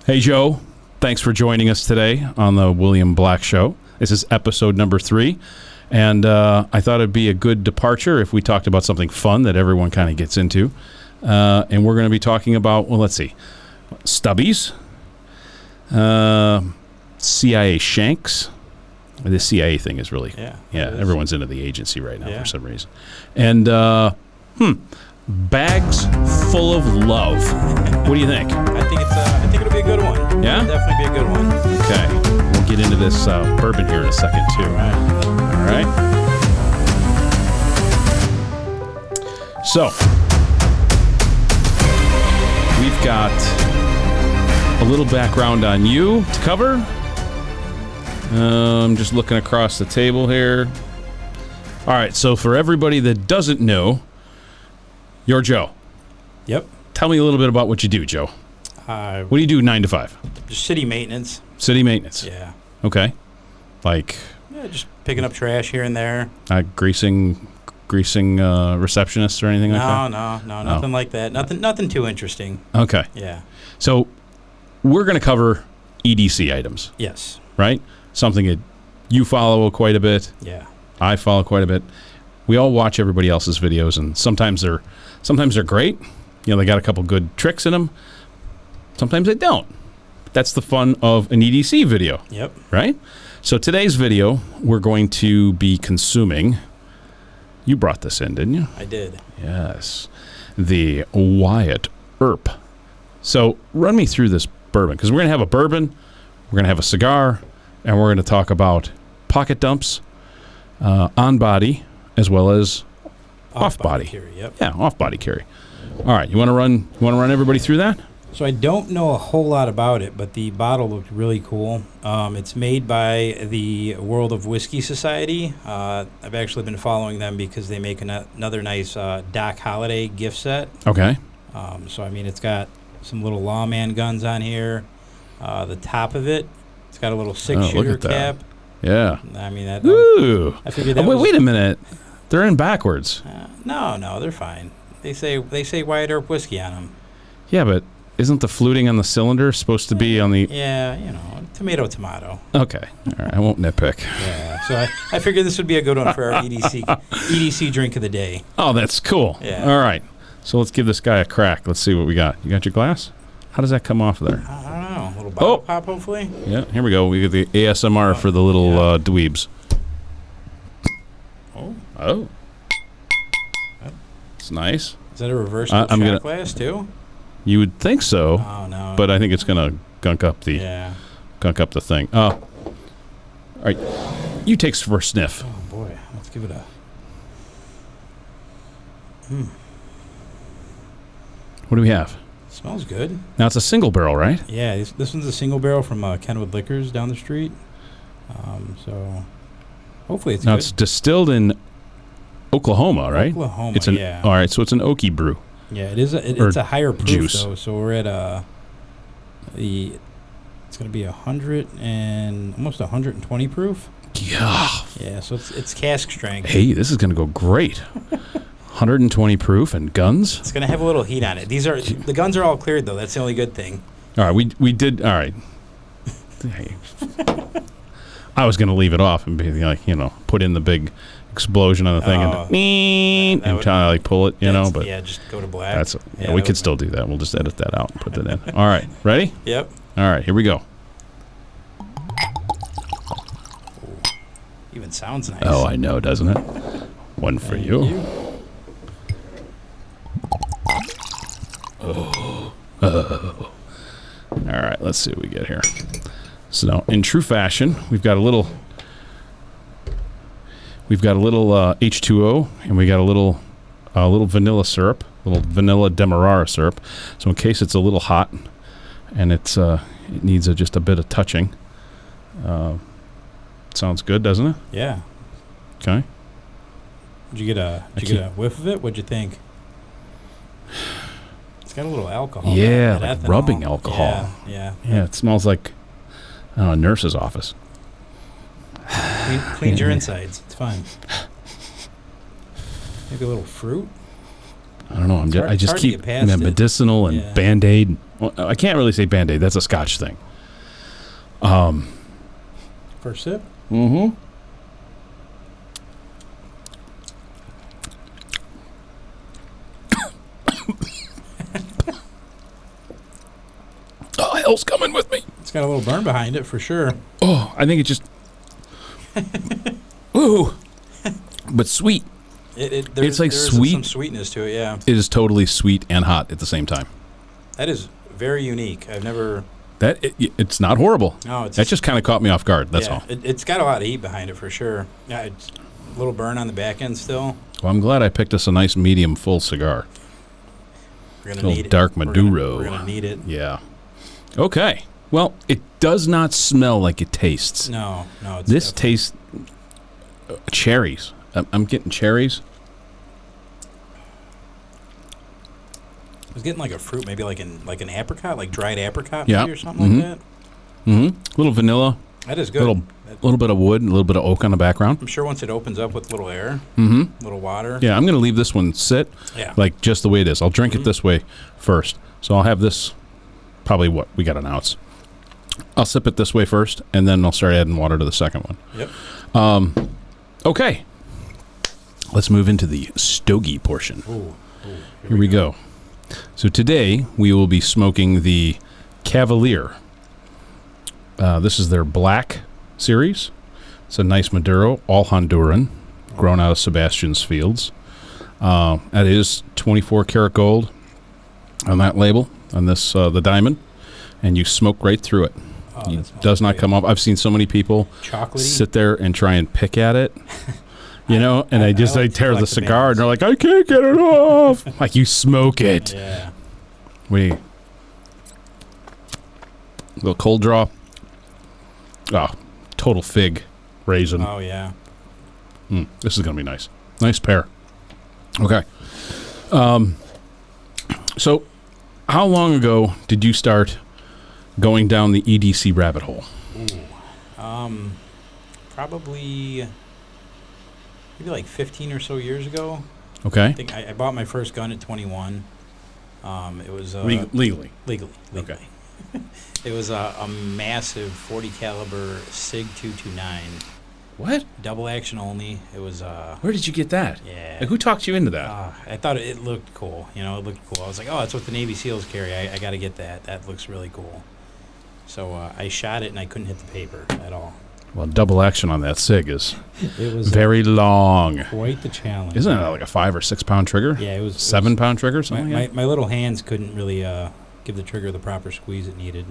Hey, Joe. Thanks for joining us today on the William Black Show. This is episode number 3, and I thought it'd be a good departure if we talked about something fun that everyone kind of gets into. And we're going to be talking about, well, let's see, stubbies, CIA shanks. The CIA thing is really, everyone's into the agency right now for some reason. And, bags full of love. What do you think? I think it'll be a good one. Yeah? It'll definitely be a good one. Okay. We'll get into this bourbon here in a second, too. All right. So, we've got a little background on you to cover. I'm just looking across the table here. All right, so for everybody that doesn't know, you're Joe. Yep. Tell me a little bit about what you do, Joe. What do you do 9 to 5? Just city maintenance. City maintenance. Yeah. Okay. Like? Yeah, just picking up trash here and there. Greasing receptionists or anything like that? No, nothing like that. Nothing too interesting. Okay. Yeah. So we're going to cover EDC items. Yes. Right? Something that you follow quite a bit. Yeah. I follow quite a bit. We all watch everybody else's videos, and sometimes they're great. You know, they got a couple good tricks in them. Sometimes they don't. That's the fun of an EDC video. Yep. Right? So today's video, we're going to be consuming. You brought this in, didn't you? I did. Yes. The Wyatt Earp. So run me through this bourbon, because we're going to have a bourbon, we're going to have a cigar, and we're going to talk about pocket dumps, on body, as well as off body carry. Yep. Yeah, off body carry. All right, you want to run everybody through that? So I don't know a whole lot about it, but the bottle looked really cool. It's made by the World of Whiskey Society. I've actually been following them because they make another nice Doc Holliday gift set. Okay. So I mean, it's got some little lawman guns on here. The top of it's got a little 6-shooter cap. Yeah. I mean that. Ooh. I figured that. Wait a minute. They're in backwards. No, they're fine. They say Wyatt Earp whiskey on them. Yeah, but isn't the fluting on the cylinder supposed to be on the? Yeah, tomato. Okay. All right. I won't nitpick. Yeah. So I figured this would be a good one for our EDC drink of the day. Oh, that's cool. Yeah. All right. So let's give this guy a crack. Let's see what we got. You got your glass? How does that come off there? I don't know. A little bottle pop, hopefully. Yeah. Here we go. We get the ASMR for the little dweebs. Oh. It's nice. Is that a reversible shot glass too? You would think so. Oh no. But I think it's gonna gunk up the thing. All right. You take first sniff. Oh boy. Let's give it a. What do we have? Smells good. Now it's a single barrel, right? Yeah. This one's a single barrel from Kenwood Liquors down the street. So hopefully it's now good. it's distilled in Oklahoma, right? Oklahoma. All right. So it's an oaky brew. Yeah, it is. It's a higher proof juice. though. So we're at it's going to be 100 and almost 120 proof. Yeah. Yeah. So it's cask strength. Hey, this is going to go great. 120 proof and guns. It's going to have a little heat on it. The guns are all cleared though. That's the only good thing. All right, we did. All right. I was going to leave it off and be like, put in the big explosion on the thing and try to like pull it, but just go to black. We could still do that. We'll just edit that out and put that in. All right, ready? Yep. All right, here we go. Ooh, even sounds nice. Oh, I know, doesn't it? One for you. Oh. All right, let's see what we get here. So now, in true fashion, we've got a little H2O, and we got a little vanilla syrup, a little vanilla demerara syrup. So in case it's a little hot, and it needs just a bit of touching. Sounds good, doesn't it? Yeah. Okay. Did you get a whiff of it? What'd you think? It's got a little alcohol. Yeah, like rubbing alcohol. Yeah. It smells like a nurse's office. Cleans your insides. It's fine. Maybe a little fruit. I don't know. I just hard to keep get past it. medicinal and Yeah. Band-Aid. Well, I can't really say Band-Aid. That's a Scotch thing. First sip. Mm-hmm. Oh, hell's coming with me. It's got a little burn behind it for sure. Oh, I think it just... Ooh. But sweet. There's like some sweet. sweetness to it, yeah. It is totally sweet and hot at the same time. That is very unique. I've never... It's not horrible. No, it's... That just kind of caught me off guard, that's all. It's got a lot of heat behind it for sure. Yeah, it's a little burn on the back end still. Well, I'm glad I picked us a nice medium full cigar. We're going A to little need it. dark Maduro. We're going to need it. Yeah. Okay. Well, it does not smell like it tastes. No. It's This definitely- tastes cherries. I'm getting cherries. I was getting like a fruit, maybe like an apricot, like dried apricot, Yeah. maybe or something like that. Mm-hmm. A little vanilla, That is good. a little bit of wood, and a little bit of oak on the background. I'm sure once it opens up with a little air, Mm-hmm. little water. Yeah, I'm going to leave this one sit Yeah. like just the way it is. I'll drink it this way first. So I'll have this probably we got an ounce. I'll sip it this way first, and then I'll start adding water to the second one. Yep. Okay. Let's move into the stogie portion. Ooh. Here we go. So today we will be smoking the Cavalier. This is their black series. It's a nice Maduro, all Honduran, grown out of Sebastian's fields. That is 24 karat gold on that label, on this the diamond, and you smoke right through it. Oh, It that smells does not great. come off. I've seen so many people Chocolatey. sit there and try and pick at it. You know, and I they like to tear the collect the cigar, and bands. they're like, I can't get it off. Like, you smoke it. Yeah. Little cold draw. Oh, total fig raisin. Oh yeah. This is going to be nice. Nice pair. Okay. So, how long ago did you start going down the EDC rabbit hole? Probably maybe like 15 or so years ago. Okay. I think I bought my first gun at 21. It was Legally. legally. Okay. It was a massive 40 caliber Sig 229, What? double action only. It was Where did you get that? yeah. Like, who talked you into that? I thought it looked cool. You know, it looked cool. I was like, oh, that's what the Navy SEALs carry. I got to get that. That looks really cool. So I shot it and I couldn't hit the paper at all. Well, double action on that SIG is It was very long. quite the challenge. Isn't it like a 5 or 6 pound trigger? Yeah, it was 7 pound trigger, something like My little hands couldn't really give the trigger the proper squeeze it needed.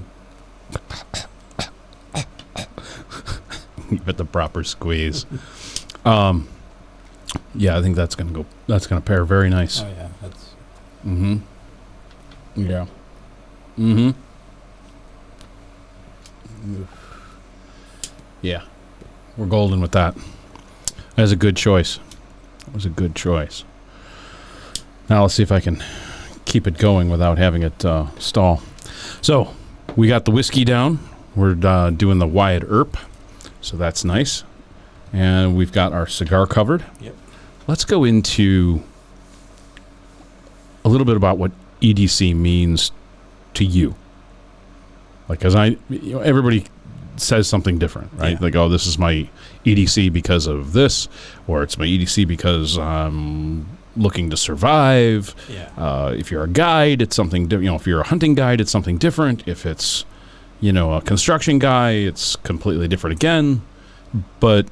that? But the proper squeeze. Yeah, I think that's gonna pair very nice. Oh yeah, that's Mm-hmm. Yeah. Mm-hmm. Yeah. We're golden with that. That was a good choice. That was a good choice. Now let's see if I can keep it going without having it stall. So, we got the whiskey down. We're doing the Wyatt Earp. So that's nice. And we've got our cigar covered. Yep. Let's go into a little bit about what EDC means to you. Like, because everybody says something different, right? Yeah. Like, oh, this is my EDC because of this, or it's my EDC because I'm looking to survive. yeah. If you're a guide, it's something different. If you're a hunting guide, it's something different. If it's, a construction guy, it's completely different again. But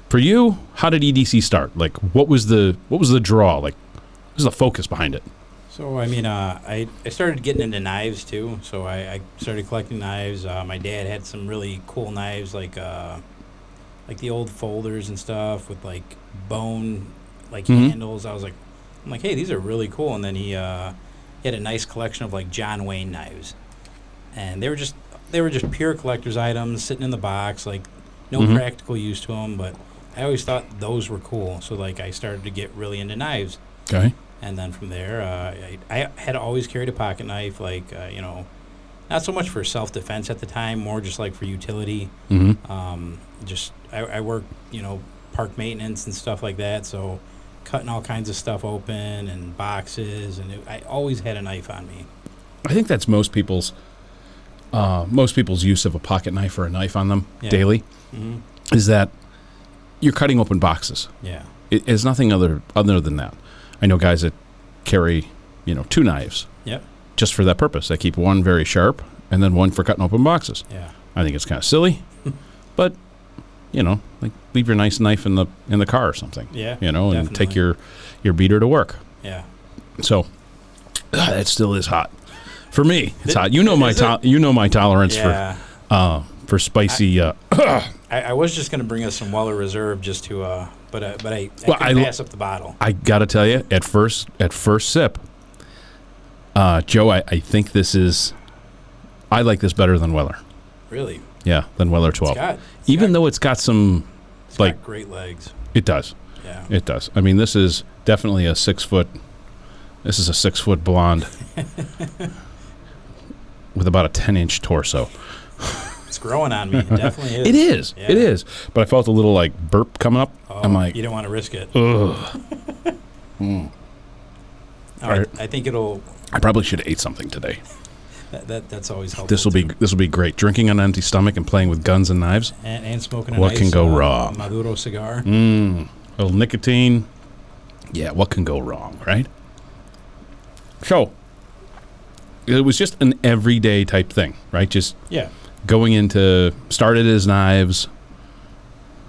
for you, how did EDC start? Like, what was the draw? Like, what was the focus behind it? So I mean, I started getting into knives too. So I started collecting knives. My dad had some really cool knives, like the old folders and stuff with like bone Mhm. handles. I'm like, hey, these are really cool. And then he had a nice collection of like John Wayne knives, and they were just pure collector's items sitting in the box, like no Mhm. practical use to them. But I always thought those were cool. So like I started to get really into knives. Okay. And then from there, I had always carried a pocket knife, not so much for self-defense at the time, more just like for utility. Mm-hmm. I worked, park maintenance and stuff like that. So cutting all kinds of stuff open and boxes, and I always had a knife on me. I think that's most people's use of a pocket knife or a knife on them daily, is that you're cutting open boxes. Yeah. It is nothing other than that. I know guys that carry, 2 knives. Yep. Just for that purpose. They keep one very sharp and then one for cutting open boxes. Yeah. I think it's kind of silly, but like leave your nice knife in the car or something. Yeah. And definitely. take your beater to work. Yeah. So it still is hot. For me, it's hot. You know my tolerance for spicy. I was just going to bring us some Weller Reserve just to, but I couldn't pass up the bottle. I got to tell you, at first sip, Joe, I think I like this better than Weller. Really? Yeah, than Weller 12. Even though it's got some, got great legs. It does. Yeah. It does. I mean, this is definitely a 6-foot. This is a 6-foot blonde with about a 10-inch torso. It's growing on me. It definitely is. It is. Yeah. It is. But I felt a little burp coming up. Oh, I'm like, you don't want to risk it. ugh. All right. I think it'll. I probably should have ate something today. That's always helpful. This will be great. Drinking on an empty stomach and playing with guns and knives. And smoking a what nice can go wrong? Maduro cigar. A little nicotine. Yeah, what can go wrong, right? So, it was just an everyday type thing, right? Just going into, started as knives.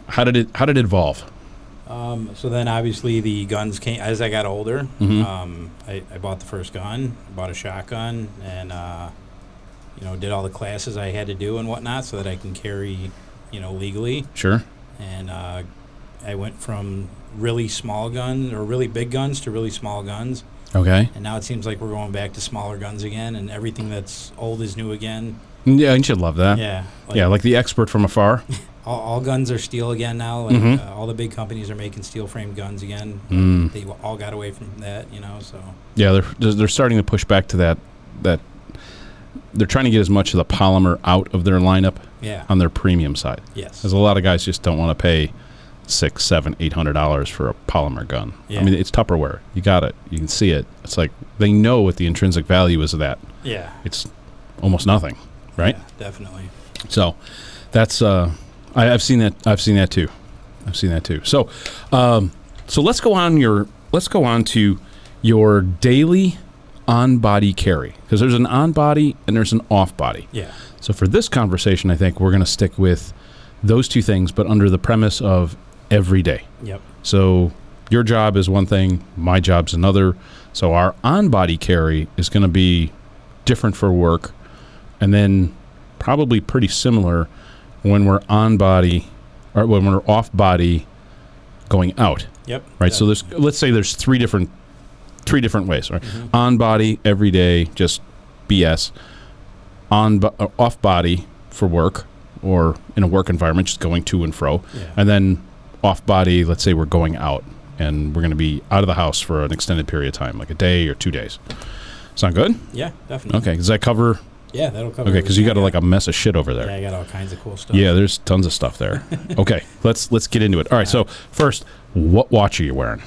How did it evolve? So then obviously the guns came as I got older. I bought the first gun, bought a shotgun, and did all the classes I had to do and whatnot so that I can carry, legally. Sure. And I went from really small guns or really big guns to really small guns. Okay. And now it seems like we're going back to smaller guns again, and everything that's old is new again. Yeah, you should love that. Yeah. Like the expert from afar. All guns are steel again now. Like, all the big companies are making steel-framed guns again. They all got away from that, so. Yeah, they're starting to push back to that they're trying to get as much of the polymer out of their lineup on their premium side. Yes. Because a lot of guys just don't want to pay $600, $700, $800 for a polymer gun. Yeah. I mean, it's Tupperware. You got it. You can see it. It's like they know what the intrinsic value is of that. Yeah. It's almost nothing, right? Yeah, definitely. So that's I've seen that. I've seen that too. So let's go on to your daily on-body carry, because there's an on-body and there's an off-body. Yeah. So for this conversation, I think we're going to stick with those two things, but under the premise of every day. Yep. So your job is one thing, my job's another. So our on-body carry is going to be different for work, and then probably pretty similar when we're on-body or when we're off-body going out. Yep. Right. So let's say there's three different ways. Right. On-body every day, just BS. Off-body for work or in a work environment, just going to and fro. Yeah. And then off-body, let's say we're going out and we're going to be out of the house for an extended period of time, like a day or 2 days. Sound good? Yeah, definitely. Okay. Does that cover? Yeah, that'll cover. Okay, because you got like a mess of shit over there. Yeah, I got all kinds of cool stuff. Yeah, there's tons of stuff there. Okay, let's get into it. All right, so first, what watch are you wearing?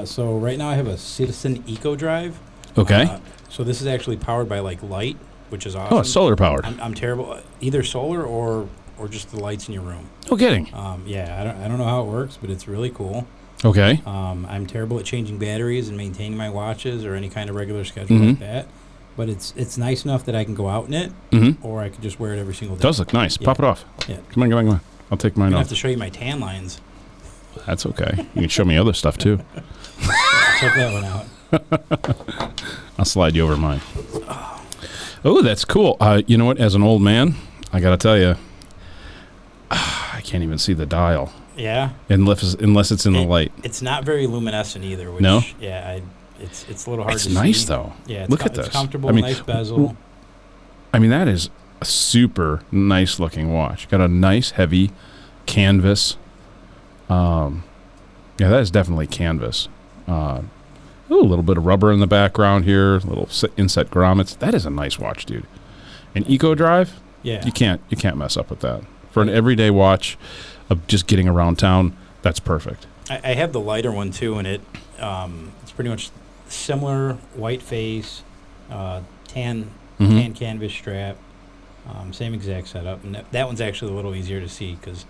So right now I have a Citizen Eco Drive. Okay. So this is actually powered by like light, which is awesome. Oh, it's solar powered. I'm terrible. Either solar or just the lights in your room. No kidding. Yeah, I don't know how it works, but it's really cool. Okay. I'm terrible at changing batteries and maintaining my watches or any kind of regular schedule like that. But it's nice enough that I can go out in it, or I could just wear it every single day. It does look nice. Yeah. Pop it off. Yeah. Come on. I'll take mine I off. have to show you my tan lines. That's okay. You can show me other stuff too. Check that one out. I'll slide you over mine. Oh, that's cool. You know what? As an old man, I got to tell you, I can't even see the dial. Yeah. Unless it's in the light. It's not very luminescent either. Which, no. Yeah. It's a little hard to see. It's nice though. Yeah. Look at this. It's comfortable. Nice bezel. I mean, that is a super nice looking watch. Got a nice heavy canvas. Yeah, that is definitely canvas. A little bit of rubber in the background here. Little inset grommets. That is a nice watch, dude. An Eco Drive. Yeah. You can't mess up with that. For an everyday watch of just getting around town, that's perfect. I have the lighter one too, and it's pretty much similar white face, tan canvas strap, same exact setup, and that one's actually a little easier to see because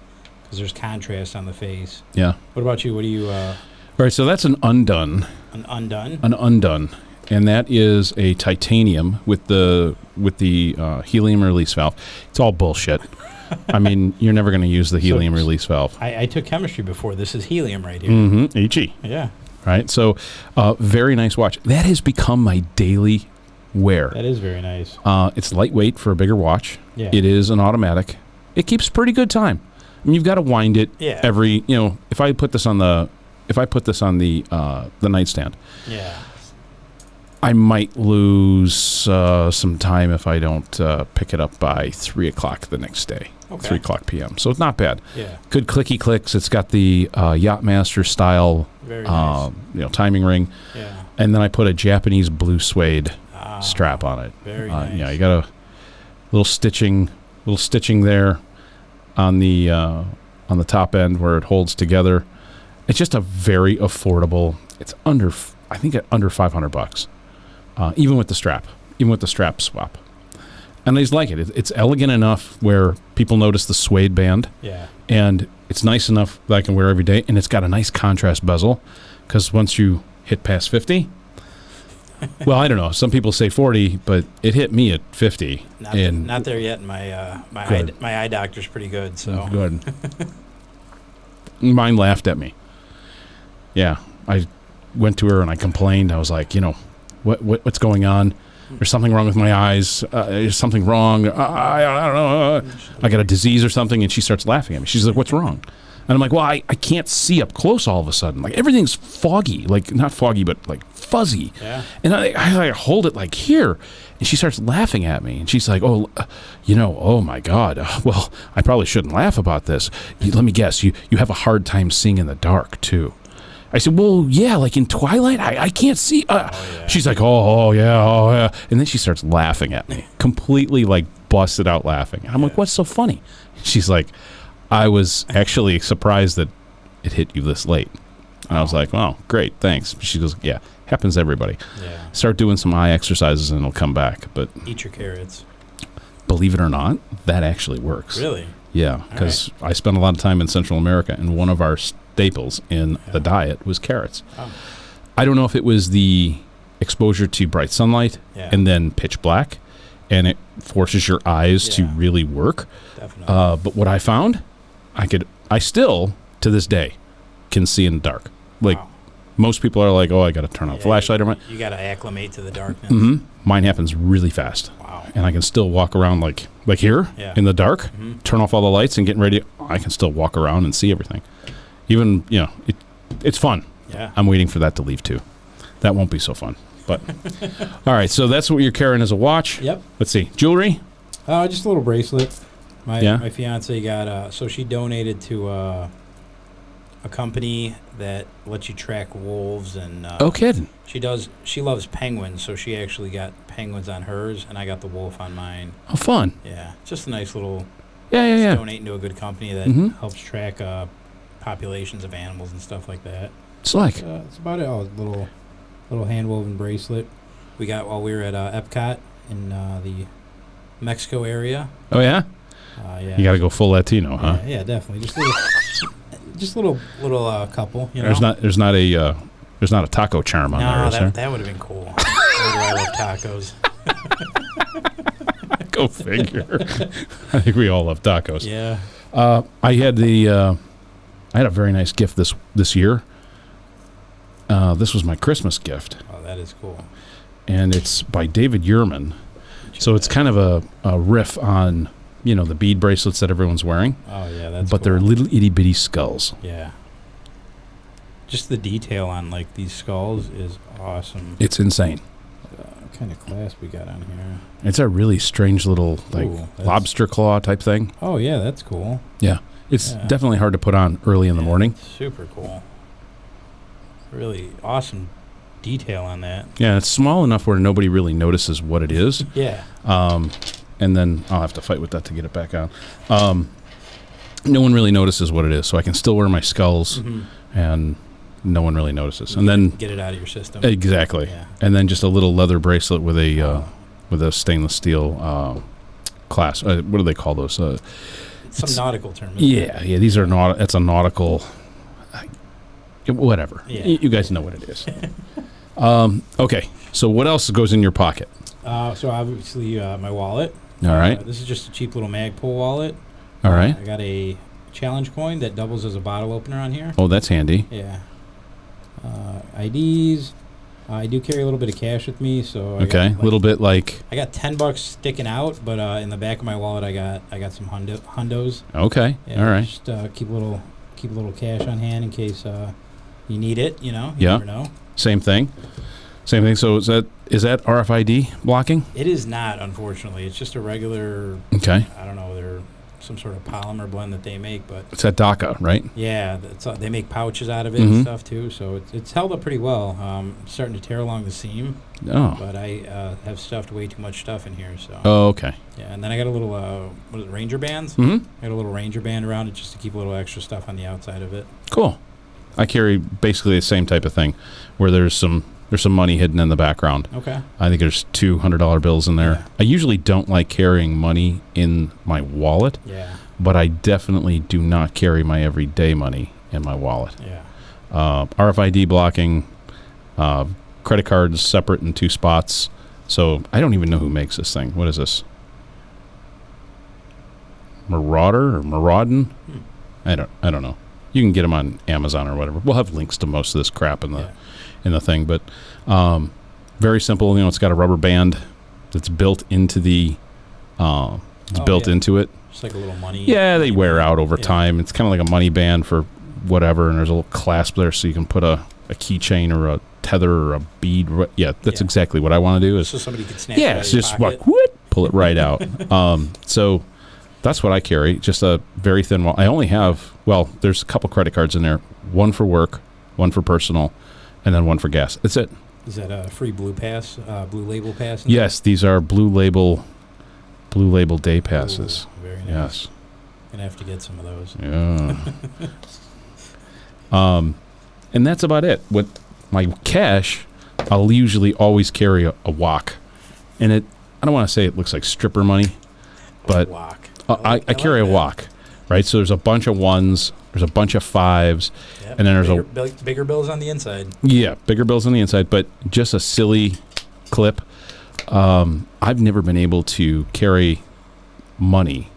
there's contrast on the face. Yeah. What about you? What do you? All right, so that's an undone. An undone. An undone, and that is a titanium with the helium release valve. It's all bullshit. I mean, you're never going to use the helium release valve. I took chemistry before. This is helium right here. Mm-hmm. HE. Yeah. Right. So, very nice watch. That has become my daily wear. That is very nice. It's lightweight for a bigger watch. Yeah. It is an automatic. It keeps pretty good time. I mean, you've got to wind it every. If I put this on the nightstand. Yeah. I might lose some time if I don't pick it up by 3 o'clock the next day. Okay. 3 o'clock p.m. So it's not bad. Yeah. Good clicky clicks. It's got the Yachtmaster style Very nice. Timing ring. Yeah. And then I put a Japanese blue suede strap on it. Very nice. Yeah, you got a little stitching there on the top end where it holds together. It's just a very affordable. It's under $500. Even with the strap swap. And I just like it. It's elegant enough where people notice the suede band. Yeah. And it's nice enough that I can wear every day. And it's got a nice contrast bezel because once you hit past 50, well, I don't know. Some people say 40, but it hit me at 50. Not there yet. My eye doctor's pretty good. So good. Mine laughed at me. Yeah, I went to her and I complained. I was like, what's going on? There's something wrong with my eyes. There's something wrong. I don't know. I got a disease or something. And she starts laughing at me. She's like, what's wrong? And I'm like, well, I can't see up close all of a sudden. Like, everything's foggy. Like, not foggy, but, like, fuzzy. Yeah. And I hold it, like, here. And she starts laughing at me. And she's like, oh my God. Well, I probably shouldn't laugh about this. Let me guess. You have a hard time seeing in the dark, too. I said, well, yeah, like in Twilight, I can't see. Yeah. She's like, oh, yeah. And then she starts laughing at me, completely, like, busted out laughing. And I'm like, what's so funny? She's like, I was actually surprised that it hit you this late. And I was like, well, great, thanks. She goes, yeah, happens to everybody. Yeah. Start doing some eye exercises and it'll come back. But eat your carrots. Believe it or not, that actually works. Really? Yeah, because I spent a lot of time in Central America, and one of our staples in the diet was carrots. Oh. I don't know if it was the exposure to bright sunlight and then pitch black, and it forces your eyes to really work. Definitely. But what I found, I still, to this day, can see in the dark. Like, most people are like, oh, I got to turn on a flashlight. You got to acclimate to the darkness. Mm-hmm. Mine happens really fast. Wow. And I can still walk around like here in the dark, turn off all the lights and getting ready. I can still walk around and see everything. Even, it's fun. Yeah. I'm waiting for that to leave too. That won't be so fun. But, all right, so that's what you're carrying as a watch. Yep. Let's see. Jewelry? Just a little bracelet. My fiance got, so she donated to a company that lets you track wolves and Oh, kidding. She loves penguins, so she actually got penguins on hers and I got the wolf on mine. Oh, fun. Yeah, just a nice little donating to a good company that helps track populations of animals and stuff like that. It's like it's about it. Oh, little hand woven bracelet we got while we were at Epcot in the Mexico area. Oh yeah. Yeah. You got to go full Latino, huh? Yeah, definitely. Just little couple. There's not a taco charm on there, is there? That would have been cool. I love tacos. Go figure. I think we all love tacos. Yeah. I had a very nice gift this year. This was my Christmas gift. Oh, that is cool. And it's by David Yurman. So it's kind of a riff on, the bead bracelets that everyone's wearing. Oh, yeah, that's But cool. they're little itty-bitty skulls. Yeah. Just the detail on, these skulls is awesome. It's insane. What kind of clasp we got on here? It's a really strange little, lobster claw type thing. Oh, yeah, that's cool. Yeah. It's definitely hard to put on early in the morning. Super cool. Really awesome detail on that. Yeah, it's small enough where nobody really notices what it is. Yeah. And then I'll have to fight with that to get it back on. No one really notices what it is, so I can still wear my skulls, and no one really notices. And then get it out of your system. Exactly. Yeah. And then just a little leather bracelet with a stainless steel clasp. What do they call those? Some nautical term. Yeah. These are not. It's a nautical. Whatever. Yeah. You guys know what it is. Okay. So what else goes in your pocket? So obviously my wallet. All right. This is just a cheap little Magpul wallet. All right. I got a challenge coin that doubles as a bottle opener on here. Oh, that's handy. Yeah. IDs. I do carry a little bit of cash with me, so I got, a little bit like. I got $10 sticking out, but in the back of my wallet, I got some hundos. Okay. Yeah, all right. Just keep a little cash on hand in case you need it. You never know. Same thing. So is that RFID blocking? It is not, unfortunately. It's just a regular. Okay. I don't know. They're some sort of polymer blend that they make, but it's at DACA, right? Yeah, they make pouches out of it and stuff too. So it's held up pretty well. Starting to tear along the seam. Oh. But I have stuffed way too much stuff in here. So. Oh, okay. Yeah, and then I got a little Ranger bands. Mm-hmm. I got a little Ranger band around it just to keep a little extra stuff on the outside of it. Cool. I carry basically the same type of thing, where there's some money hidden in the background. Okay. I think there's $200 bills in there. Yeah. I usually don't like carrying money in my wallet. Yeah. But I definitely do not carry my everyday money in my wallet. Yeah. RFID blocking, credit cards separate in 2 spots. So I don't even know who makes this thing. What is this? Marauder or Maraudin? I don't know. You can get them on Amazon or whatever. We'll have links to most of this crap in the thing, but very simple. It's got a rubber band that's built into the into it. Just like a little money. Yeah, they wear out over time. It's kind of like a money band for whatever, and there's a little clasp there so you can put a keychain or a tether or a bead. Yeah, that's exactly what I want to do. Is so somebody could snap it out of it's your just pocket. pull it right out. So that's what I carry, just a very thin wall. I only have, there's a couple credit cards in there, one for work, one for personal, and then one for gas. That's it. Is that a free blue label pass? Yes, these are blue label day passes. Ooh, very nice. Yes. Gonna have to get some of those. Yeah. And that's about it. With my cash, I'll usually always carry a wok. And I don't want to say it looks like stripper money, but wok. I carry a wok, right? So there's a bunch of ones, there's a bunch of fives, yep. and then there's bigger bills on the inside. Yeah, bigger bills on the inside, but just a silly clip. I've never been able to carry money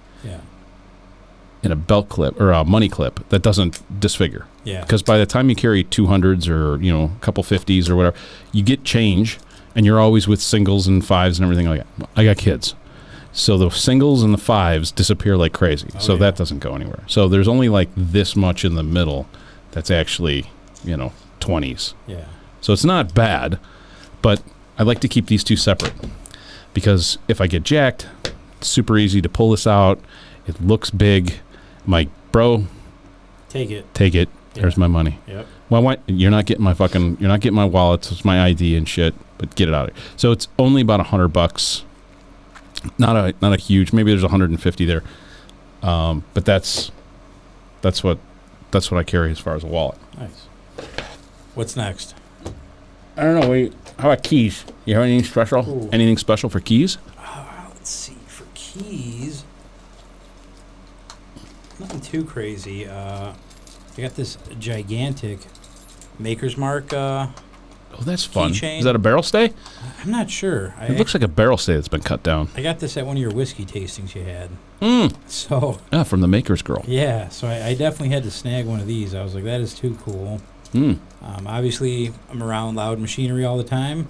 in a belt clip or a money clip that doesn't disfigure. Yeah. Because by the time you carry 200s or a couple 50s or whatever, you get change, and you're always with singles and fives and everything like that. I got kids. So the singles and the fives disappear like crazy. That doesn't go anywhere. So there's only like this much in the middle that's actually, 20s. Yeah. So it's not bad, but I like to keep these two separate because if I get jacked, it's super easy to pull this out. It looks big. I'm like, bro, take it. Yeah. There's my money. Yep. Well, you're not getting my wallet. It's my ID and shit, but get it out of here. So it's only about $100. Not a huge. Maybe there's 150 there, but that's what I carry as far as a wallet. Nice. What's next? I don't know. How about keys? You have anything special? Ooh. Anything special for keys? Let's see. For keys, nothing too crazy. I got this gigantic Maker's Mark. Oh, that's fun. Keychain. Is that a barrel stay? I'm not sure. It looks like a barrel stay that's been cut down. I got this at one of your whiskey tastings you had. So. From the Maker's Girl. Yeah, so I definitely had to snag one of these. I was like, that is too cool. Obviously, I'm around loud machinery all the time,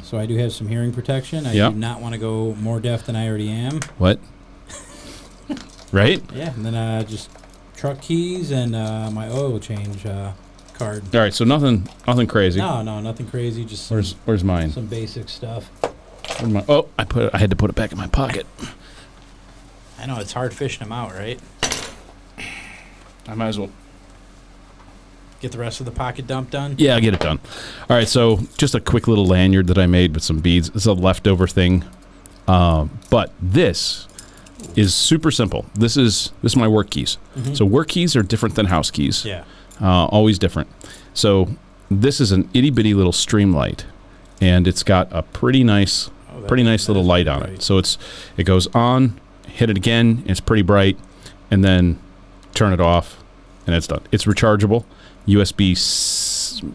so I do have some hearing protection. I do not want to go more deaf than I already am. What? Right? Yeah, and then just truck keys and my oil change card. All right, so nothing crazy. No, nothing crazy. Just where's mine? Some basic stuff. I had to put it back in my pocket. I know it's hard fishing them out, right? I might as well get the rest of the pocket dump done. Yeah, I'll get it done. All right, so just a quick little lanyard that I made with some beads. It's a leftover thing, but this is super simple. This is my work keys. So work keys are different than house keys. Yeah. Always different. So this is an itty bitty little stream light, and it's got a pretty nice little light on it. So it goes on, hit it again, it's pretty bright, and then turn it off, and it's done. It's rechargeable, USB.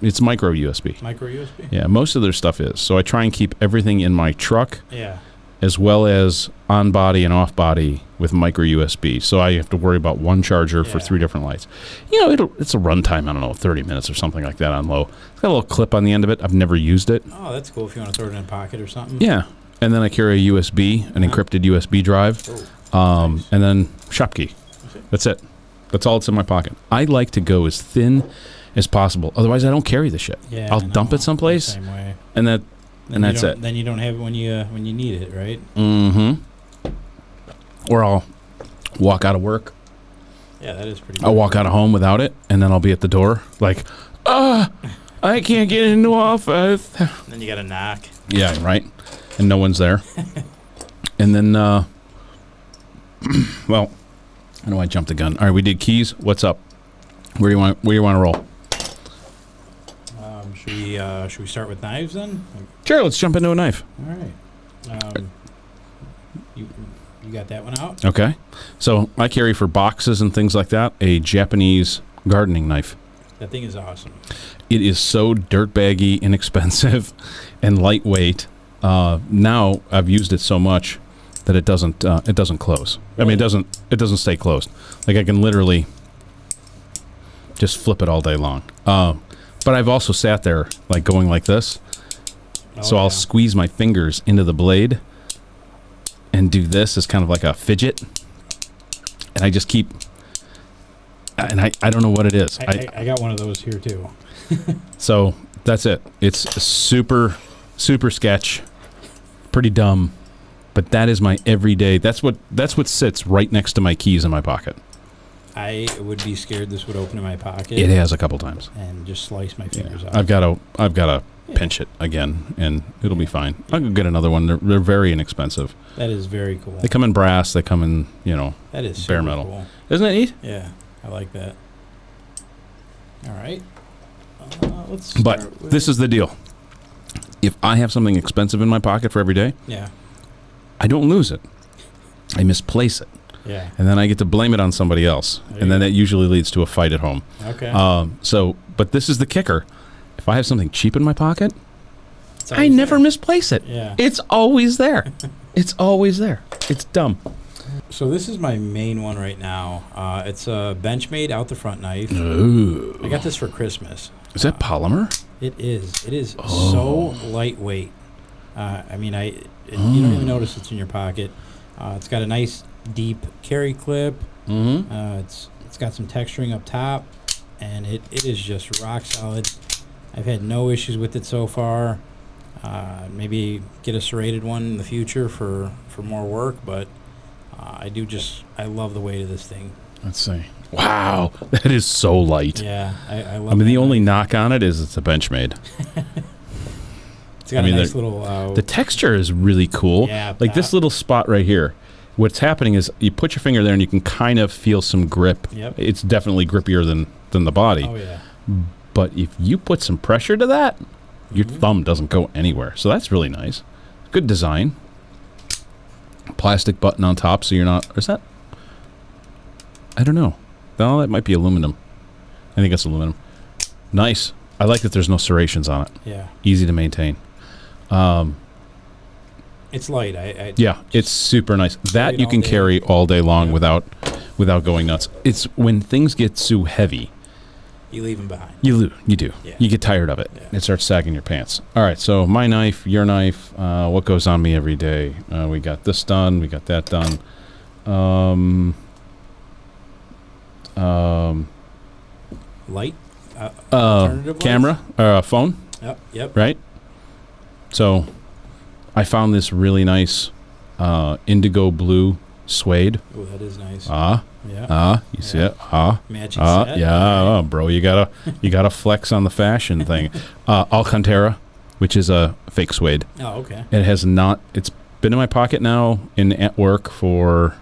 It's micro USB. Micro USB. Yeah, most of their stuff is. So I try and keep everything in my truck. Yeah. As well as on body and off body with micro USB. So I have to worry about one charger for 3 different lights. It's a runtime, I don't know, 30 minutes or something like that on low. It's got a little clip on the end of it. I've never used it. Oh, that's cool if you want to throw it in a pocket or something. Yeah. And then I carry a USB, an encrypted USB drive, nice. and then shop key. That's it. That's all that's in my pocket. I like to go as thin as possible. Otherwise, I don't carry the shit. Yeah, I'll dump it someplace, same way. and that's it. Then you don't have it when you need it, right? Mm-hmm. Or I'll walk out of work. Yeah, that is pretty. I'll walk out of home without it, and then I'll be at the door like, I can't get into office. Then you got to knock. Yeah, right. And no one's there. And then, well, I know I jumped the gun. All right, we did keys. What's up? Where do you want to roll? Should we start with knives then? Sure, let's jump into a knife. All right. You got that one out? Okay. So I carry for boxes and things like that a Japanese gardening knife. That thing is awesome. It is so dirtbaggy, inexpensive, and lightweight. Now I've used it so much that it doesn't close. Really? I mean, it doesn't stay closed. Like I can literally just flip it all day long. But I've also sat there like going like this. So I'll squeeze my fingers into the blade and do this as kind of like a fidget. And I just keep, and I don't know what it is. I got one of those here too. So that's it. It's super, super sketch, pretty dumb, but that is my everyday. That's what sits right next to my keys in my pocket. I would be scared this would open in my pocket. It has a couple times. And just slice my fingers off. I've got to pinch it again, and it'll be fine. I'll go get another one. They're very inexpensive. That is very cool. They come in brass. They come in, that is bare metal. Cool. Isn't it neat? Yeah, I like that. All right. But this is the deal. If I have something expensive in my pocket for every day, I don't lose it. I misplace it. Yeah. And then I get to blame it on somebody else. And then that usually leads to a fight at home. Okay. But this is the kicker. If I have something cheap in my pocket, I always never there. misplace it. Yeah. It's always there. It's always there. It's dumb. So this is my main one right now. It's a Benchmade out the front knife. Ooh. I got this for Christmas. Is that polymer? It is. It is so lightweight. I mean, you don't even notice it's in your pocket. It's got a nice deep carry clip. Mm-hmm. It's got some texturing up top, and it is just rock solid. I've had no issues with it so far. Maybe get a serrated one in the future for more work, but I love the weight of this thing. Let's see. Wow, that is so light. Yeah, I love it. I mean, the only knock on it is it's a Benchmade. It's got a nice little... the texture is really cool. Yeah, like this little spot right here. What's happening is you put your finger there and you can kind of feel some grip. Yep. It's definitely grippier than the body. Oh, yeah. But if you put some pressure to that, your thumb doesn't go anywhere. So that's really nice. Good design. Plastic button on top so you're not... Is that... I don't know. No, that might be aluminum. I think it's aluminum. Nice. I like that there's no serrations on it. Yeah. Easy to maintain. It's light. It's super nice. That you can carry all day long without going nuts. It's when things get too heavy. You leave them behind. You do. Yeah. You get tired of it. Yeah. It starts sagging your pants. All right, so my knife, your knife, what goes on me every day? We got this done. We got that done. Light? Alternative camera? Phone? Yep. Right? So I found this really nice indigo blue suede. Oh, that is nice. You see it? Matching set. Yeah, bro, you gotta flex on the fashion thing. Alcantara, which is a fake suede. Oh, okay. It's been in my pocket now at work for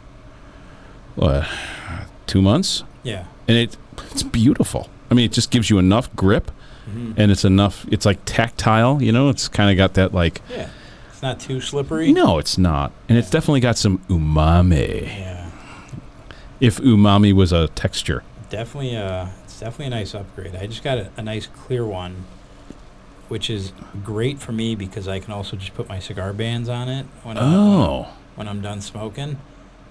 2 months. Yeah. And it's beautiful. I mean, it just gives you enough grip, and it's like tactile, it's kind of got that like... Yeah, it's not too slippery. No, it's not. And it's definitely got some umami. Yeah. If umami was a texture. Definitely, it's definitely a nice upgrade. I just got a nice clear one, which is great for me because I can also just put my cigar bands on it when I'm done smoking.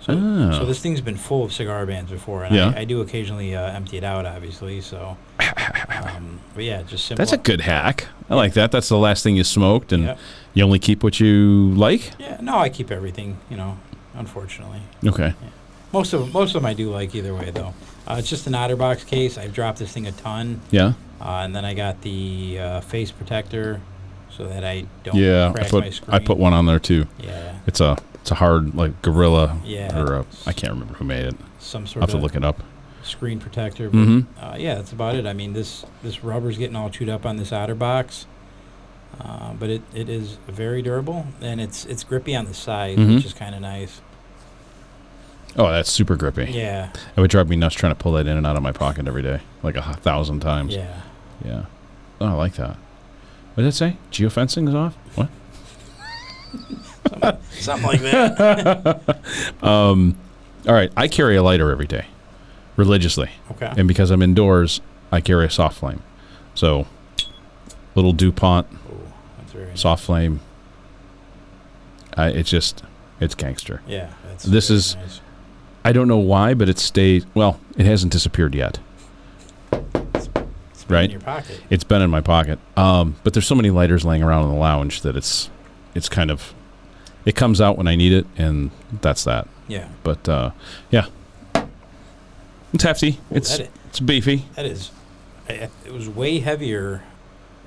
So this thing's been full of cigar bands before, and I do occasionally empty it out, obviously. So, but yeah, just simple. That's a good hack. I like that. That's the last thing you smoked, and you only keep what you like. Yeah, no, I keep everything. Unfortunately. Okay. Yeah. Most of them I do like either way, though. It's just an OtterBox case. I've dropped this thing a ton. Yeah. And then I got the face protector so that I don't crack my screen. I put one on there too. Yeah. It's a hard like Gorilla. Yeah. Or I can't remember who made it. Some sort I'll have of to look it up. Screen protector. But, yeah, that's about it. I mean, this rubber's getting all chewed up on this OtterBox. But it is very durable, and it's grippy on the sides, which is kind of nice. Oh, that's super grippy. Yeah. It would drive me nuts trying to pull that in and out of my pocket every day, like 1,000 times. Yeah. Yeah. Oh, I like that. What did it say? Geofencing is off? What? Something like that. All right. I carry a lighter every day, religiously. Okay. And because I'm indoors, I carry a soft flame. So, little DuPont, that's very soft flame. It's gangster. Yeah. That's This is, nice. I don't know why, but it stayed, well, it hasn't disappeared yet. It's been right? in your pocket. It's been in my pocket. But there's so many lighters laying around in the lounge that it's kind of, it comes out when I need it, and that's that. Yeah. But, yeah. It's hefty. Ooh, It's beefy. That is, it was way heavier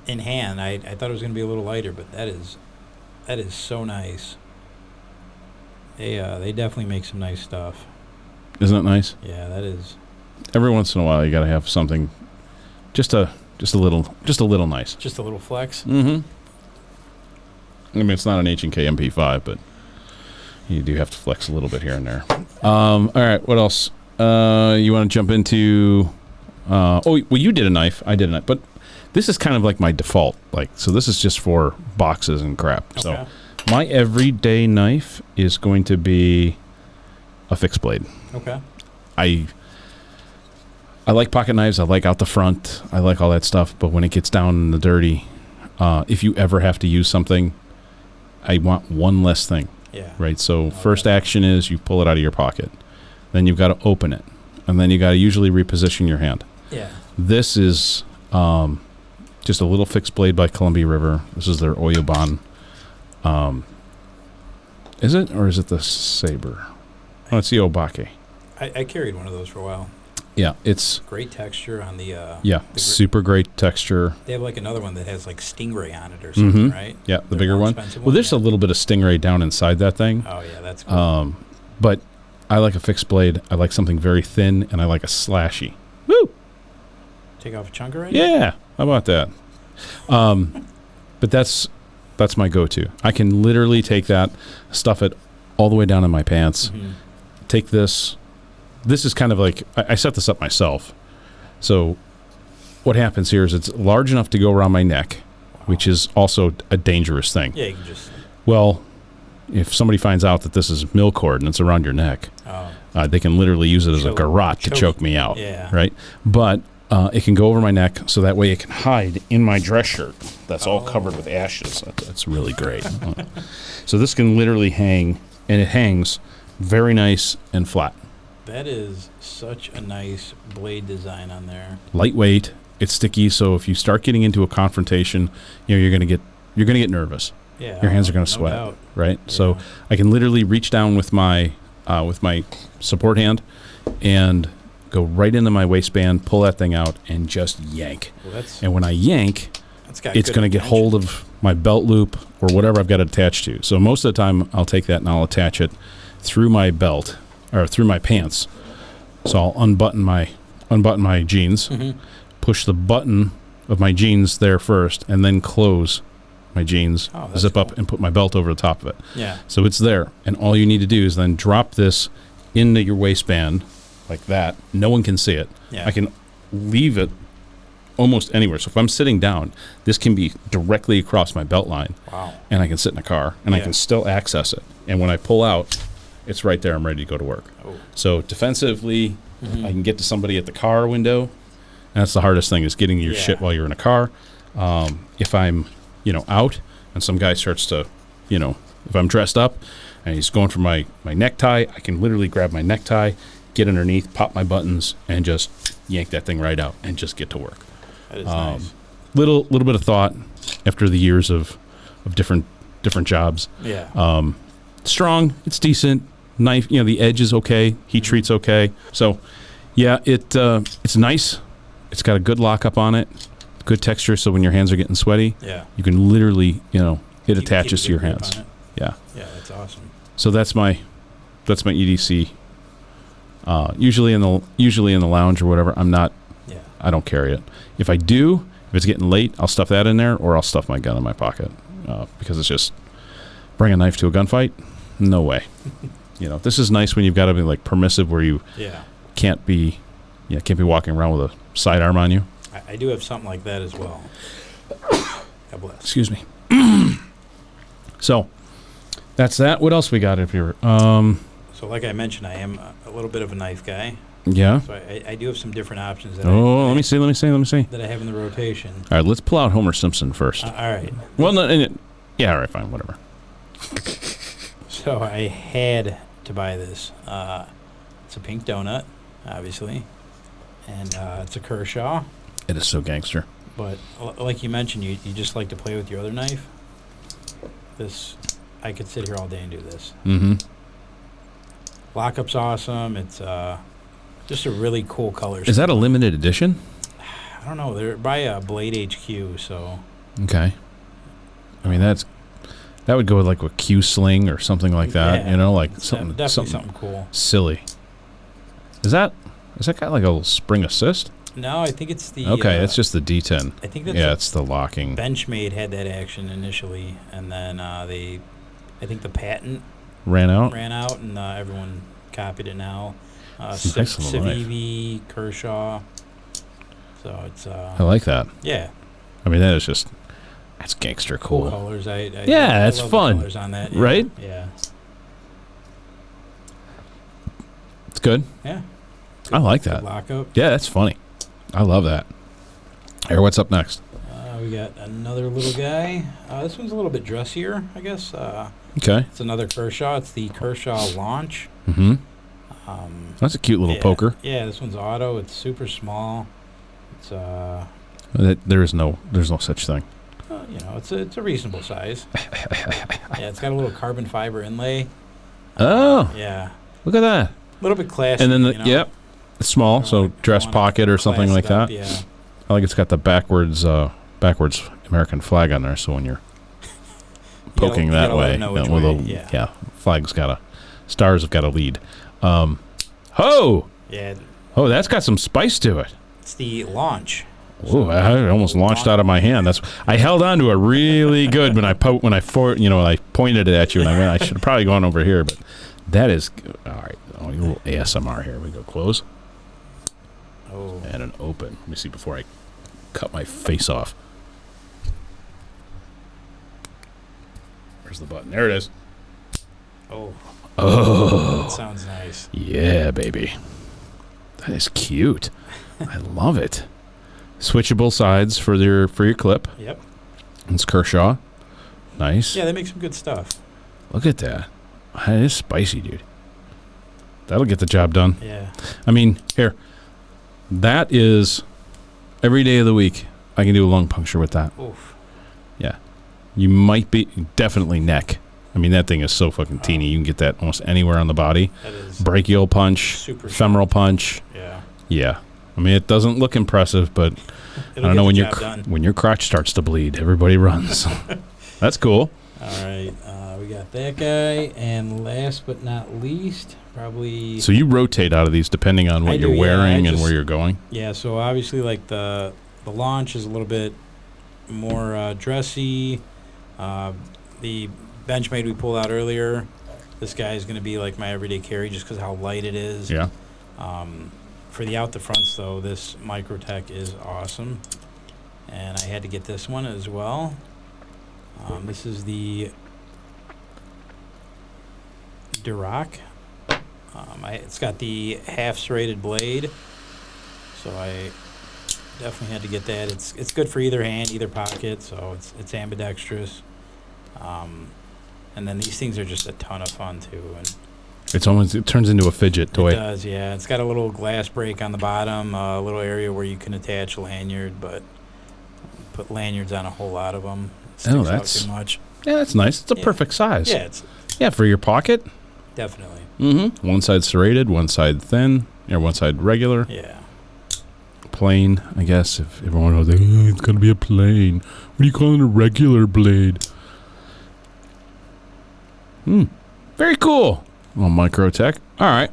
in hand. I thought it was going to be a little lighter, but that is so nice. They definitely make some nice stuff. Isn't it nice? Yeah, that is. Every once in a while, you got to have something, just a little nice. Just a little flex. Mm-hmm. I mean, it's not an H&K MP5, but you do have to flex a little bit here and there. All right, what else? You want to jump into? You did a knife. I did a knife, but this is kind of like my default. So this is just for boxes and crap. Okay. So my everyday knife is going to be a fixed blade. Okay. I like pocket knives. I like out the front. I like all that stuff. But when it gets down in the dirty, if you ever have to use something, I want one less thing. Yeah. Right. So first action is you pull it out of your pocket. Then you've got to open it, and then you got to usually reposition your hand. Yeah. This is just a little fixed blade by Columbia River. This is their Oyuban. Is it, or is it the Saber? Oh, it's the Obake. I carried one of those for a while. Yeah, it's great texture on the. Super great texture. They have like another one that has like Stingray on it or something, right? Yeah, the bigger one. Well, there's a little bit of Stingray down inside that thing. Oh yeah, that's cool. But I like a fixed blade. I like something very thin, and I like a slashy. Woo! Take off a chunk already? Yeah, how about that? But that's my go-to. I can literally take that, stuff it all the way down in my pants. Mm-hmm. Take this. This is kind of like, I set this up myself. So what happens here is it's large enough to go around my neck, which is also a dangerous thing. Yeah, you can just... Well, if somebody finds out that this is milcord and it's around your neck, they can literally use it as a garrote to choke me out. Yeah. Right? But it can go over my neck, so that way it can hide in my dress shirt. That's all covered with ashes. That's really great. So this can literally hang, and it hangs very nice and flat. That is such a nice blade design on there. Lightweight. It's sticky, so if you start getting into a confrontation, you're gonna get nervous. Yeah, your hands are gonna sweat, doubt. right? Yeah. So I can literally reach down with my support hand and go right into my waistband, pull that thing out, and just yank. Well, and when I yank, it's going to get intention. hold of my belt loop or whatever I've got it attached to. So most of the time, I'll take that and I'll attach it through my belt or through my pants. So I'll unbutton my jeans, push the button of my jeans there first, and then close my jeans, zip up, and put my belt over the top of it. Yeah. So it's there, and all you need to do is then drop this into your waistband like that. No one can see it. Yeah. I can leave it almost anywhere. So if I'm sitting down, this can be directly across my belt line. Wow. And I can sit in a car, and I can still access it. And when I pull out, it's right there. I'm ready to go to work. Oh. So defensively, I can get to somebody at the car window. And that's the hardest thing, is getting your shit while you're in a car. If I'm, out and some guy starts to, if I'm dressed up and he's going for my necktie, I can literally grab my necktie, get underneath, pop my buttons, and just yank that thing right out and just get to work. That is nice. Little bit of thought after the years of different jobs. Yeah. Strong, it's decent. Knife, the edge is okay. Heat treat's okay. So, yeah, it's nice. It's got a good lockup on it, good texture. So when your hands are getting sweaty, you can literally, it attaches to your hands. Yeah. Yeah, that's awesome. So that's my EDC. Usually in the lounge or whatever, I don't carry it. If I do, if it's getting late, I'll stuff that in there, or I'll stuff my gun in my pocket, because it's just bring a knife to a gunfight. No way. This is nice when you've got to be like permissive, where you can't be walking around with a sidearm on you. I do have something like that as well. God bless. Excuse me. So that's that. What else we got up here? So like I mentioned, I am a little bit of a knife guy. Yeah. So I do have some different options. Let me see. That I have in the rotation. All right, let's pull out Homer Simpson first. All right. Well, no, all right, fine, whatever. So I had to buy this. It's a pink donut, obviously, and it's a Kershaw. It is so gangster. But like you mentioned, you just like to play with your other knife. This, I could sit here all day and do this. Mm-hmm. Lockup's awesome. It's just a really cool color. Is that a limited edition? I don't know. They're by Blade HQ, so. Okay. I mean, that would go with like a Q sling or something like that. Like something definitely something cool. Silly. Is that got like a little spring assist? No, I think it's the. Okay, it's just the D10. I think that's it's the locking. Benchmade had that action initially, and then I think the patent ran out, and everyone copied it now. Civivi, Kershaw. So it's. I like that. Yeah. I mean, that's gangster cool. Colors. I that's love fun. The colors on that, right? Yeah. It's good. Yeah. I like that. Lockup. Yeah, that's funny. I love that. Here, what's up next? We got another little guy. This one's a little bit dressier, I guess. Okay. It's another Kershaw. It's the Kershaw Launch. Mm-hmm. That's a cute little poker. Yeah, this one's auto. It's super small. It's there's no such thing. It's a reasonable size. Yeah, it's got a little carbon fiber inlay. Oh. Yeah. Look at that. A little bit classy. And then it's small, so dress pocket or something like that. Yeah. I think it's got the backwards American flag on there, so when you're poking that way, flag's stars have got a lead. Yeah. Oh, that's got some spice to it. It's the Launch. Oh, I almost launched out of my hand. I held on to it really good when I pointed it at you, and I should have probably gone over here, but that is all right. Oh, a little ASMR here. We go close. Oh. And an open. Let me see before I cut my face off. Where's the button? There it is. Oh. That sounds nice. Yeah, baby. That is cute. I love it. Switchable sides for your clip. Yep. It's Kershaw. Nice. Yeah, they make some good stuff. Look at that. That is spicy, dude. That'll get the job done. Yeah. I mean, here. That is every day of the week. I can do a lung puncture with that. Oof. Yeah. You might be definitely neck. I mean, that thing is so fucking teeny. You can get that almost anywhere on the body. That is brachial punch, femoral punch. Yeah. Yeah. I mean, it doesn't look impressive, but I don't know, when your crotch starts to bleed, everybody runs. That's cool. All right. We got that guy, and last but not least, probably. So you rotate out of these depending on what you're wearing and where you're going. Yeah. So obviously, like the Launch is a little bit more dressy. The Benchmade we pulled out earlier, this guy is going to be like my everyday carry just because how light it is. Yeah. For the out the fronts though, this Microtech is awesome. And I had to get this one as well. This is the Duroc. It's got the half serrated blade, so I definitely had to get that. It's good for either hand, either pocket, so it's ambidextrous. And then these things are just a ton of fun too. And it turns into a fidget toy. It does, yeah. It's got a little glass break on the bottom, a little area where you can attach a lanyard, but put lanyards on a whole lot of them. It sticks out too much. Yeah, that's nice. It's a perfect size. Yeah, for your pocket. Definitely. Mm-hmm. One side serrated, one side thin, or one side regular. Yeah. Plain, I guess. If everyone was like, oh, it's gonna be a plain. What are you calling a regular blade? Very cool. Well, Microtech. All right.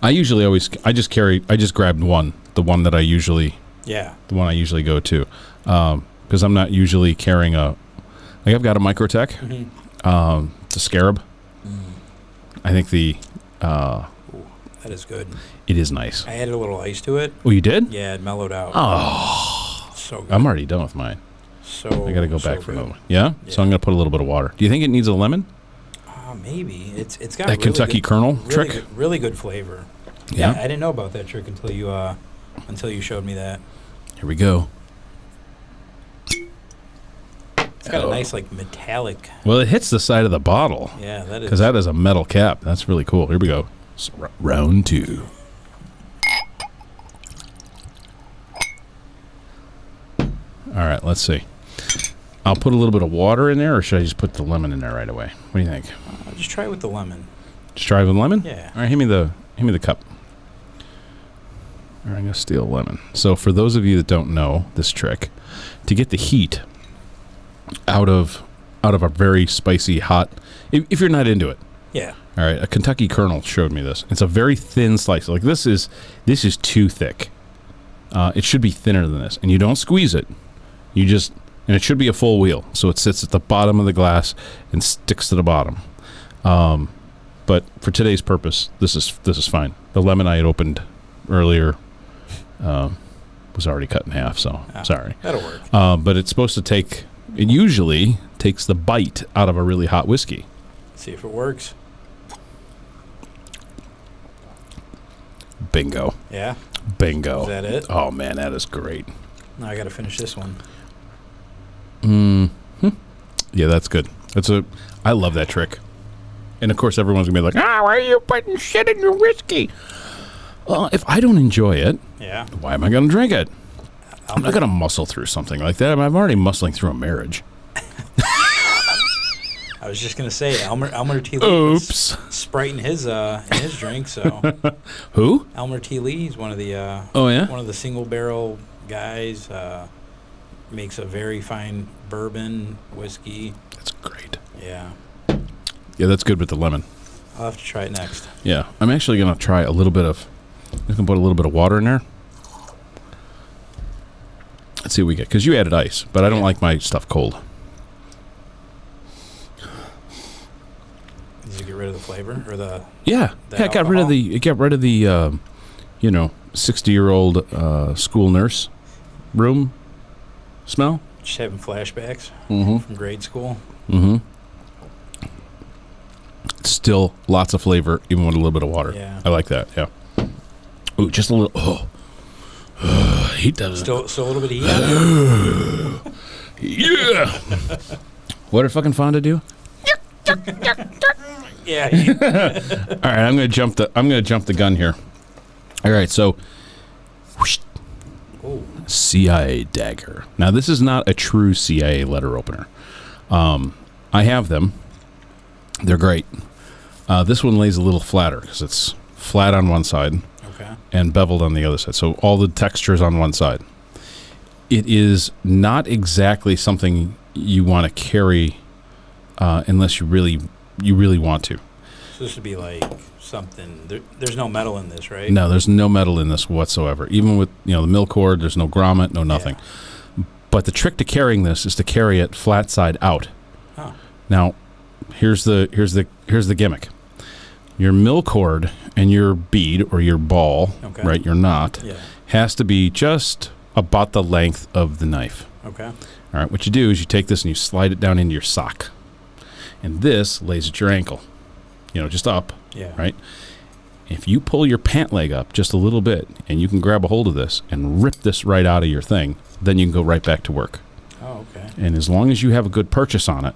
I just grabbed one. The one that I usually. Yeah. The one I usually go to, because I'm not usually carrying I've got a Microtech. Mm-hmm. It's a Scarab. I think that is good. It is nice. I added a little ice to it. Oh, you did? Yeah, it mellowed out. Oh, so good. I'm already done with mine. I got to go back for another one. Yeah? So I'm going to put a little bit of water. Do you think it needs a lemon? Maybe. It's got that really Kentucky Colonel trick. Really good flavor. Yeah, I didn't know about that trick until you showed me that. Here we go. It's got a nice metallic. Well, it hits the side of the bottle. Yeah, that is. Because that is a metal cap. That's really cool. Here we go. So, round 2. All right, let's see. I'll put a little bit of water in there, or should I just put the lemon in there right away? What do you think? Just try it with the lemon. Just try it with lemon? Yeah. All right, hand me the cup. All right, I'm gonna steal lemon. So for those of you that don't know this trick, to get the heat out of a very spicy hot, if you're not into it. Yeah. All right, a Kentucky Colonel showed me this. It's a very thin slice. Like this is too thick. It should be thinner than this, and you don't squeeze it. And it should be a full wheel, so it sits at the bottom of the glass and sticks to the bottom. But for today's purpose, this is fine. The lemon I had opened earlier was already cut in half, so sorry. That'll work. But it's supposed to it usually takes the bite out of a really hot whiskey. See if it works. Bingo. Yeah? Bingo. Is that it? Oh, man, that is great. Now I got to finish this one. Yeah, that's good. I love that trick. And of course, everyone's gonna be like, why are you putting shit in your whiskey? Well, if I don't enjoy it, why am I gonna drink it? I'm not gonna muscle through something like that. I'm already muscling through a marriage. I was just gonna say Elmer T. Lee. Oops. Sprite in his drink. So who? Elmer T. Lee. He's one of the one of the single barrel guys. Makes a very fine bourbon whiskey. That's great. Yeah. Yeah, that's good with the lemon. I'll have to try it next. Yeah, I'm actually gonna try a little bit of. I'm gonna put a little bit of water in there. Let's see what we get. Because you added ice, but I don't like my stuff cold. Does it get rid of the flavor or the? Yeah, it got rid of the. It got rid of the. 60-year-old school nurse room smell. Just having flashbacks from grade school. Mm-hmm. Still lots of flavor, even with a little bit of water. Yeah. I like that. Yeah. Ooh, just a little. Heat does. Still a little bit of heat. Yeah. What did fucking Fonda do? Yeah. All right, I'm gonna jump the gun here. All right, so. Whoosh. Ooh. CIA dagger. Now, this is not a true CIA letter opener. I have them. They're great. This one lays a little flatter because it's flat on one side and beveled on the other side. So all the texture is on one side. It is not exactly something you want to carry unless you really want to. So this would be like something. There's no metal in this, right? No, there's no metal in this whatsoever. Even with the mill cord, there's no grommet, no nothing. Yeah. But the trick to carrying this is to carry it flat side out. Huh. Now, here's the gimmick. Your mill cord and your bead or your ball, right? Your knot has to be just about the length of the knife. Okay. All right, what you do is you take this and you slide it down into your sock. And this lays at your ankle, just up, Yeah. right? If you pull your pant leg up just a little bit and you can grab a hold of this and rip this right out of your thing, then you can go right back to work. Oh, okay. And as long as you have a good purchase on it,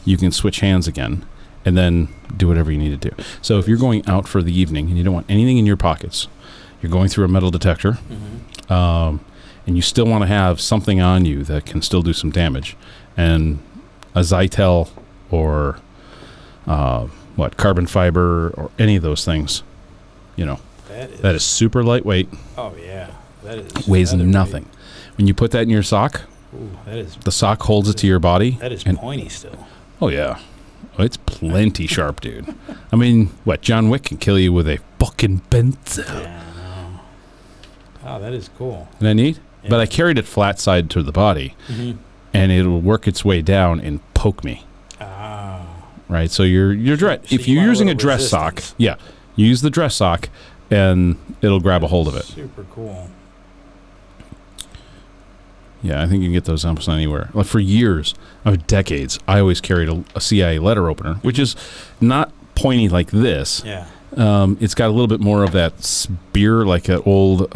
you can switch hands again and then do whatever you need to do. So if you're going out for the evening and you don't want anything in your pockets, you're going through a metal detector, and you still want to have something on you that can still do some damage. And a Zytel or carbon fiber or any of those things, that is super lightweight. Oh, yeah. That is. Weighs nothing. When you put that in your sock, the sock holds it to your body. That is pointy still. Oh, yeah. It's plenty sharp, dude. I mean, John Wick can kill you with a fucking pencil. Yeah, I know. Oh, that is cool. Isn't that neat? Yeah. But I carried it flat side to the body, and it'll work its way down and poke me. Ah. Right? So if you're using a dress sock, you use the dress sock, and it'll grab a hold of it. Super cool. Yeah, I think you can get those almost anywhere. Like for years, decades, I always carried a CIA letter opener, which is not pointy like this. Yeah. It's got a little bit more of that spear, like an old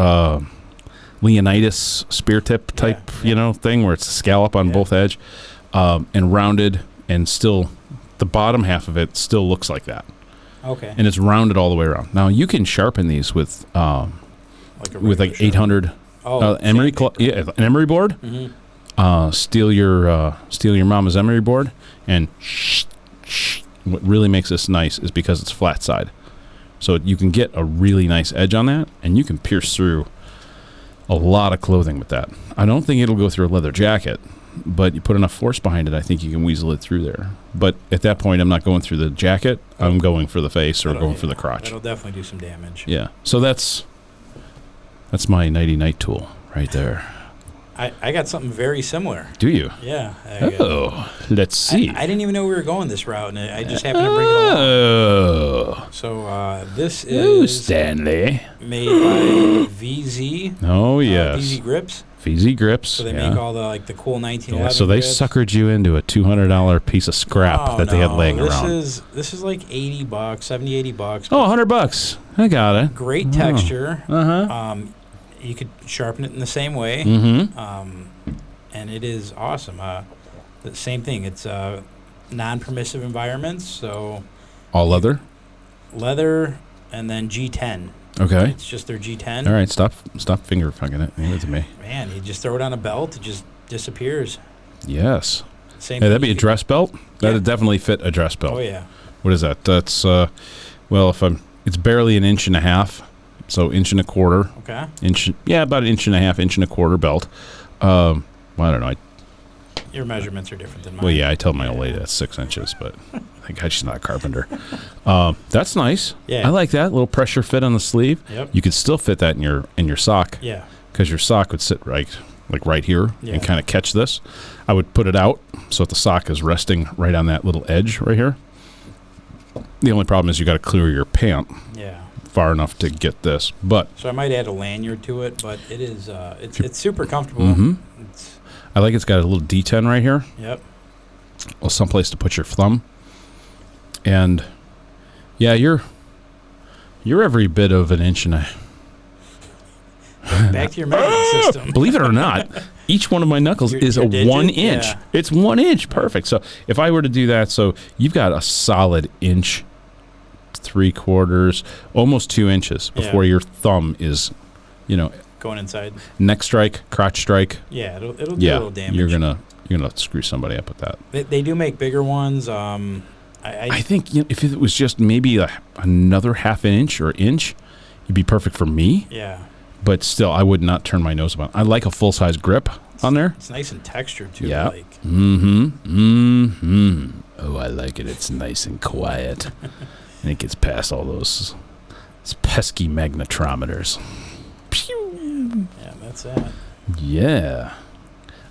Leonidas spear tip type, thing where it's a scallop on both edge, and rounded, and still the bottom half of it still looks like that. Okay. And it's rounded all the way around. Now you can sharpen these with 800. Emery, an emery board. Steal your mama's emery board, and what really makes this nice is because it's flat side, so you can get a really nice edge on that, and you can pierce through a lot of clothing with that. I don't think it'll go through a leather jacket, but you put enough force behind it, I think you can weasel it through there. But at that point, I'm not going through the jacket. I'm going for the face or going for the crotch. That'll definitely do some damage. Yeah. So that's my nighty night tool right there. I got something very similar. Do you? Yeah. Let's see. I didn't even know we were going this route, and I just happened to bring it along. So this is Stanley, made by VZ. Oh, yes. VZ Grips. VZ Grips. So they make all the cool 1911 So they grips. suckered you into a $200 piece of scrap that they had laying around. This is like $80, $70, $80. Oh, $100. I got it. Great texture. You could sharpen it in the same way. And it is awesome. The same thing. It's non-permissive environments, so all leather. Leather, and then G10. Okay. It's just their G10. All right, stop finger fucking it. Hand it to me. Man, you just throw it on a belt, it just disappears. Yes. Same. Hey, that'd be a dress belt. That'd definitely fit a dress belt. Oh yeah. What is that? That's it's barely an inch and a half. So inch and a quarter. Okay. About an inch and a half, inch and a quarter belt. Well, I don't know. Your measurements are different than mine. Well, yeah, I told my old lady that's 6 inches, but I think she's not a carpenter. That's nice. Yeah. I like that. A little pressure fit on the sleeve. Yep. You could still fit that in your sock. Yeah. Because your sock would sit right here and kind of catch this. I would put it out so that the sock is resting right on that little edge right here. The only problem is you got to clear your pant. Yeah. Far enough to get this, so I might add a lanyard to it, but it is it's super comfortable. I like it's got a little D10 right here. Yep. Well, someplace to put your thumb, and yeah, you're every bit of an inch and a. Back to your measuring system. Believe it or not, each one of my knuckles is a digit? 1 inch. Yeah. It's 1 inch, perfect. So if I were to do that, so you've got a solid inch. 3/4, almost 2 inches before your thumb is, going inside. Neck strike, crotch strike. Yeah, it'll do a little damage. You're gonna screw somebody up with that. They do make bigger ones. I think if it was just maybe another half an inch or inch, it'd be perfect for me. Yeah. But still, I would not turn my nose up on. I like a full size grip on there. It's nice and textured too. Yeah. Oh, I like it. It's nice and quiet. And it gets past all those pesky magnetometers. Pew. Yeah, that's it. Yeah.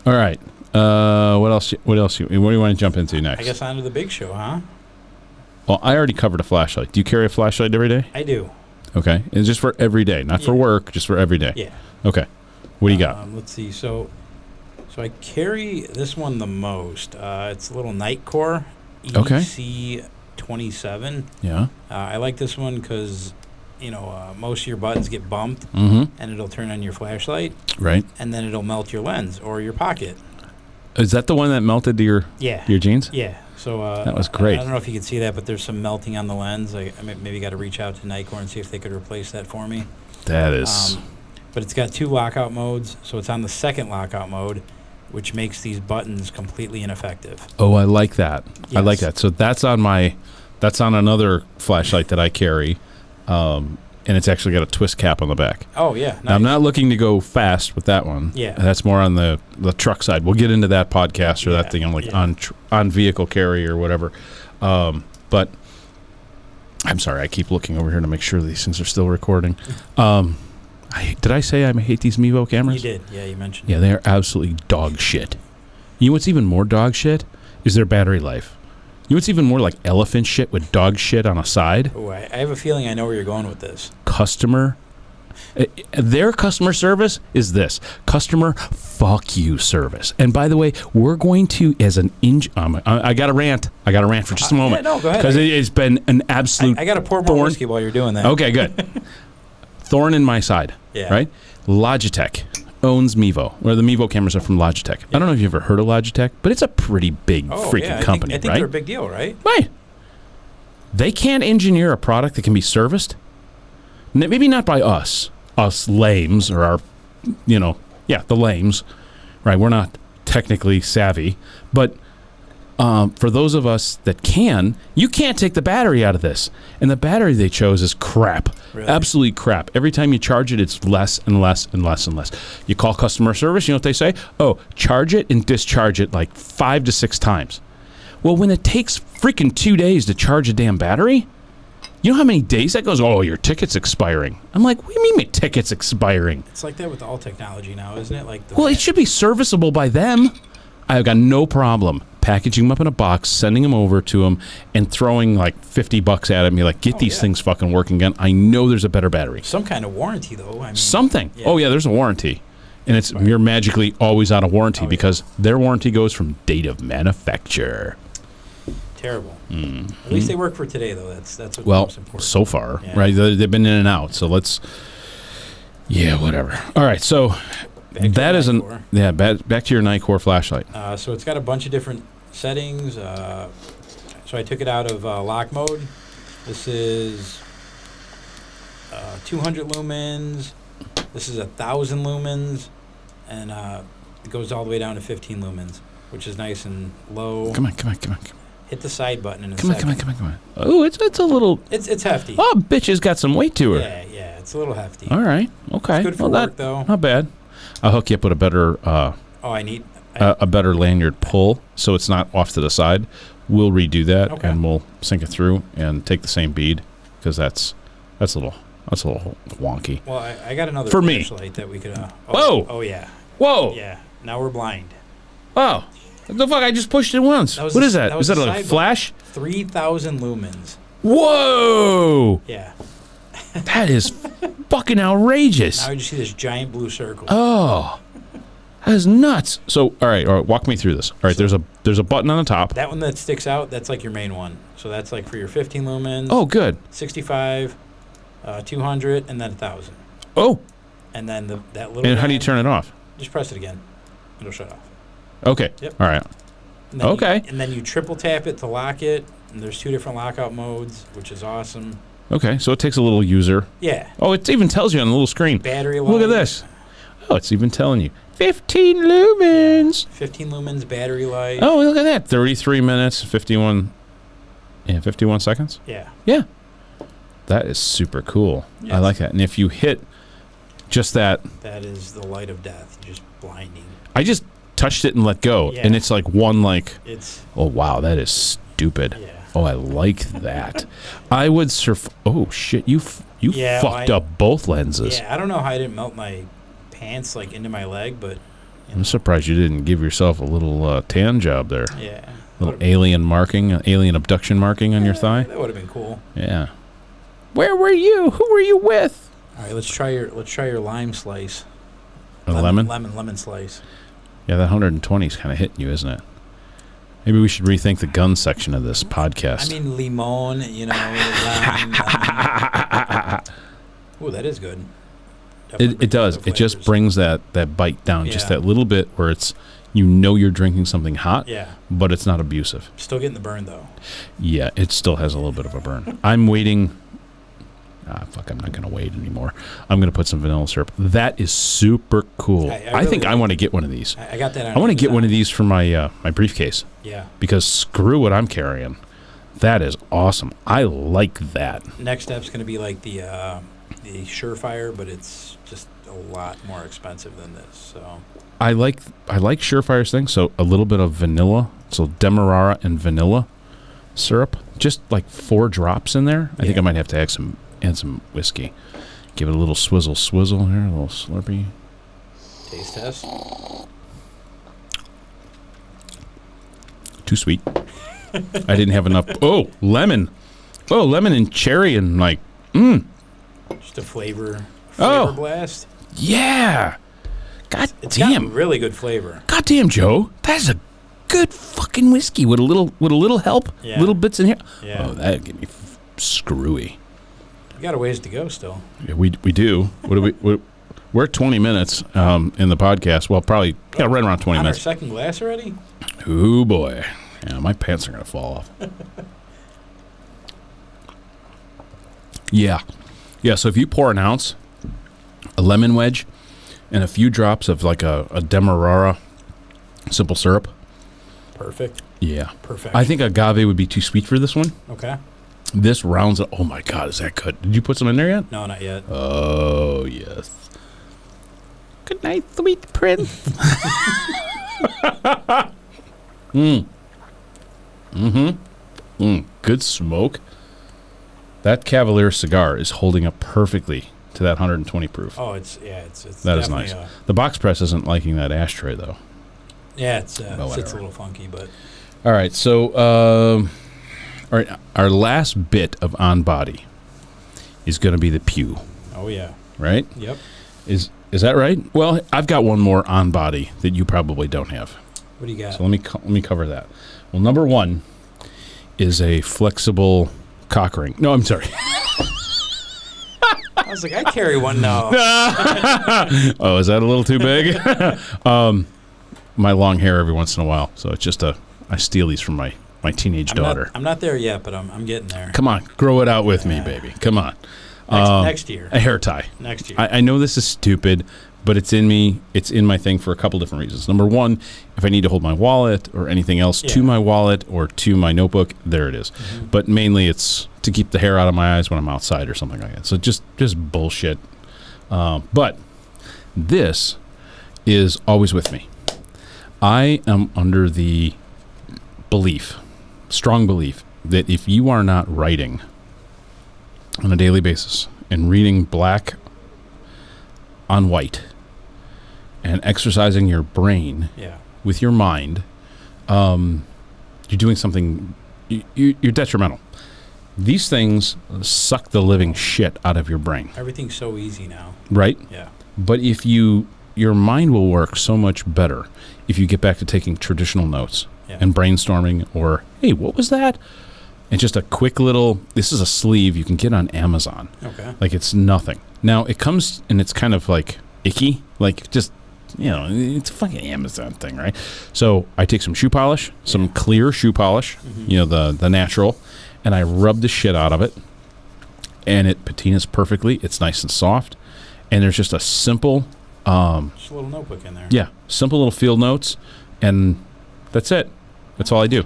All right. What else? What do you want to jump into next? I guess on to the big show, huh? Well, I already covered a flashlight. Do you carry a flashlight every day? I do. Okay. It's just for every day, not for work, just for every day. Yeah. Okay. What do you got? Let's see. So I carry this one the most. It's a little Nightcore EDC 27. Yeah. I like this one because, most of your buttons get bumped, Mm-hmm. and it'll turn on your flashlight, Right. and then it'll melt your lens or your pocket. Is that the one that melted to your jeans? Yeah. So that was great. I don't know if you can see that, but there's some melting on the lens. I maybe got to reach out to Nightcore and see if they could replace that for me. That is. But it's got 2 lockout modes, so it's on the second lockout mode, which makes these buttons completely ineffective. Oh, I like that. Yes. I like that. So that's on another flashlight that I carry, and it's actually got a twist cap on the back. Oh yeah. Nice. Now, I'm not looking to go fast with that one. Yeah. That's more on the truck side. We'll get into that podcast or that thing on vehicle carry or whatever. But I'm sorry, I keep looking over here to make sure these things are still recording. Did I say I hate these Mevo cameras? You did. Yeah, you mentioned. Yeah, they're absolutely dog shit. You know what's even more dog shit is their battery life. You know what's even more like elephant shit with dog shit on a side? Oh, I have a feeling I know where you're going with this. Their customer service is this. Customer fuck you service. And by the way, we're going to, as an I got a rant. I got a rant for just a moment. Yeah, no, go ahead. Because it's been an absolute I got to pour more whiskey while you're doing that. Okay, good. Thorn in my side. Yeah. Right? Logitech owns Mevo, where the Mevo cameras are from Logitech. I don't know if you've ever heard of Logitech, but it's a pretty big freaking company, I think they're a big deal, right? Right. They can't engineer a product that can be serviced. Maybe not by us lames, or our, the lames, right? We're not technically savvy, but for those of us that can, you can't take the battery out of this. And the battery they chose is crap. Really? Absolute crap. Every time you charge it, it's less and less and less and less. You call customer service, you know what they say? Oh, charge it and discharge it like 5 to 6 times. Well, when it takes freaking 2 days to charge a damn battery, you know how many days that goes? Oh, your ticket's expiring. I'm like, what do you mean my ticket's expiring? It's like that with all technology now, isn't it? It should be serviceable by them. I've got no problem packaging them up in a box, sending them over to them, and throwing like $50 at them. You're like, get these things fucking working again. I know there's a better battery. Some kind of warranty, though. Something. Yeah. Oh, yeah, there's a warranty. And you're magically always out of warranty because their warranty goes from date of manufacture. Terrible. At least they work for today, though. That's what's most important. So far, right? They've been in and out. So whatever. All right, so back to your Nightcore flashlight. So it's got a bunch of different settings. So I took it out of lock mode. This is 200 lumens. This is 1,000 lumens, and it goes all the way down to 15 lumens, which is nice and low. Come on. Hit the side button in a second. Come on. Oh, it's a little. It's hefty. Oh, bitch has got some weight to her. Yeah, it's a little hefty. All right, okay. It's good for work, though. Not bad. I'll hook you up with a better. A better lanyard pull, so it's not off to the side. We'll redo that, and we'll sync it through and take the same bead because that's a little wonky. Well, I got another for me flashlight that we could. Whoa! Oh yeah. Whoa! Yeah. Now we're blind. Oh, what the fuck! I just pushed it once. What is that? Is that a flash? 3,000 lumens. Whoa! Yeah. That is fucking outrageous. Now you just see this giant blue circle. Oh. That is nuts. So, all right, walk me through this. All right, there's a button on the top. That one that sticks out, that's like your main one. So that's like for your 15 lumens. Oh, good. 65, 200, and then 1,000. Oh. And then that little. And how do you turn it off? Just press it again. It'll shut off. Okay. Yep. All right. And then you triple tap it to lock it. And there's 2 different lockout modes, which is awesome. Okay, so it takes a little user. Yeah. Oh, it even tells you on the little screen. Battery life. Look at this. Oh, it's even telling you. 15 lumens. 15 lumens battery life. Oh, look at that. 33 minutes, 51 seconds? Yeah. Yeah. That is super cool. Yes. I like that. And if you hit just that. That is the light of death. Just blinding. I just touched it and let go. Yeah. And it's like oh, wow, that is stupid. Yeah. Oh, I like that. I would oh, shit. You fucked up both lenses. Yeah, I don't know how I didn't melt my pants like into my leg, but I'm surprised you didn't give yourself a little tan job there. Yeah, little alien abduction marking on your thigh. That would have been cool. Yeah. Where were you? Who were you with? All right, let's try your lime slice. A lemon? Lemon slice. Yeah, that 120 is kind of hitting you, isn't it? Maybe we should rethink the gun section of this podcast. I mean, limon, lemon. Oh, that is good. It does. It just brings that bite down just that little bit where it's, you're drinking something hot, but it's not abusive. Still getting the burn, though. Yeah, it still has a little bit of a burn. I'm waiting. I'm not going to wait anymore. I'm going to put some vanilla syrup. That is super cool. I think I want to get one of these. I got that on I want to get one of these for my my briefcase. Yeah. Because screw what I'm carrying. That is awesome. I like that. Next step's going to be like the Surefire, but it's just a lot more expensive than this. So I like Surefire's thing. So a little bit of vanilla, so Demerara and vanilla syrup, just like 4 drops in there. I think I might have to add some whiskey. Give it a little swizzle here, a little slurpee. Taste test. Too sweet. I didn't have enough. Oh, lemon. Oh, lemon and cherry and like, Just a flavor blast. Yeah. God damn. Got really good flavor. God damn, Joe. That's a good fucking whiskey with a little help. Yeah. Little bits in here. Yeah. Oh, that'd get me screwy. We got a ways to go still. Yeah, we do. What do we? We're at 20 minutes in the podcast. Well, probably right around 20 minutes. Our second glass already? Oh boy. Yeah, my pants are gonna fall off. Yeah. So if you pour an ounce, a lemon wedge, and a few drops of like a Demerara simple syrup. Perfect. Yeah. Perfect. I think agave would be too sweet for this one. Okay. This rounds it. Oh my God, is that good? Did you put some in there yet? No, not yet. Oh, yes. Good night, sweet prince. Good smoke. That Cavalier cigar is holding up perfectly to that 120 proof. Oh, it's that is nice. The box press isn't liking that ashtray though. Yeah, it's a little funky, but. All right, so all right, our last bit of on body is going to be the pew. Oh yeah. Right? Yep. Is that right? Well, I've got one more on body that you probably don't have. What do you got? So let me cover that. Well, number 1 is a flexible cock ring. No, I'm sorry. I was like, I carry one now. Oh, is that a little too big? My long hair every once in a while, so it's just I steal these from my teenage daughter. I'm not there yet, but I'm getting there. Come on, grow it out with me, baby. Come on. Next year. A hair tie. Next year. I know this is stupid, but it's in me. It's in my thing for a couple different reasons. Number 1, if I need to hold my wallet or anything else to my wallet or to my notebook, there it is. Mm-hmm. But mainly it's to keep the hair out of my eyes when I'm outside or something like that. So just bullshit. But this is always with me. I am under the strong belief, that if you are not writing on a daily basis and reading black on white and exercising your brain with your mind, you're doing something, you're detrimental. These things suck the living shit out of your brain. Everything's so easy now. Right? Yeah. But if your mind will work so much better if you get back to taking traditional notes and brainstorming, or, hey, what was that? And just a quick little, this is a sleeve you can get on Amazon. Okay. Like, it's nothing. Now, it comes, and it's kind of like icky, like just, it's a fucking Amazon thing, right? So I take some shoe polish, some clear shoe polish, the natural, and I rub the shit out of it, and it patinas perfectly. It's nice and soft, and there's just a simple... just a little notebook in there. Yeah, simple little field notes, and that's it. That's all I do.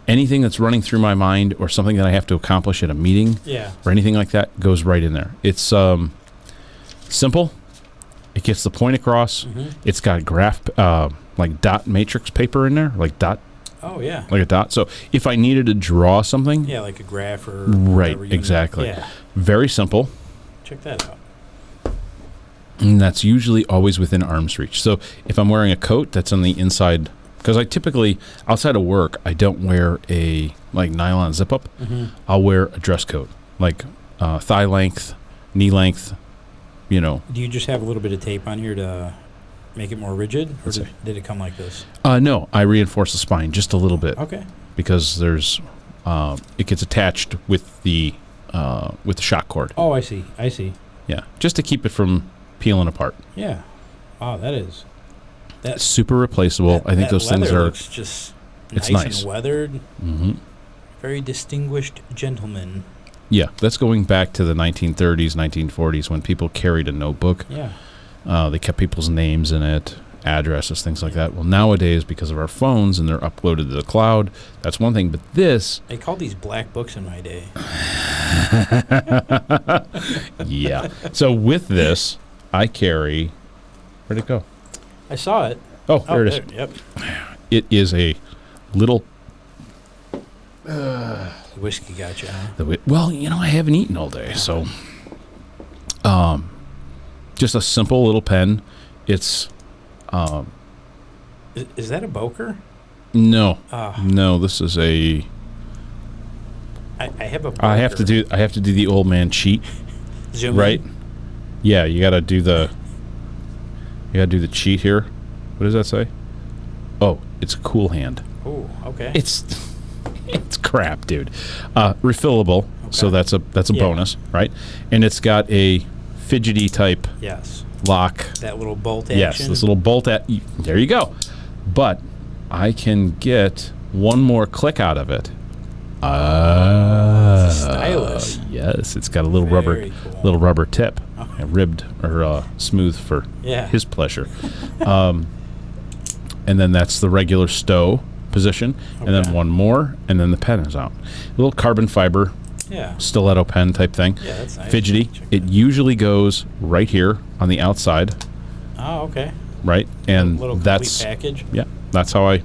Anything that's running through my mind or something that I have to accomplish at a meeting or anything like that goes right in there. It's simple. It gets the point across. Mm-hmm. It's got graph, like dot matrix paper in there, like dot. Oh, yeah. Like a dot. So if I needed to draw something. Yeah, like a graph or right, exactly. Yeah. Very simple. Check that out. And that's usually always within arm's reach. So if I'm wearing a coat that's on the inside, because I typically, outside of work, I don't wear a nylon zip up. Mm-hmm. I'll wear a dress coat, like thigh length, knee length, Do you just have a little bit of tape on here to make it more rigid, or Let's see. did it come like this? No, I reinforced the spine just a little bit Okay. because there's it gets attached with the shock cord. Oh, I see. Yeah, just to keep it from peeling apart. Yeah. Wow, That's super replaceable. I think those things are. Looks just It's nice and weathered. Mm-hmm. Very distinguished gentleman. Yeah, that's going back to the 1930s, 1940s when people carried a notebook. Yeah. They kept people's names in it, addresses, things like that. Well, nowadays, because of our phones and they're uploaded to the cloud, that's one thing. But this... They called these black books in my day. Yeah. So with this, I carry... Where'd it go? I saw it. Oh, there it is. Yep. It is a little... Whiskey got you, huh? Well, I haven't eaten all day, so... just a simple little pen. It's... Is that a Boker? No. No, this is a... I have a Boker. I have to do the old man cheat. Zoom right? in? Yeah, you gotta do the cheat here. What does that say? Oh, it's a cool hand. Oh, okay. It's crap, dude. Refillable, okay. So that's a bonus, right? And it's got a fidgety type lock. That little bolt action. Yes, this little bolt there you go. But I can get one more click out of it. Stylish. Yes, it's got a little rubber tip, ribbed or smooth for his pleasure. And then that's the regular stow position, and then one more, and then the pen is out. A little carbon fiber, stiletto pen type thing. Yeah, that's nice. Fidgety. It usually goes right here on the outside. Oh, okay. Right, and little that's package. Yeah, that's how I.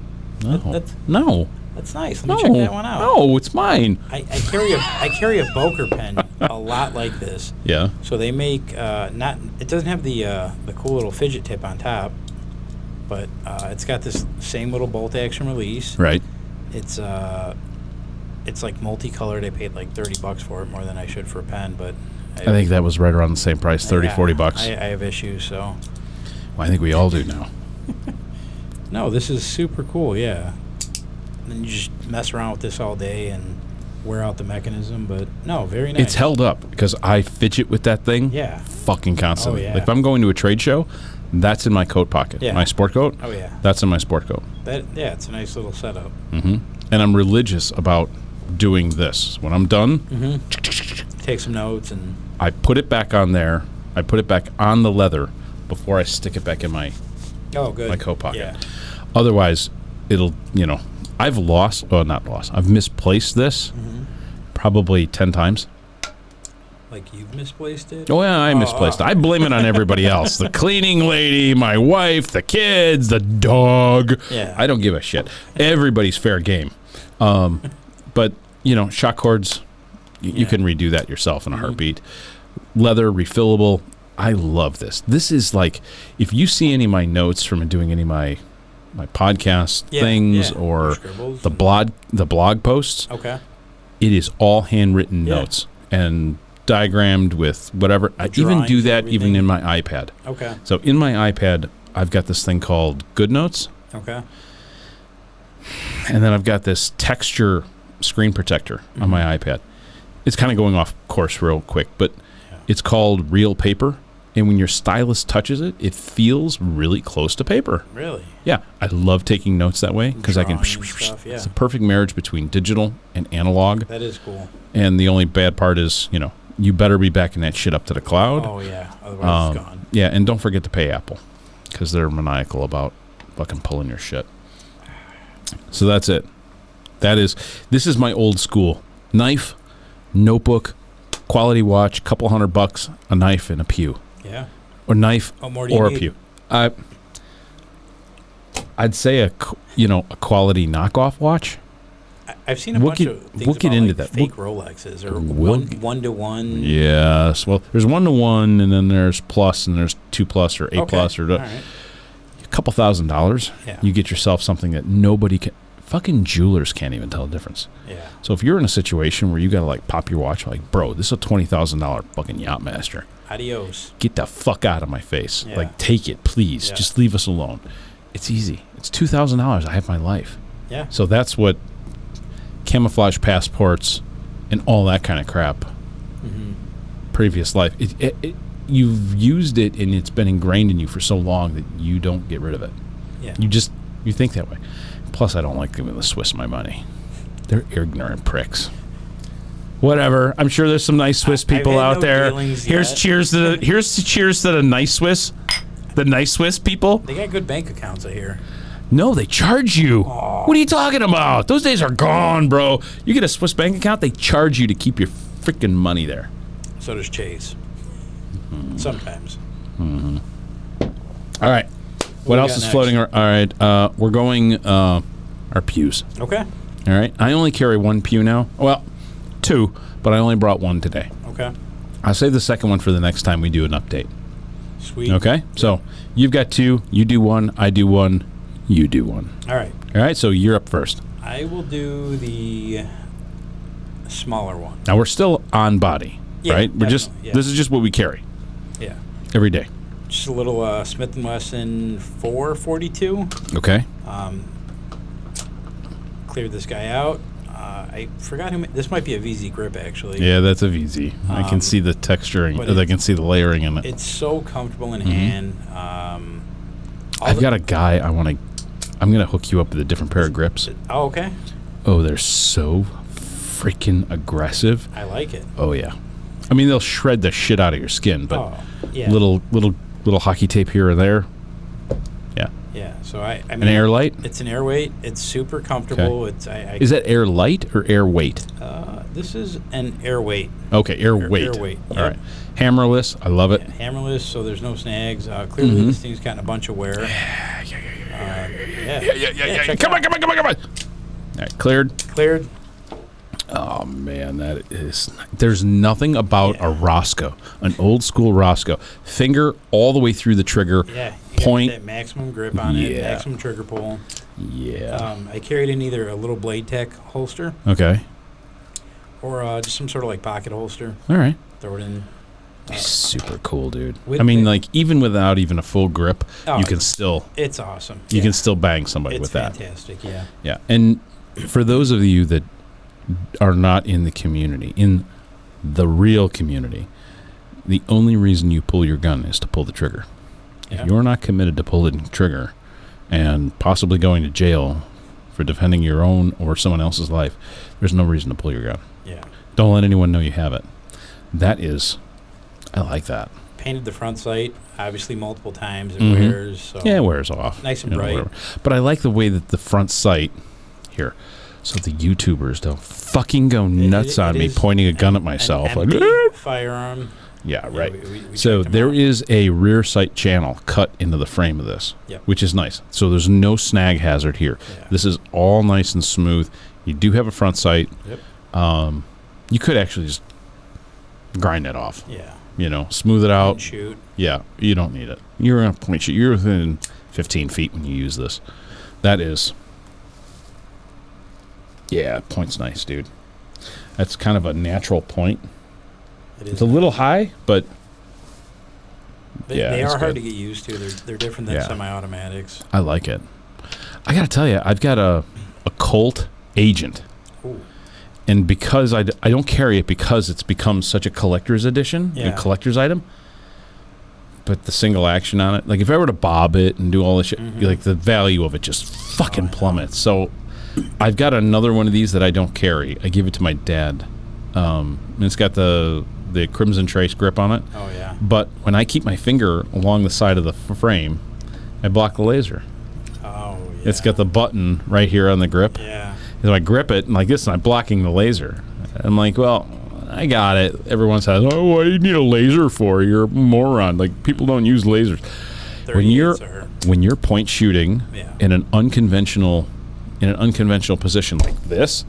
No. That's nice. Let me check that one out. No, it's mine. I carry a Boker pen a lot like this. Yeah. So they make it doesn't have the cool little fidget tip on top, but it's got this same little bolt action release. Right. It's like multicolored. I paid like $30 for it, more than I should for a pen, but I think that was right around the same price, $40. I have issues, so. Well, I think we all do now. No, this is super cool. Yeah. And you just mess around with this all day and wear out the mechanism, but no, very nice. It's held up because I fidget with that thing fucking constantly. Like if I'm going to a trade show, that's in my coat pocket. My sport coat. Oh, yeah. That's in my sport coat. It's a nice little setup. Mm-hmm. And I'm religious about doing this. When I'm done, take some notes and... I put it back on there. I put it back on the leather before I stick it back in my my coat pocket. Yeah. Otherwise, it'll, I've I've misplaced this probably 10 times. Like you've misplaced it? Oh, yeah, I misplaced it. I blame it on everybody else. The cleaning lady, my wife, the kids, the dog. Yeah. I don't give a shit. Everybody's fair game. But, shock cords, you can redo that yourself in a heartbeat. Leather, refillable. I love this. This is like, if you see any of my notes from doing any of my podcast things or the blog posts. Okay. It is all handwritten notes and diagrammed with whatever. I even do that even in my iPad. Okay. So in my iPad, I've got this thing called Good Notes. Okay. And then I've got this texture screen protector on my iPad. It's kind of going off course real quick, but it's called Real Paper. And when your stylus touches it, it feels really close to paper. Really? Yeah. I love taking notes that way because I can... It's a perfect marriage between digital and analog. That is cool. And the only bad part is, you better be backing that shit up to the cloud. Oh, yeah. Otherwise it's gone. Yeah, and don't forget to pay Apple because they're maniacal about fucking pulling your shit. So that's it. This is my old school. Knife, notebook, quality watch, couple $100, a knife, and a pew. Yeah. Or knife or a pew. I'd say a quality knockoff watch. I've seen a bunch of things we'll get into that. Fake Rolexes or one-to-one. Yes. Well, there's 1-to-1, and then there's plus, and there's 2+ or 8+. Or a couple $1,000. Yeah. You get yourself something that nobody can. Fucking jewelers can't even tell the difference. Yeah. So if you're in a situation where you gotta like pop your watch, like, bro, this is a $20,000 fucking Yachtmaster. Adios. Get the fuck out of my face. Yeah. Like, take it, please. Yeah. Just leave us alone. It's easy. It's $2,000. I have my life. Yeah. So that's what camouflage passports and all that kind of crap. Previous life. You've used it and it's been ingrained in you for so long that you don't get rid of it. Yeah. You think that way. Plus, I don't like giving the Swiss my money. They're ignorant pricks. Whatever. I'm sure there's some nice Swiss people out there. Here's cheers to the nice Swiss. The nice Swiss people. They got good bank accounts, I hear. No, they charge you. Aww. What are you talking about? Those days are gone, bro. You get a Swiss bank account, they charge you to keep your freaking money there. So does Chase. Sometimes. All right. What else is floating around? All right. We're going our pews. Okay. All right. I only carry one pew now. Well, two, but I only brought one today. Okay. I'll save the second one for the next time we do an update. Sweet. Okay? So you've got two. You do one. I do one. You do one. All right. All right. So you're up first. I will do the smaller one. Now, we're still on body, right? We're just This is just what we carry. Yeah. Every day. Just a little Smith & Wesson 442. Okay. Cleared this guy out. I forgot who. This might be a VZ grip, actually. Yeah, that's a VZ. I can see the texturing. I can see the layering in it. It's so comfortable in hand. I've got a guy I'm going to hook you up with a different pair of grips. Oh, okay. Oh, they're so freaking aggressive. I like it. Oh, yeah. I mean, they'll shred the shit out of your skin, but little hockey tape here or there. Yeah. Yeah. So I mean, an air light? It's an air weight. It's super comfortable. Okay. Is that air light or air weight? This is an air weight. Okay, air weight. Air weight. All right. Hammerless. I love it. Yeah, hammerless, so there's no snags. Clearly, this thing's gotten a bunch of wear. Yeah. Come on. All right, cleared. Cleared. Oh, man, there's nothing about a Roscoe, an old school Roscoe. Finger all the way through the trigger. Yeah. Point. That maximum grip on it, maximum trigger pull. Yeah. I carried in either a little Blade Tech holster. Okay. Or just some sort of like pocket holster. All right. Throw it in. Super cool, dude. I mean, like, even without even a full grip, you can still... It's awesome. You can still bang somebody with that. It's fantastic, yeah. Yeah. And for those of you that are not in the community, in the real community, the only reason you pull your gun is to pull the trigger. Yeah. If you're not committed to pulling the trigger and possibly going to jail for defending your own or someone else's life, there's no reason to pull your gun. Yeah. Don't let anyone know you have it. I like that. Painted the front sight, obviously multiple times. It wears. So yeah, it wears off. Nice and bright. But I like the way that the front sight here, so the YouTubers don't fucking go nuts on me pointing a gun at myself. An empty firearm. Yeah, right. We so there is a rear sight channel cut into the frame of this, which is nice. So there's no snag hazard here. Yeah. This is all nice and smooth. You do have a front sight. Yep. You could actually just grind it off. Yeah. Smooth it out. Point shoot. Yeah, you don't need it. You're on a point shoot. You're within 15 feet when you use this. That is... Yeah, point's nice, dude. That's kind of a natural point. It's a little high, but... They are hard to get used to. They're different than semi-automatics. I like it. I got to tell you, I've got a Colt Agent. Ooh. And because I don't carry it because it's become such a collector's edition, a collector's item. But the single action on it, like if I were to bob it and do all this shit, like the value of it just fucking plummets. So I've got another one of these that I don't carry. I give it to my dad. And it's got the Crimson Trace grip on it. Oh, yeah. But when I keep my finger along the side of the frame, I block the laser. Oh, yeah. It's got the button right here on the grip. Yeah. So I grip it and like this, and I'm blocking the laser. I'm like, well, I got it. Everyone says, "Oh, what do you need a laser for? You're a moron." Like people don't use lasers. When you're point shooting in an unconventional position like this,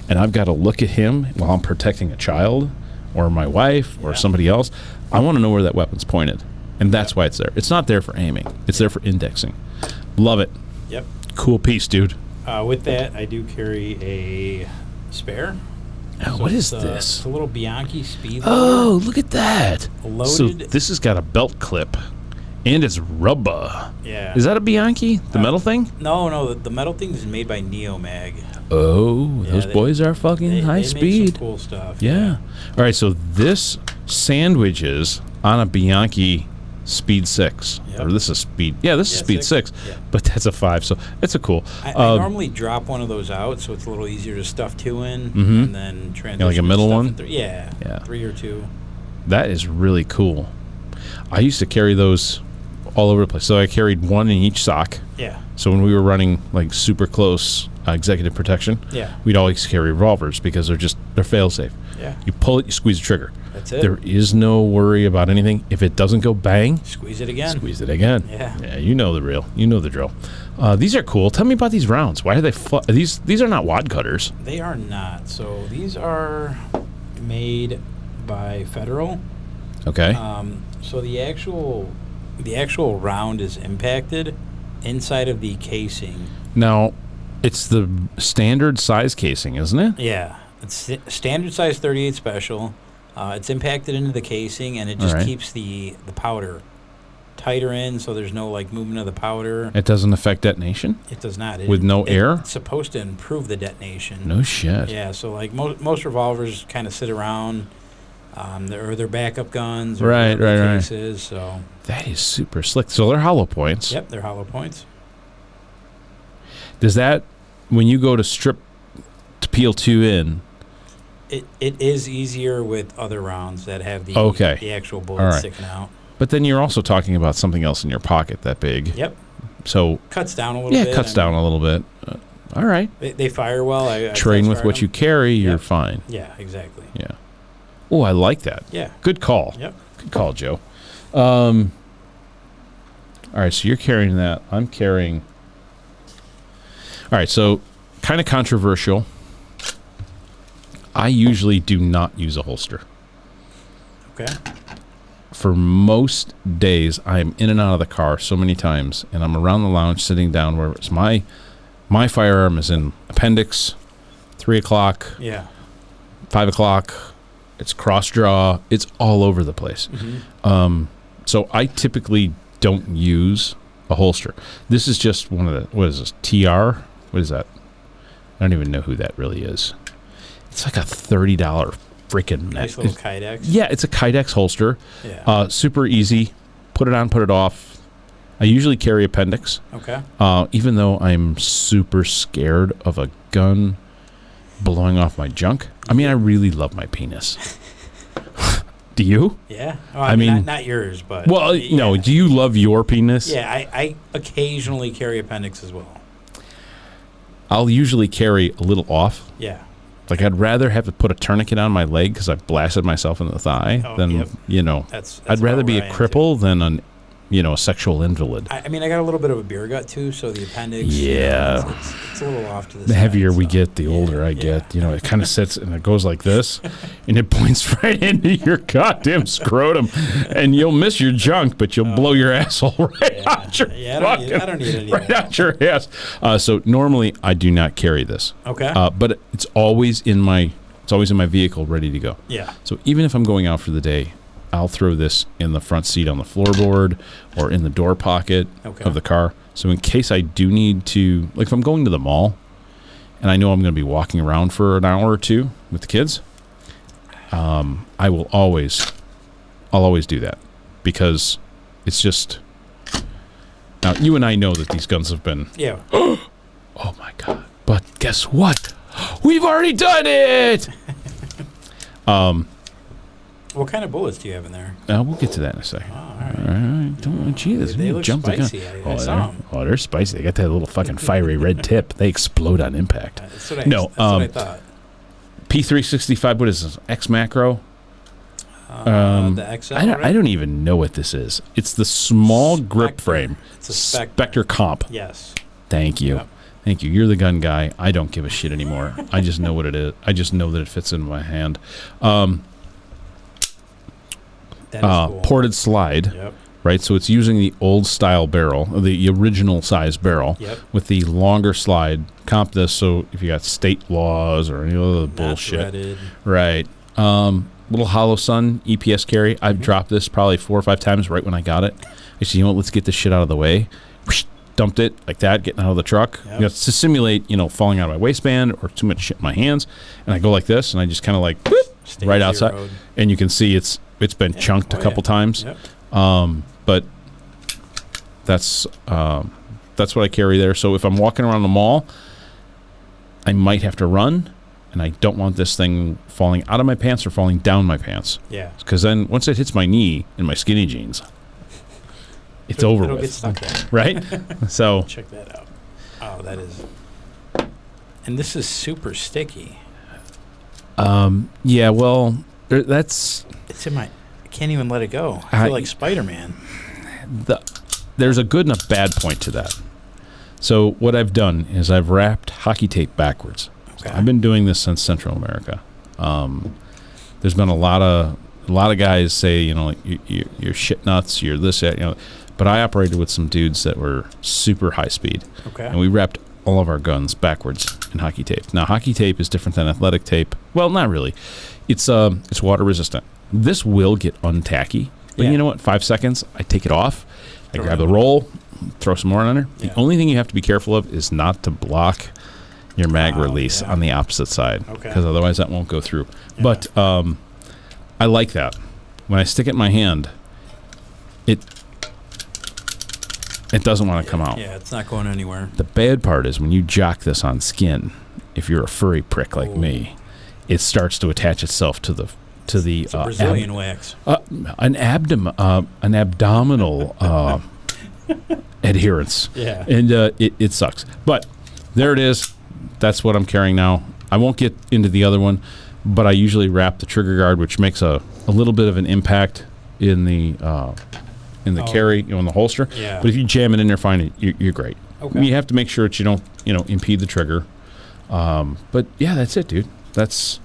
and I've got to look at him while I'm protecting a child or my wife or somebody else, I want to know where that weapon's pointed, and that's why it's there. It's not there for aiming. It's there for indexing. Love it. Yep. Cool piece, dude. With that, I do carry a spare. Oh, So what is it's, this? It's a little Bianchi speed Oh, look at that. loader. So Loaded. this has got a belt clip, and it's rubber. Yeah. Is that a Bianchi? The metal thing? No. The metal thing is made by Neomag. Oh, Yeah, those boys are fucking high they speed. Make some cool stuff. Yeah. All right, so this sandwiches on a Bianchi Speed 6. Yep. Or this is Speed. Yeah, this is Yeah, Speed 6. Yeah. But that's a 5, so it's a cool. I normally drop one of those out, so it's a little easier to stuff 2 in, and then transition. like a to middle stuff one? in 3. Yeah. 3 or 2. That is really cool. I used to carry those all over the place. So I carried one in each sock. Yeah. So when we were running like super close executive protection, Yeah. we'd always carry revolvers because they're fail safe. Yeah. You pull it, you squeeze the trigger. That's it. There is no worry about anything. If it doesn't go bang, Squeeze it again. squeeze it again. Yeah. Yeah, you know the real. You know the drill. These are cool. Tell me about these rounds. Why are they these are not wad cutters. They are not. So these are made by Federal. Okay. So the actual round is impacted inside of the casing. Now, it's the standard size casing, isn't it? Yeah, it's standard size 38 special. It's impacted into the casing, and it just Alright. keeps the powder tighter in, so there's no like movement of the powder. It doesn't affect detonation? It does not. With no air? It's supposed to improve the detonation. No shit. Yeah, so like most revolvers kind of sit around, they're backup guns, or Right. cases. So That is super slick. So they're hollow points. yep, they're hollow points. Does that, when you go to strip to peel 2 in, It is easier with other rounds that have the actual bullets All right. sticking out. but then you're also talking about something else in your pocket that big. Yep, So, cuts down a little bit. yeah, it cuts down a little bit. All right. They fire well. I Train with test-fired what you them. carry, you're Yep. fine. Yeah, exactly. Yeah. Oh, I like that. Yeah. Good call. Yep. Good call, Joe. All right, so you're carrying that. I'm carrying. All right, so kind of controversial. I usually do not use a holster. Okay. For most days, I'm in and out of the car so many times, and I'm around the lounge sitting down where it's my firearm is in appendix, 3 o'clock, Yeah. 5 o'clock. It's cross draw. It's all over the place. Mm-hmm. So I typically don't use a holster. This is just one of the, what is this, TR? What is that? I don't even know who that really is. It's like a $30 freaking Nice little Kydex. Yeah, it's a Kydex holster. Yeah. Super easy. Put it on, put it off. I usually carry appendix, Okay. even though I'm super scared of a gun blowing off my junk. I mean, I really love my penis. Do you? Yeah. Well, I mean, not yours, but Well, yeah. no. Do you love your penis? Yeah, I occasionally carry appendix as well. I'll usually carry a little off. Yeah. Like, I'd rather have to put a tourniquet on my leg because I blasted myself in the thigh Oh, than, yep. That's I'd rather about be where a I am, cripple than a sexual invalid. I mean, I got a little bit of a beer gut too, so the appendix. Yeah. It's a little off to the The side. heavier we so- get, the older I get. You know, it kind of sits and it goes like this, and it points right into your goddamn scrotum, and you'll miss your junk, but you'll blow your asshole right out your I don't need any right of that. out your ass. So normally I do not carry this, Okay. but it's always in my vehicle, ready to go. Yeah. So even if I'm going out for the day, I'll throw this in the front seat on the floorboard or in the door pocket Okay. of the car. So in case I do need to, like if I'm going to the mall and I know I'm going to be walking around for an hour or two with the kids, I'll always do that because it's just, now you and I know that these guns have been, Yeah. oh my God, but guess what? We've already done it. What kind of bullets do you have in there? We'll get to that in a second. Oh, all All right. right. Don't Jesus. They look jump the gun. spicy. I saw 'em. They're spicy. They got that little fucking fiery red tip. They explode on impact. That's what I, No, that's what I thought. P365. What is this? X Macro. The XL. I don't even know what this is. It's the small grip Spectre. frame. It's a Spectre. Spectre Comp. Yes. Thank you. Yep. Thank you. You're the gun guy. I don't give a shit anymore. I just know what it is. I just know that it fits in my hand. That is cool. Ported slide. Yep. right? So it's using the old style barrel, the original size barrel, with the longer slide. Comp this so if you got state laws or any other bullshit. Threaded. Right. Little Hollow Sun EPS carry. I've dropped this probably 4 or 5 times right when I got it. I said, you know what, let's get this shit out of the way. Dumped it like that, getting out of the truck. You know, to simulate, falling out of my waistband or too much shit in my hands. And I go like this, and I just kind of like, whoop, right outside. Road. And you can see it's been chunked a couple times. But that's what I carry there. So if I'm walking around the mall, I might have to run, and I don't want this thing falling out of my pants or falling down my pants. Yeah. Because then once it hits my knee in my skinny jeans, it's over with. It'll get stuck there. Right? So check that out. Oh, that is. And this is super sticky. Yeah, well, that's. It's in my. I can't even let it go. I feel like Spider-Man. There's a good and a bad point to that. So what I've done is I've wrapped hockey tape backwards. Okay. So I've been doing this since Central America. There's been a lot of guys say, you're shit nuts, you're this, that, but I operated with some dudes that were super high speed. Okay. And we wrapped all of our guns backwards in hockey tape. Now, hockey tape is different than athletic tape. Well, not really. It's water resistant. This will get untacky. But you know what? 5 seconds, I take it off. I grab the roll, throw some more on there. The only thing you have to be careful of is not to block your mag release on the opposite side. Because otherwise that won't go through. Yeah. But I like that. When I stick it in my hand, it doesn't want to come out. Yeah, it's not going anywhere. The bad part is when you jock this on skin, if you're a furry prick like me, it starts to attach itself to the it's a Brazilian wax. An abdominal adherence. Yeah. And it sucks. But there it is. That's what I'm carrying now. I won't get into the other one, but I usually wrap the trigger guard, which makes a little bit of an impact in the carry, in the holster. Yeah. But if you jam it in there fine, you're great. Okay. You have to make sure that you don't, impede the trigger. But yeah, that's it, dude. That's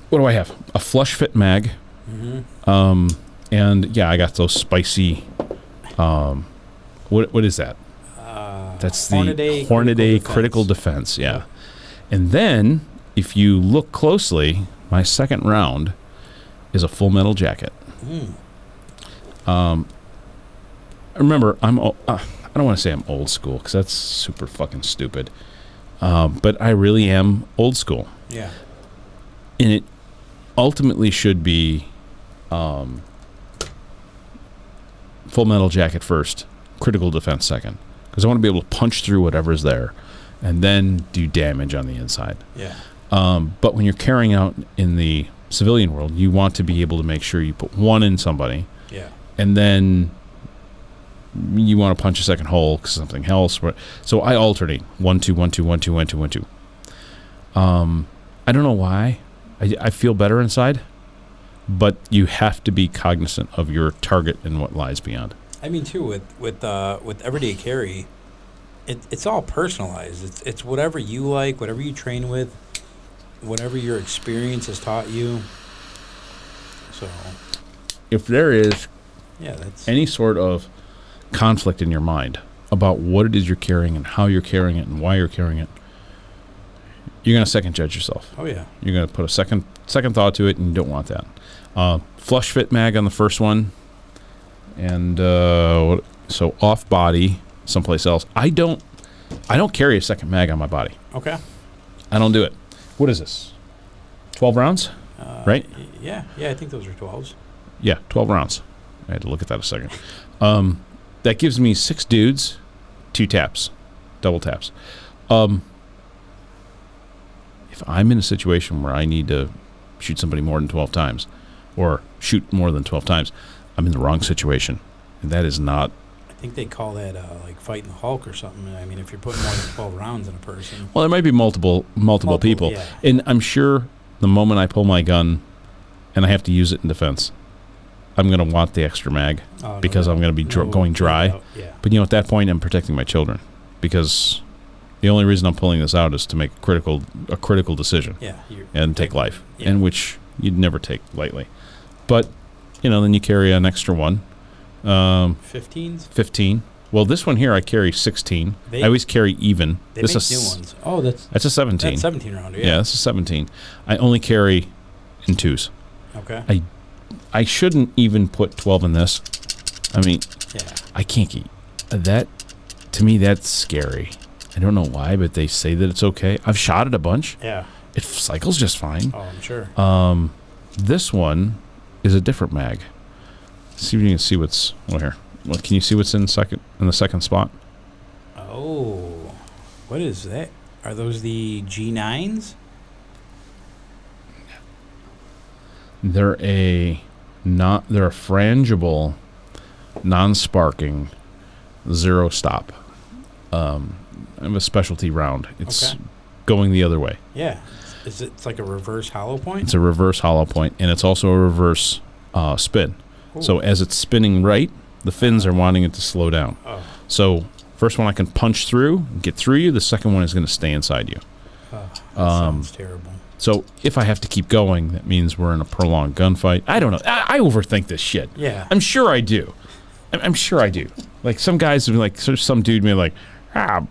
what do I have? A flush fit mag. Mm-hmm. And yeah, I got those spicy. What is that? That's the Hornady Critical Defense. Yeah. And then if you look closely, my second round is a Full Metal jacket. Remember, I don't want to say I'm old school because that's super fucking stupid. But I really am old school. Yeah. And it ultimately should be Full Metal jacket first, Critical Defense second. Because I want to be able to punch through whatever's there and then do damage on the inside. Yeah. But when you're carrying out in the civilian world, you want to be able to make sure you put one in somebody. Yeah. And then you want to punch a second hole because something else. So I alternate 1 2 1 2 1 2 1 2 1 2. I don't know why. I feel better inside, but you have to be cognizant of your target and what lies beyond. I mean, too, with everyday carry, it's all personalized. It's whatever you like, whatever you train with, whatever your experience has taught you. So, if there is any sort of conflict in your mind about what it is you're carrying and how you're carrying it and why you're carrying it, you're going to second judge yourself. Oh, yeah. You're going to put a second thought to it, and you don't want that. Flush fit mag on the first one. And so off body, someplace else. I don't carry a second mag on my body. Okay. I don't do it. What is this? 12 rounds? Right? Yeah. I think those are 12s. Yeah, 12 rounds. I had to look at that a second. That gives me 6 dudes, 2 taps, double taps. If I'm in a situation where I need to shoot somebody more than 12 times or shoot more than 12 times, I'm in the wrong situation. And that is not... I think they call that like fighting the Hulk or something. I mean, if you're putting more than 12 rounds in a person. Well, there might be multiple people. Yeah. And I'm sure the moment I pull my gun and I have to use it in defense, I'm going to want the extra mag because I'm going to be going dry. Yeah. But, at that point, I'm protecting my children because the only reason I'm pulling this out is to make a critical decision and take life, and which you'd never take lightly. But, then you carry an extra one, 15s? 15. Well, this one here I carry 16. I always carry even. They this make is new ones. Oh, that's a 17. That's 17 rounder. Yeah, this is 17. I only carry in 2s. Okay. I shouldn't even put 12 in this. I mean, Yeah. I can't keep that. To me, that's scary. I don't know why, but they say that it's okay. I've shot it a bunch. Yeah. It cycles just fine. Oh, I'm sure. This one is a different mag. See if you can see what's here. Well, can you see what's in the second spot? Oh, what is that? Are those the G9s? They're a frangible, non-sparking, zero stop. I have a specialty round. It's going the other way. Yeah. It's like a reverse hollow point? It's a reverse hollow point, and it's also a reverse spin. Ooh. So as it's spinning right, the fins are wanting it to slow down. Oh. So first one I can punch through, get through you. The second one is going to stay inside you. That sounds terrible. So if I have to keep going, that means we're in a prolonged gunfight. I don't know. I overthink this shit. Yeah. I'm sure I do. I'm sure I do. Like some guys would be like, some dude be like,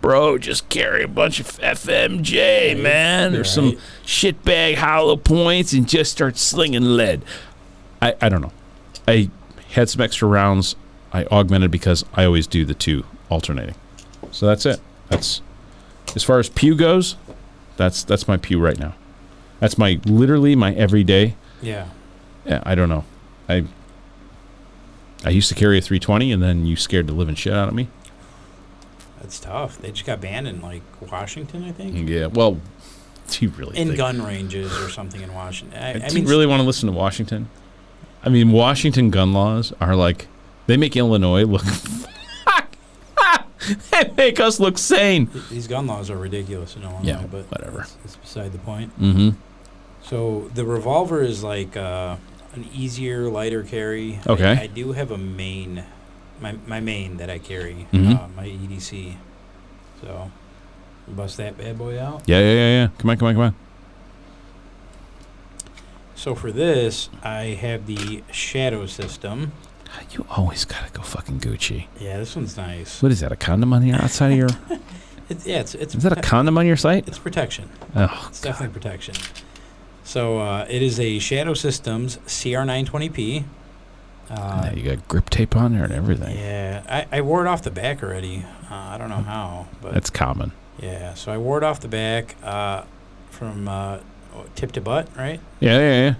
bro, just carry a bunch of FMJ, man, or some shitbag hollow points and just start slinging lead. I don't know. I had some extra rounds. I augmented because I always do the 2 alternating. So that's it. That's as far as pew goes. That's my pew right now. That's literally my everyday. Yeah. Yeah, I don't know. I used to carry a 320, and then you scared the living shit out of me. That's tough. They just got banned in like Washington, I think. Yeah. Well, do you really in gun ranges or something in Washington? Do you really want to listen to Washington? I mean, Washington gun laws are like they make Illinois look. They make us look sane. These gun laws are ridiculous in Illinois, Yeah, but whatever. That's beside the point. Mm-hmm. So the revolver is like an easier, lighter carry. Okay. I do have a main, my main that I carry, my EDC. So bust that bad boy out. Yeah. Come on. So for this, I have the Shadow system. You always gotta go fucking Gucci. Yeah, this one's nice. What is that? A condom on your outside of your? It's Is that a condom on your site? It's protection. Oh, it's definitely protection. So it is a Shadow Systems CR920P. Yeah, you got grip tape on there and everything. Yeah, I wore it off the back already. I don't know how, but that's common. Yeah, so I wore it off the back from tip to butt, right? Yeah.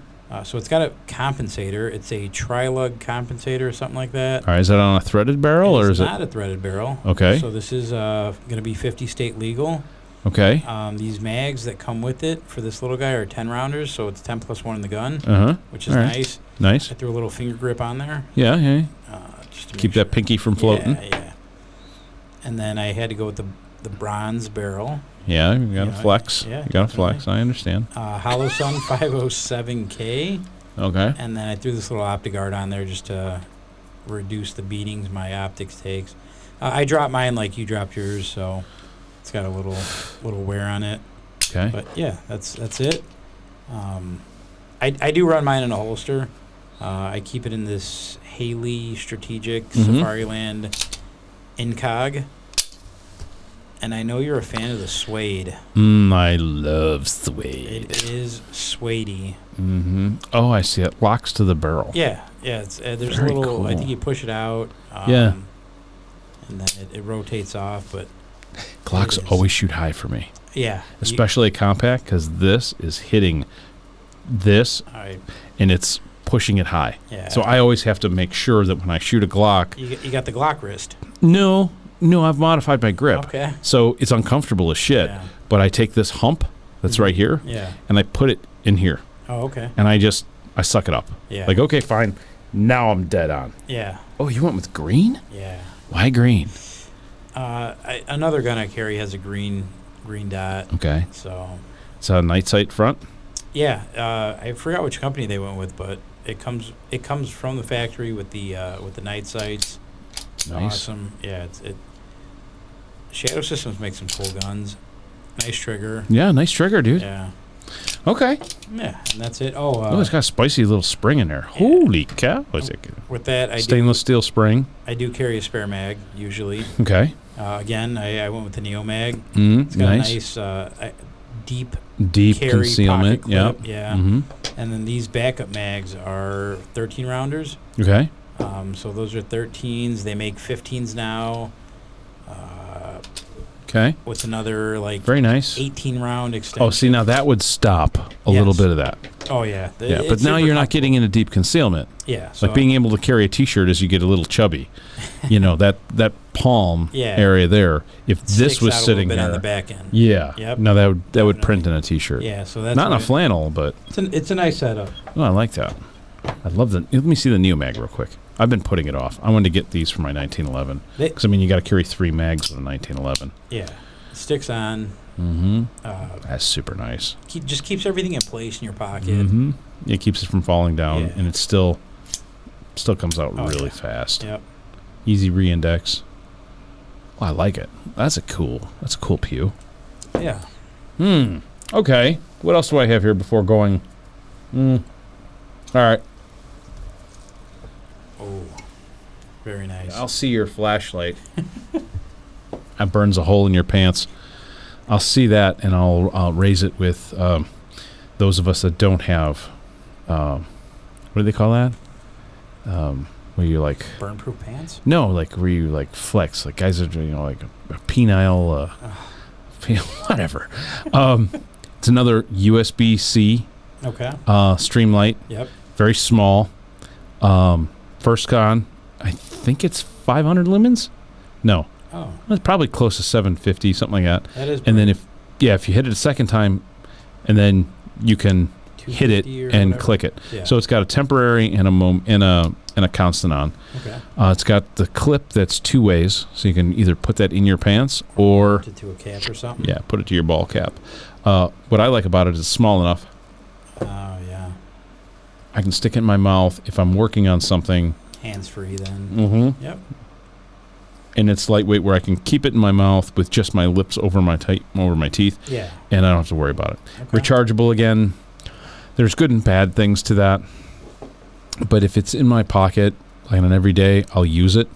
So it's got a compensator. It's a tri-lug compensator or something like that. All right, is that on a threaded barrel or is it? It's not a threaded barrel. Okay. So this is going to be 50 state legal. Okay. These mags that come with it for this little guy are 10 rounders, so it's 10 plus 1 in the gun, which is nice. Nice. I threw a little finger grip on there. Yeah. Just to keep that pinky from floating. Yeah. And then I had to go with the bronze barrel. Yeah, you got to flex. Yeah, you got to flex. I understand. Hollow Sun 507K. Okay. And then I threw this little OptiGuard on there just to reduce the beatings my optics takes. I dropped mine like you dropped yours, so it's got a little wear on it. Okay. But yeah, that's it. I do run mine in a holster. I keep it in this Haley Strategic Safariland Incog. And I know you're a fan of the suede. I love suede. It is suede-y. Mm-hmm. Oh, I see it. Locks to the barrel. Yeah. It's there's Very a little. cool. I think you push it out. Yeah. And then it rotates off, but Glocks always shoot high for me. Yeah. Especially a compact, because this is hitting this, and it's pushing it high. Yeah. So I always have to make sure that when I shoot a Glock, you got the Glock wrist. No, I've modified my grip. Okay. So it's uncomfortable as shit. Yeah. But I take this hump that's right here, and I put it in here. Oh, okay. And I suck it up. Yeah. Like, okay, fine. Now I'm dead on. Yeah. Oh, you went with green? Yeah. Why green? Another gun I carry has a green dot. Okay. So. It's a night sight front? Yeah. I forgot which company they went with, but it comes from the factory with the night sights. Nice. Awesome. Yeah. Shadow Systems makes some cool guns. Nice trigger. Yeah, nice trigger, dude. Yeah. Okay. Yeah, and that's it. Oh, it's got a spicy little spring in there. Holy cow! Is it good? With that, Stainless steel spring. I do carry a spare mag usually. Okay. Again, I went with the Neo Mag. It's Mm, got nice. a nice deep carry concealment. pocket Yeah. clip. Yeah. Mm-hmm. And then these backup mags are 13 rounders. Okay. So those are 13s. They make 15s now. Okay. With another very nice 18 round extension. Oh, see, now that would stop a little bit of that. Oh yeah. Yeah, but now you're not getting into deep concealment. Yeah. So like being able to carry a T-shirt as you get a little chubby. that palm area there. If this was sitting there there on the back end. Yeah. Yep. Now that would print in a T-shirt. Yeah. So that's not in a flannel, but it's a nice setup. Oh, I like that. I love the. Let me see the Neo Mag real quick. I've been putting it off. I wanted to get these for my 1911 because you got to carry 3 mags with a 1911. Yeah. It sticks on. Mm-hmm. That's super nice. Just keeps everything in place in your pocket. Mm-hmm. It keeps it from falling down, Yeah. and it still comes out really fast. Yep. Easy re-index. Oh, I like it. That's a cool pew. Yeah. Okay. What else do I have here before going? All right. Oh, very nice. I'll see your flashlight. That burns a hole in your pants. I'll see that, and I'll raise it with those of us that don't have. What do they call that? Where you like burn-proof pants? No, like where you like flex. Like guys are doing like a penile, whatever. It's another USB-C. Okay. Streamlight. Yep. Very small. First con, I think it's 500 lumens. No. Oh. It's probably close to 750, something like that. That is. And then if you hit it a second time, and then you can hit it and click it. Yeah. So it's got a temporary and a constant on. Okay. It's got the clip that's 2 ways, so you can either put that in your pants or put it to a cap or something. Yeah, put it to your ball cap. What I like about it is it's small enough. Oh yeah. I can stick it in my mouth if I'm working on something. Hands free then. Mm-hmm. Yep. And it's lightweight where I can keep it in my mouth with just my lips over my teeth. Yeah. And I don't have to worry about it. Okay. Rechargeable again. There's good and bad things to that. But if it's in my pocket, like on every day, I'll use it.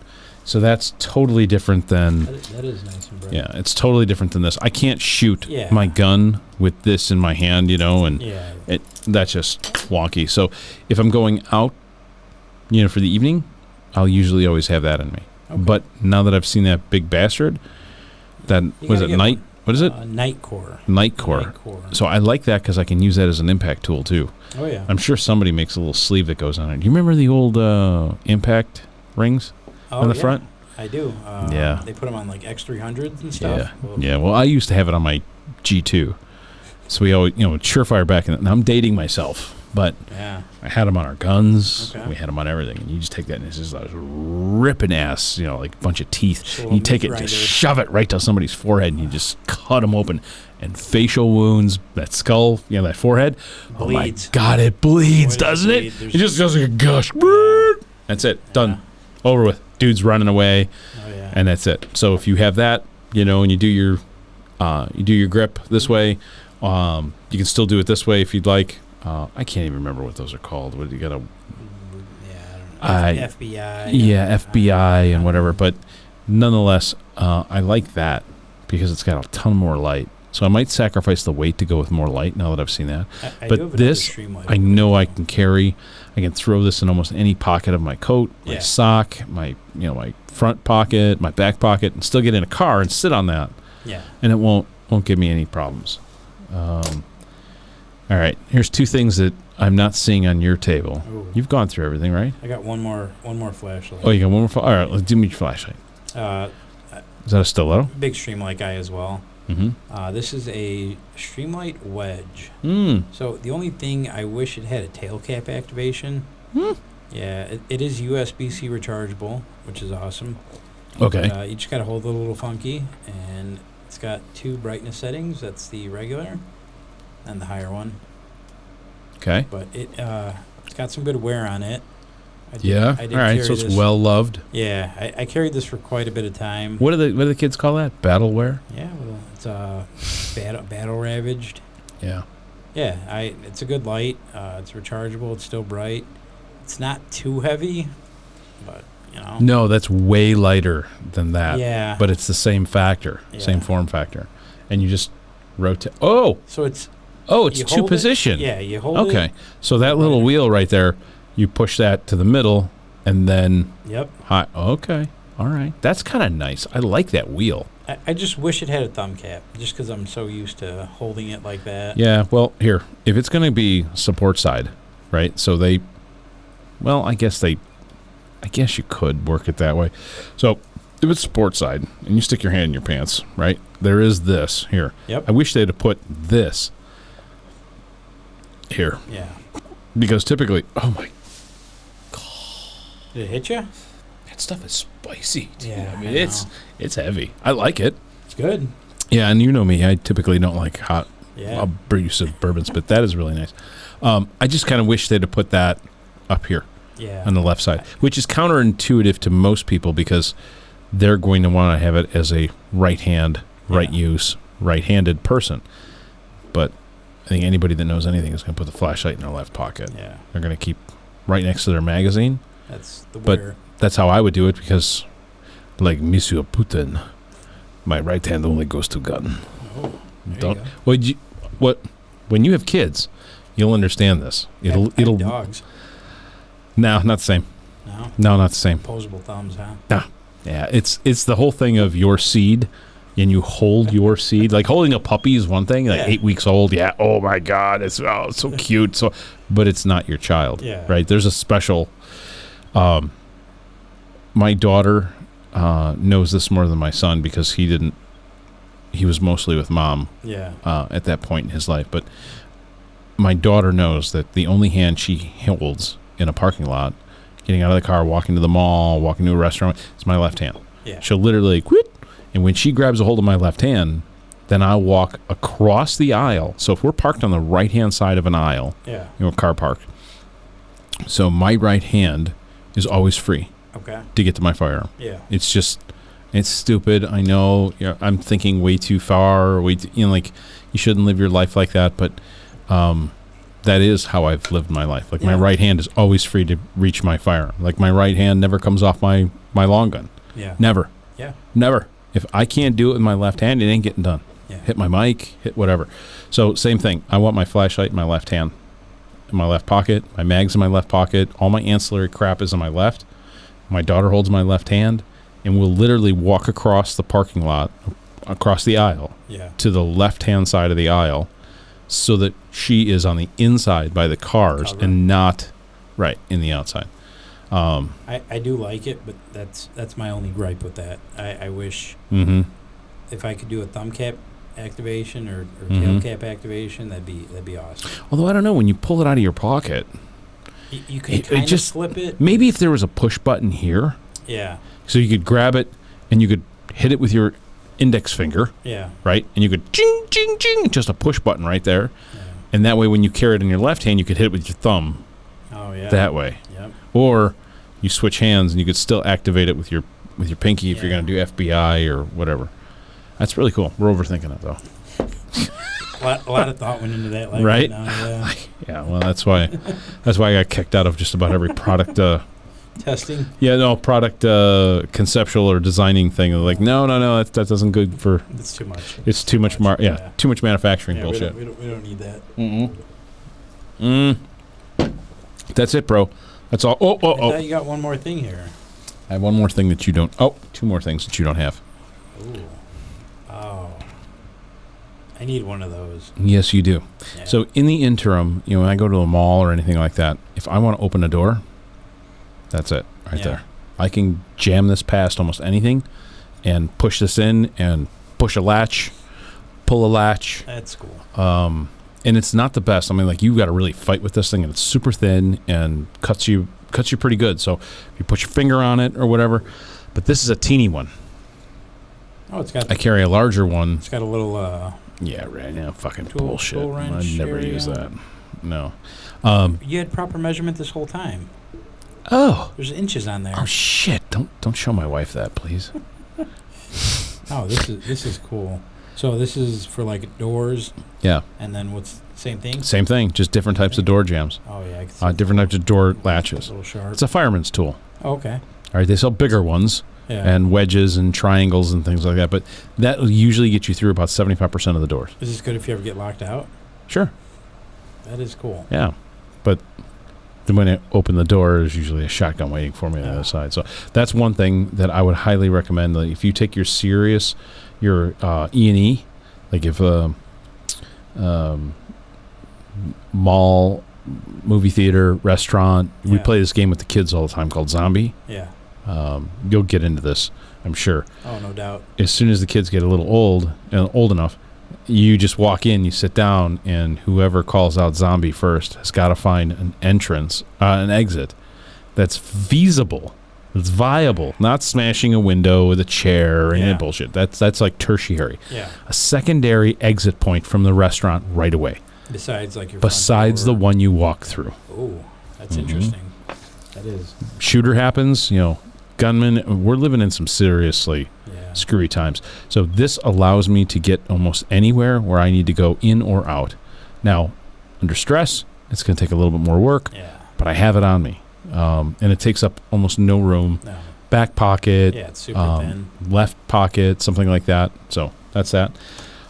So that's totally different than... That is nice and bright. Yeah, it's totally different than this. I can't shoot Yeah. my gun with this in my hand, and Yeah. that's just wonky. So if I'm going out, for the evening, I'll usually always have that in me. Okay. But now that I've seen that big bastard, was it night? What is it? Nightcore. Nightcore. So I like that because I can use that as an impact tool too. Oh yeah. I'm sure somebody makes a little sleeve that goes on it. Do you remember the old impact rings on the front? I do. Yeah. They put them on like X300s and stuff. Yeah. Well, I used to have it on my G2. So we always, Surefire back in. Now I'm dating myself, but yeah. I had them on our guns. Okay. We had them on everything, and you just take that and it's just like ripping ass, like a bunch of teeth. And you take it, just shove it right to somebody's forehead, and you just cut them open. And facial wounds, that skull, that forehead. Bleeds. Oh my God, it bleeds, doesn't it? It just goes like a gush. That's it. Done. Over with. Dude's running away. Oh yeah. And that's it. So if you have that, and you do your grip this way, you can still do it this way if you'd like. I can't even remember what those are called. What you got to? I don't know. FBI. Yeah, FBI and whatever. But nonetheless, I like that because it's got a ton more light. So I might sacrifice the weight to go with more light now that I've seen that. But this, I know I can carry. I can throw this in almost any pocket of my coat, my sock, my my front pocket, my back pocket, and still get in a car and sit on that. Yeah. And it won't give me any problems. All right, here's 2 things that I'm not seeing on your table. Ooh. You've gone through everything, right? I got one more flashlight. Oh, you got one more? All right, let's do me your flashlight. Is that a stiletto? Big Streamlight guy as well. Mm-hmm. This is a Streamlight Wedge. Mm. So the only thing I wish it had a tail cap activation. Yeah, it is USB-C rechargeable, which is awesome. Okay. But, you just got to hold it a little funky, and it's got 2 brightness settings. That's the regular and the higher one. Okay. But it's got some good wear on it. I did All right, so it's well loved. Yeah, I carried this for quite a bit of time. What do the kids call that? Battleware? Yeah, well, it's battle ravaged. Yeah. Yeah, it's a good light. It's rechargeable. It's still bright. It's not too heavy, but No, that's way lighter than that. Yeah. But it's the same factor, same form factor, and you just rotate. So it's it's you two hold it- position. Yeah, you hold it. Okay, so that little wheel right there, you push that to the middle, and then Yep. high. Okay, all right, that's kind of nice. I like that wheel. I just wish it had a thumb cap, just because I'm so used to holding it like that. Yeah, well, here, if it's going to be support side, right? So I guess you could work it that way. So if it's support side and you stick your hand in your pants, right? There is this here. Yep. I wish they'd have put this here Yeah. because typically, oh my, Did it hit you? that stuff is spicy. Dude. Yeah, I mean I it's heavy. I like it. It's good. Yeah, and you know me, I typically don't like hot, Yeah. abrasive bourbons, but that is really nice. I just kind of wish they'd have put that up here Yeah. on the left side, which is counterintuitive to most people because they're going to want to have it as a right hand, right use, right-handed person. But I think anybody that knows anything is going to put the flashlight in their left pocket. Yeah. They're going to keep right next to their magazine. That's the But weird. that's how I would do it because, like Monsieur Putin, my right hand only goes to gun. Oh, there Don't. you Well, when you have kids, you'll understand this. go. I have It'll. dogs. No, not the same. No. No, not the same. Opposable thumbs, huh? Yeah, it's the whole thing of your seed, and you hold your seed. Like holding a puppy is one thing, like Yeah. 8 weeks old. Yeah, oh my God, it's so cute. So, but it's not your child, Yeah. right? There's a special. My daughter knows this more than my son because he didn't. He was mostly with mom Yeah. at that point in his life, but my daughter knows that the only hand she holds in a parking lot, getting out of the car, walking to the mall, walking to a restaurant, is my left hand. Yeah. She'll literally quit, and when she grabs a hold of my left hand, then I'll walk across the aisle. So if we're parked on the right-hand side of an aisle, Yeah. car park, so my right hand is always free Okay. to get to my firearm. Yeah. It's just, it's stupid. I know. I'm thinking way too far. Like you shouldn't live your life like that. But that is how I've lived my life. Like my Yeah. right hand is always free to reach my firearm. Like my right hand never comes off my long gun. Yeah. Never. Yeah. Never. If I can't do it with my left hand, it ain't getting done. Yeah. Hit my mic, hit whatever. So same thing. I want my flashlight in my left hand, in my left pocket. My mag's in my left pocket. All my ancillary crap is on my left. My daughter holds my left hand, and we'll literally walk across the parking lot, across the aisle, Yeah. to the left-hand side of the aisle, so that she is on the inside by the cars Cover. and not right in the outside. I do like it, but that's my only gripe with that. I wish Mm-hmm. if I could do a thumb cap activation or Mhm. tail cap activation, that'd be awesome. Although I don't know, when you pull it out of your pocket, You can It kind of just- flip it. maybe if there was a push button here, Yeah. so you could grab it and you could hit it with your index finger, Yeah. right? And you could ching, ching, ching, just a push button right there. Yeah. And that way, when you carry it in your left hand, you could hit it with your thumb Oh yeah. that way. Yep. Or you switch hands and you could still activate it with your pinky if you're Yeah. going to do FBI or whatever. That's really cool. We're overthinking it though. A lot of thought went into that. Like, Right? Now, yeah. Yeah, well, that's why I got kicked out of just about every product. Testing. Product conceptual or designing thing. They're like, no, that doesn't good for. It's too much. It's too much. Too much manufacturing Yeah, bullshit. We don't need that. That's it, bro. That's all. I thought you got one more thing here. I have one more thing that you don't. Oh, two more things that you don't have. Ooh. Oh. I need one of those. Yes, you do. Yeah. So in the interim, when I go to a mall or anything like that, if I want to open a door, that's it right Yeah. there. I can jam this past almost anything and push this in and push a latch, pull a latch. That's cool. And it's not the best. I mean, like you got to really fight with this thing, and it's super thin and cuts you pretty good. So if you put your finger on it or whatever, but this is a teeny one. Oh, it's got I carry a larger one. a little Yeah, right now, fucking Tool bullshit. wrench I never area. use that. No. you had proper measurement this whole time. Oh. There's inches on there. Oh shit! Don't show my wife that, please. Oh, this is cool. So this is for like doors, Yeah. and then what's Same thing? Same thing, just different types of door jams. Oh, yeah. I can see Different types of door latches. a little sharp. It's a fireman's tool. Okay. All right, they sell bigger ones Yeah. and wedges and triangles and things like that, but that will usually get you through about 75% of the doors. Is this good if you ever get locked out? Sure. That is cool. Yeah, but then when I open the door, there's usually a shotgun waiting for me on the other side. So that's one thing that I would highly recommend. Like, if you take your E&E, like if mall, movie theater, restaurant, we play this game with the kids all the time called Zombie. Yeah. You'll get into this, I'm sure. Oh, no doubt. As soon as the kids get a little old enough, you just walk in, you sit down, and whoever calls out zombie first has got to find an exit that's feasible, that's viable, not smashing a window with a chair or any bullshit. That's like tertiary. Yeah. A secondary exit point from the restaurant right away. Besides, like your Besides the one you walk through. Oh, that's interesting. That is. Shooter happens, gunman. We're living in some seriously screwy times. So this allows me to get almost anywhere where I need to go in or out. Now, under stress, it's going to take a little bit more work, but I have it on me. And it takes up almost no room. No. Back pocket. Yeah, it's super thin. Left pocket, something like that. So that's that.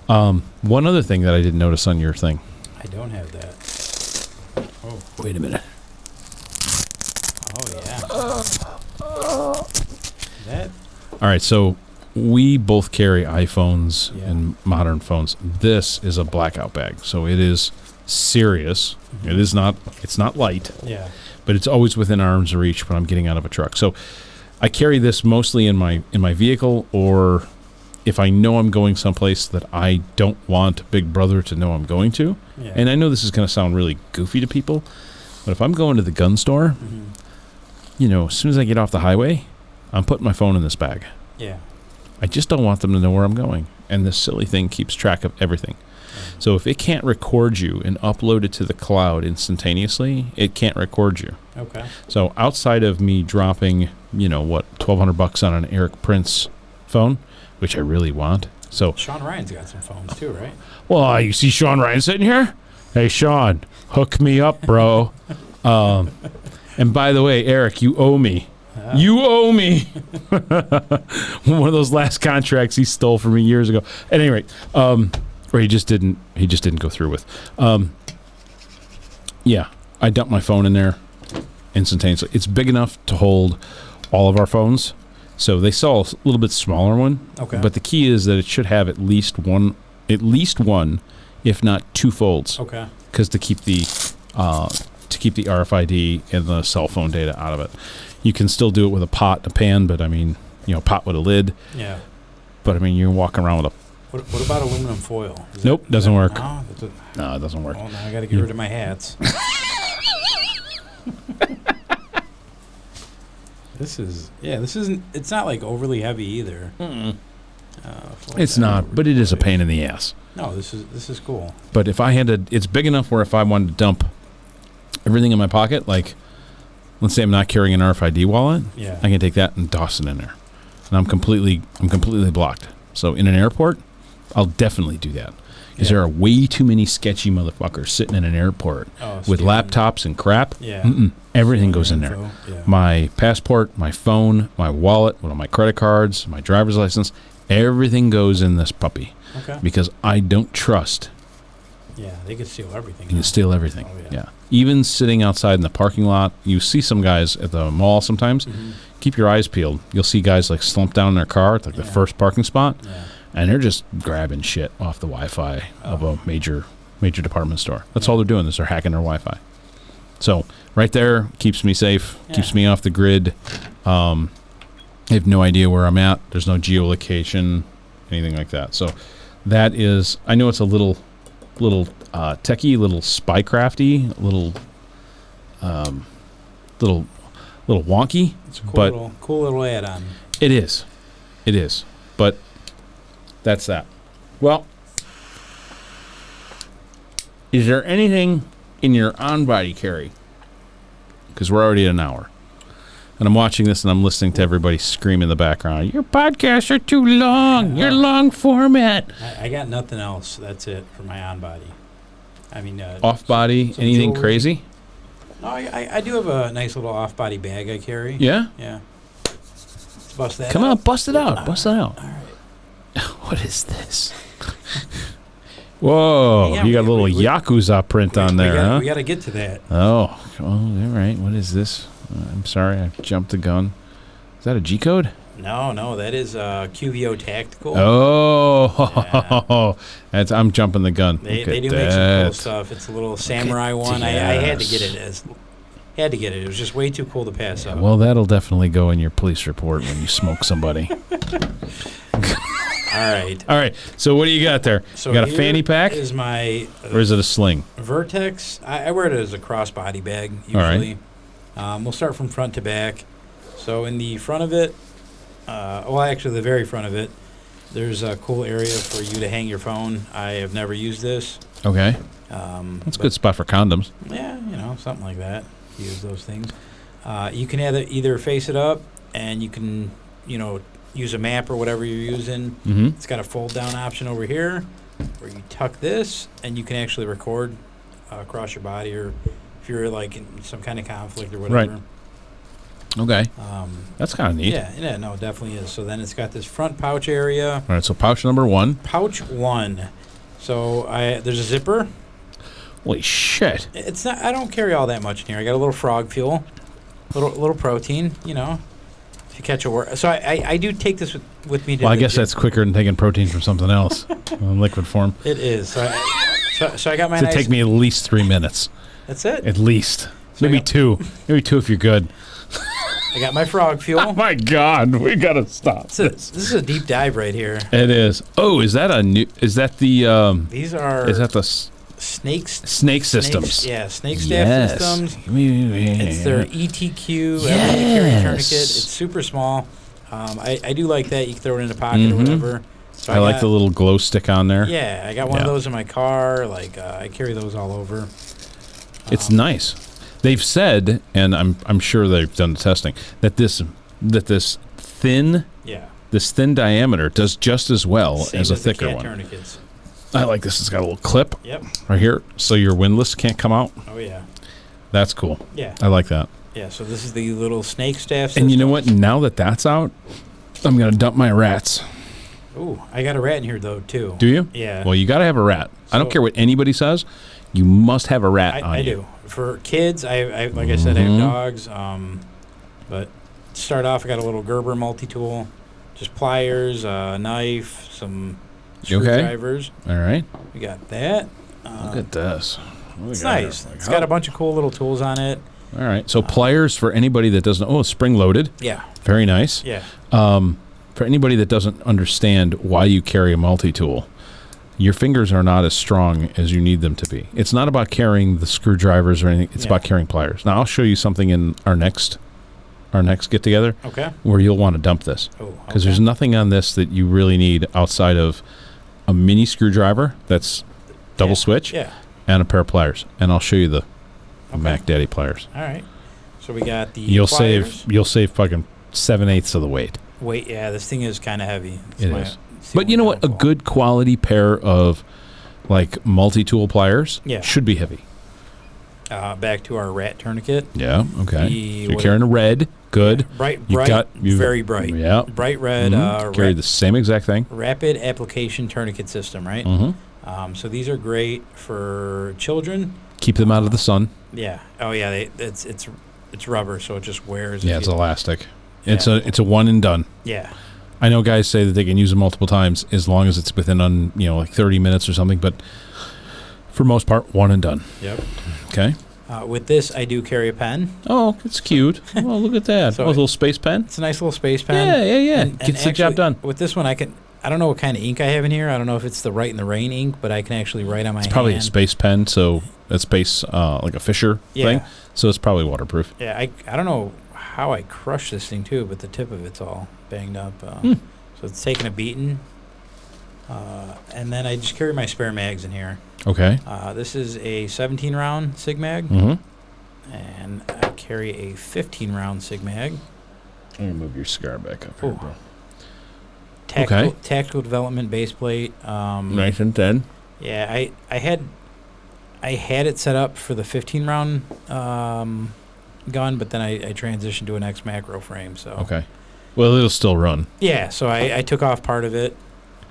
One other thing that I didn't notice on your thing. I don't have that. Oh, wait a minute. Oh, yeah. That. All right, so we both carry iPhones and modern phones. This is a blackout bag, so it is serious. Mm-hmm. It's not light. Yeah. But it's always within arm's reach when I'm getting out of a truck. So I carry this mostly in my vehicle, or if I know I'm going someplace that I don't want Big Brother to know I'm going to. Yeah. And I know this is going to sound really goofy to people, but if I'm going to the gun store, as soon as I get off the highway, I'm putting my phone in this bag. Yeah. I just don't want them to know where I'm going. And this silly thing keeps track of everything. So if it can't record you and upload it to the cloud instantaneously, it can't record you. Okay. So outside of me dropping, $1,200 on an Eric Prince phone, which I really want. So Sean Ryan's got some phones too, right? Well, you see Sean Ryan sitting here? Hey, Sean, hook me up, bro. And by the way, Eric, you owe me. You owe me. One of those last contracts he stole from me years ago. At any rate, or he just didn't go through with. I dumped my phone in there instantaneously. It's big enough to hold all of our phones. So they sell a little bit smaller one. Okay. But the key is that it should have at least one, if not two folds. Okay. Because to keep the RFID and the cell phone data out of it. You can still do it with a pot and a pan, but pot with a lid. Yeah. But you're walking around with a. What about aluminum foil? Nope, doesn't work. No, it doesn't work. Oh, now I got to get rid of my hats. This isn't. It's not like overly heavy either. It's not, but it is a pain in the ass. No, this is cool. But if I had to, it's big enough where if I wanted to dump everything in my pocket, like. Let's say I'm not carrying an RFID wallet. Yeah. I can take that and toss it in there, and I'm completely blocked. So in an airport, I'll definitely do that because there are way too many sketchy motherfuckers sitting in an airport with laptops and crap. Yeah. Everything goes in there. Yeah. My passport, my phone, my wallet, one of my credit cards, my driver's license, everything goes in this puppy. Okay. Because I don't trust. Yeah, they can steal everything. You can steal everything. Oh, yeah. Even sitting outside in the parking lot, you see some guys at the mall sometimes. Mm-hmm. Keep your eyes peeled. You'll see guys like slump down in their car at like the first parking spot, and they're just grabbing shit off the Wi-Fi of a major department store. That's all they're doing is they're hacking their Wi-Fi. So right there keeps me safe, keeps me off the grid. I have no idea where I'm at. There's no geolocation, anything like that. So that is, I know it's a little techie, little spycrafty, little wonky. It's a cool little add-on. It is, but that's that. Well, is there anything in your on-body carry? Because we're already at an hour, and I'm watching this and I'm listening to everybody scream in the background. Your podcasts are too long. You're long format. I got nothing else. That's it for my on-body. I mean, Off-body, some anything jewelry. crazy? No, I do have a nice little off-body bag I carry. Yeah? Yeah. Let's bust that Come on, out. bust it out. Bust it out. All right. What is this? Whoa, Yeah, you got a little we- Yakuza print on there, huh? We got to get to that. Oh, all right. What is this? I'm sorry, I jumped the gun. Is that a G code? No, that is QVO Tactical. Oh, that's, I'm jumping the gun. They Look at do make some cool that. stuff. It's a little samurai one. I had to get it. It was just way too cool to pass up. Well, that'll definitely go in your police report when you smoke somebody. All right. All right. So what do you got there? So you got a here fanny pack, is my or is it a sling? Vertex. I wear it as a crossbody bag All right. usually. We'll start from front to back. So in the front of it, actually the very front of it, there's a cool area for you to hang your phone. I have never used this. Okay. That's a good spot for condoms. Yeah, something like that. Use those things. You can either face it up, and you can, use a map or whatever you're using. Mm-hmm. It's got a fold-down option over here, where you tuck this, and you can actually record across your body, or if you're like in some kind of conflict or whatever. Right. Okay. That's kind of neat. Yeah, no, it definitely is. So then it's got this front pouch area. All right, so pouch number 1. Pouch 1. So there's a zipper. Holy shit. It's not. I don't carry all that much in here. I got a little frog fuel, little protein. If you catch a word. So I do take this with me. To Well, I the guess gym. that's quicker than taking protein from something else in liquid form. It is. So I got my. It'd nice, take me at least 3 minutes. That's it. At least. So Maybe 2. Maybe 2 if you're good. I got my frog Oh fuel. my God, we gotta stop. This is a deep dive right here. It is. Oh, is that a new? Is that the? These are. Is that the snakes? snake systems? Snakes, yeah, snake staff systems. It's their ETQ everyday carry tourniquet. It's super small. I do like that. You can throw it in a pocket or whatever. So I like the little glow stick on there. Yeah, I got one of those in my car. Like I carry those all over. It's nice. They've said, and I'm sure they've done the testing, that this thin diameter does just as well Same as a the thicker cat one. tourniquets. I like this. It's got a little clip Yep. right here, so your windlass can't come out. Oh yeah. That's cool. Yeah. I like that. Yeah. So this is the little snake staff system. And you know what? Now that that's out, I'm gonna dump my rats. Ooh, I got a rat in here though too. Do you? Yeah. Well, you got to have a rat. I don't So- care what anybody says. You must have a rat on I you. do. For kids, I like I said, I have dogs. But to start off, I got a little Gerber multi-tool, just pliers, a knife, some You okay? screwdrivers. All right. We got that. Look at this. What do we It's got here? nice. It's got a bunch of cool little tools on it. All right. So pliers for anybody that doesn't. Oh, spring loaded. Yeah. Very nice. Yeah. For anybody that doesn't understand why you carry a multi-tool, your fingers are not as strong as you need them to be. It's not about carrying the screwdrivers or anything. It's about carrying pliers. Now, I'll show you something in our next get-together Okay. where you'll want to dump this. Oh, Because there's nothing on this that you really need outside of a mini screwdriver that's double switch Yeah. and a pair of pliers. And I'll show you the Mac Daddy pliers. All right. So we got the You'll pliers. save fucking 7/8 of the weight. Wait, yeah, this thing is kind of heavy. It is. But you know what? A good quality pair of like multi-tool pliers should be heavy. Back to our rat tourniquet. Yeah. Okay. The- You're what- carrying a red. Good. Bright, You very bright. Yeah. Bright red. Carry the same exact thing. Rapid application tourniquet system, right? Mm-hmm. So these are great for children. Keep them out of the sun. Yeah. Oh yeah. It's rubber, so it just wears. Yeah, it's elastic. It's a one and done. Yeah. I know guys say that they can use them multiple times as long as it's within like 30 minutes or something, but for most part, one and done. Yep. Okay. With this, I do carry a pen. Oh, it's cute. Oh, look at that. So a little space pen. It's a nice little space pen. Yeah. And Gets the job actually, done. With this one, I don't know what kind of ink I have in here. I don't know if it's the Write in the Rain ink, but I can actually write on my hand. It's probably a space pen, so a space like a Fisher thing. So it's probably waterproof. Yeah, I don't know how I crushed this thing too, but the tip of it's all banged up. So it's taking a beating. And then I just carry my spare mags in here. Okay. This is a 17-round Sig Mag, and I carry a 15-round Sig Mag. Let me move your cigar back up here, bro. Tactical development base plate. Nice and thin. Yeah, I had I had it set up for the 15 round gun, but then I transitioned to an X macro frame. So Okay. Well, it'll still run. yeah, so I took off part of it.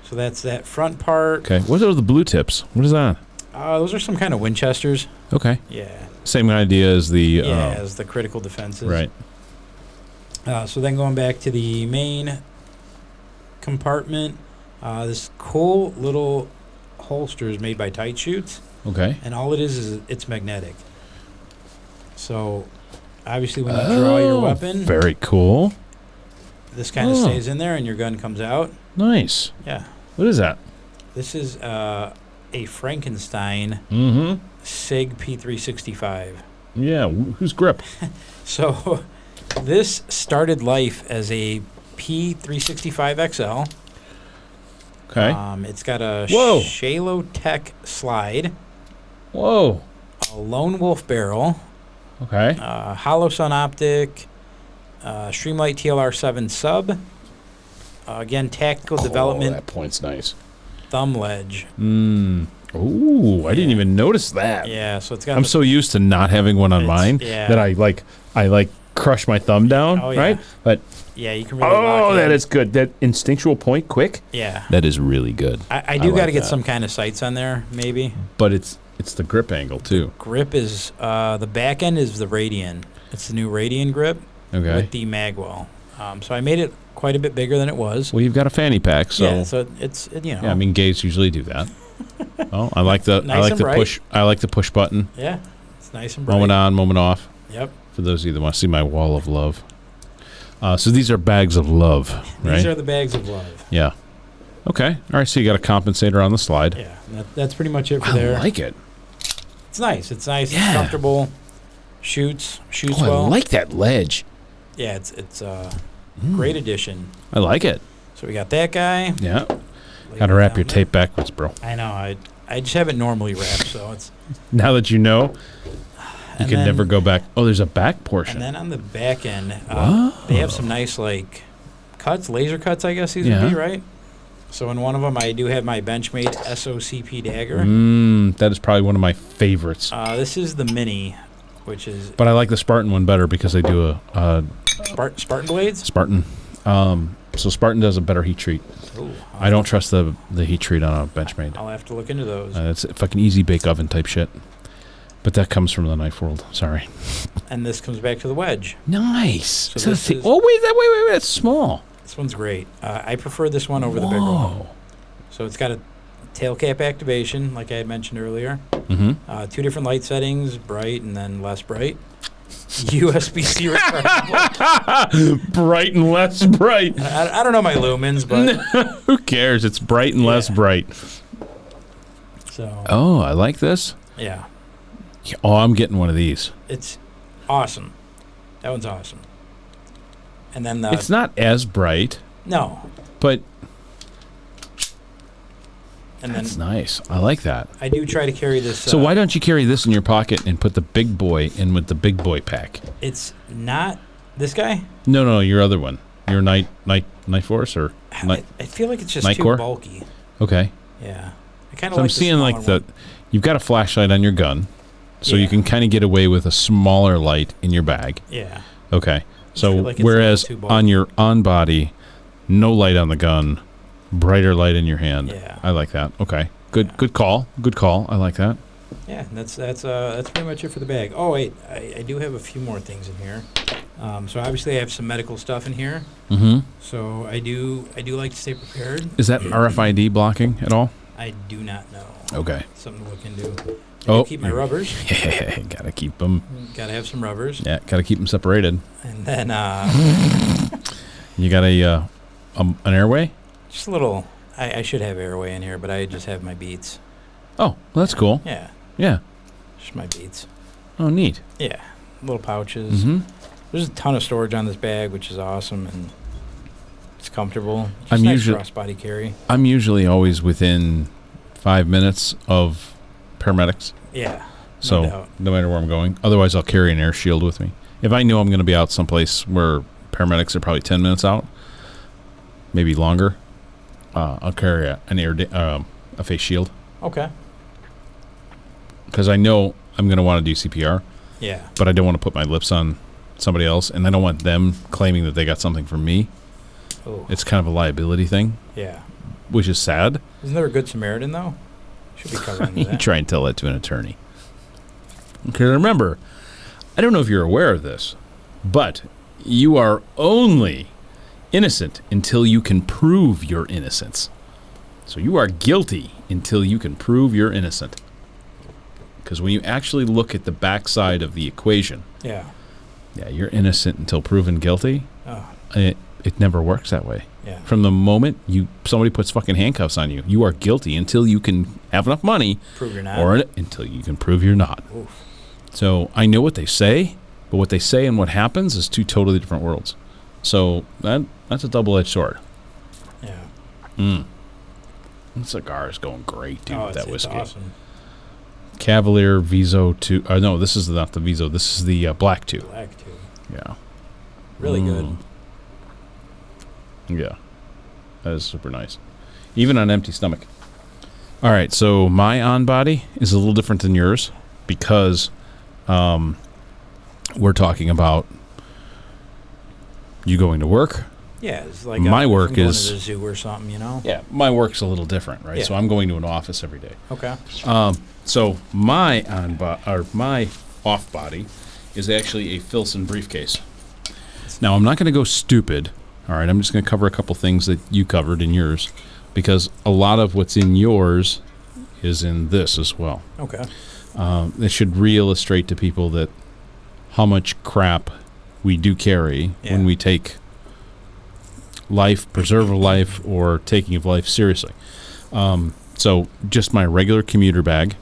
So that's that front part. Okay. What are the blue tips? What is that? Those are some kind of Winchesters. Okay. Yeah. Same idea as the. As the critical defenses. Right. So then going back to the main compartment, this cool little holster is made by Tight Shoots, Okay. and all it is it's magnetic. So obviously when you draw your weapon, Very cool. this kind of stays in there and your gun comes out. Nice. Yeah. What is that? This is a Frankenstein Mm-hmm. SIG P365. Yeah. Whose grip? So this started life as a P365 XL. Okay. It's got a Whoa. Shalo Tech slide, Whoa. a Lone Wolf barrel, Okay. Hollow Sun optic, Streamlight TLR7 sub. Again, tactical development That point's nice. thumb ledge. Ooh, I didn't even notice that. Yeah, so it's got. I'm so used to not having one on It's- mine yeah. that I crush my thumb down, Oh, yeah. right? But Yeah, you can really. lock it that in. is good. That instinctual point, quick. Yeah, That is really good. I do like got to get that. some kind of sights on there, maybe. But it's the grip angle too. Grip is the back end is the Radian. It's the new Radian grip Okay. with the magwell. So I made it quite a bit bigger than it was. Well, you've got a fanny pack, so Yeah, so it's yeah. I mean, gays usually do that. Oh, I like the Nice and bright. push. I like the push button. Yeah, it's nice and bright. Moment on, moment off. Yep. For those of you that want to see my wall of love. So these are bags of love, right? These are the bags of love. Yeah. Okay. All right. So you got a compensator on the slide. Yeah, that's pretty much it for I there. like it. It's nice. It's nice. Yeah. It's comfortable. Shoots Oh, well. I like that ledge. Yeah, it's great addition. I like it. So we got that guy. Yeah. Lay Got to it wrap down your there. tape backwards, bro. I know. I just have it normally wrapped, so it's. Now that you know, you And can then- never go back. Oh, there's a back portion. And then on the back end, Wow. they have some nice like cuts, laser cuts. I guess these Yeah. would be right. So in one of them, I do have my Benchmade SOCP dagger. That is probably one of my favorites. This is the mini, which is But I like the Spartan one better because they do a Spartan blades. Spartan. So Spartan does a better heat treat. Ooh, I don't trust the heat treat on a Benchmade. I'll have to look into those. It's fucking easy bake oven type shit. But that comes from the knife world. Sorry. And this comes back to the wedge. Nice. So this is- oh wait, that's small. This one's great. I prefer this one over the bigger one. Whoa. So it's got a tail cap activation, like I had mentioned earlier. Mm-hmm. 2 different light settings, bright and then less bright. USB-C rechargeable. Bright and less bright. I don't know my lumens, but Who cares? It's bright and less Yeah. bright. so Oh, I like this. yeah, Oh, I'm getting one of these. it's awesome. That one's awesome. And then the It's not as bright, no, but and that's then nice. I like that. I do try to carry this. So why don't you carry this in your pocket and put the big boy in with the big boy pack? It's not this guy. No, your other one. Your night force or night. I feel like it's just Night too Core? bulky. Okay. Yeah, I kind of. So I'm like seeing like smaller the one. you've got a flashlight on your gun, so you Yeah. can kind of get away with a smaller light in your bag. Yeah. Okay. So feel like it's a whereas little too bulky. on your on body, no light on the gun, brighter light in your hand. Yeah. I like that. Okay. Good Yeah. good call. Good call. I like that. Yeah, that's pretty much it for the bag. Oh wait, I do have a few more things in here. So obviously I have some medical stuff in here. Mm-hmm. So I do like to stay prepared. Is that RFID blocking at all? I do not know. Okay. Something to look into. I Oh, do keep my rubbers. Yeah, gotta keep them. Gotta have some rubbers. Yeah, gotta keep them separated. And then You got an airway? just a little. I should have airway in here, but I just have my beats. Oh, well, that's cool. Yeah, Yeah. just my beats. Oh, neat. Yeah, little pouches. Mm-hmm. There's a ton of storage on this bag, which is awesome, and it's comfortable. Just I'm nice usually- crossbody carry. I'm usually always within 5 minutes of paramedics, Yeah, so doubt. no matter where I'm going. Otherwise, I'll carry an air shield with me. If I know I'm going to be out someplace where paramedics are probably 10 minutes out, maybe longer, I'll carry a face shield. Okay. because I know I'm going to want to do CPR. Yeah. But I don't want to put my lips on somebody else, and I don't want them claiming that they got something from me. Oh. It's kind of a liability thing. Yeah. Which is sad. Isn't there a Good Samaritan, though? Should be covering You that. try and tell that to an attorney. Okay, remember, I don't know if you're aware of this, but you are only innocent until you can prove your innocence. So you are guilty until you can prove you're innocent. Because when you actually look at the backside of the equation, yeah, you're innocent until proven guilty. Oh. It never works that way. Yeah. From the moment somebody puts fucking handcuffs on you, you are guilty until you can have enough money, prove you're not, or until you can prove you're not. Oof. So I know what they say, but what they say and what happens is two totally different worlds. So that's a double-edged sword. Yeah. That cigar is going great, dude. Oh, That whiskey. It's awesome. Cavalier Viso 2. No, this is not the Viso. This is the Black 2. Black 2. Yeah. Really good. Yeah. That is super nice. Even on empty stomach. All right, so my on-body is a little different than yours because we're talking about you going to work. Yeah, it's like my work going is to the zoo or something, you know. Yeah, my work's a little different, right? Yeah. So I'm going to an office every day. Okay. So my my off body is actually a Filson briefcase. Now I'm not going to go stupid. All right, I'm just going to cover a couple things that you covered in yours, because a lot of what's in yours is in this as well. Okay. It should re-illustrate to people that how much we do carry when we take life, preserve of life, or taking of life seriously. So just my regular commuter bag.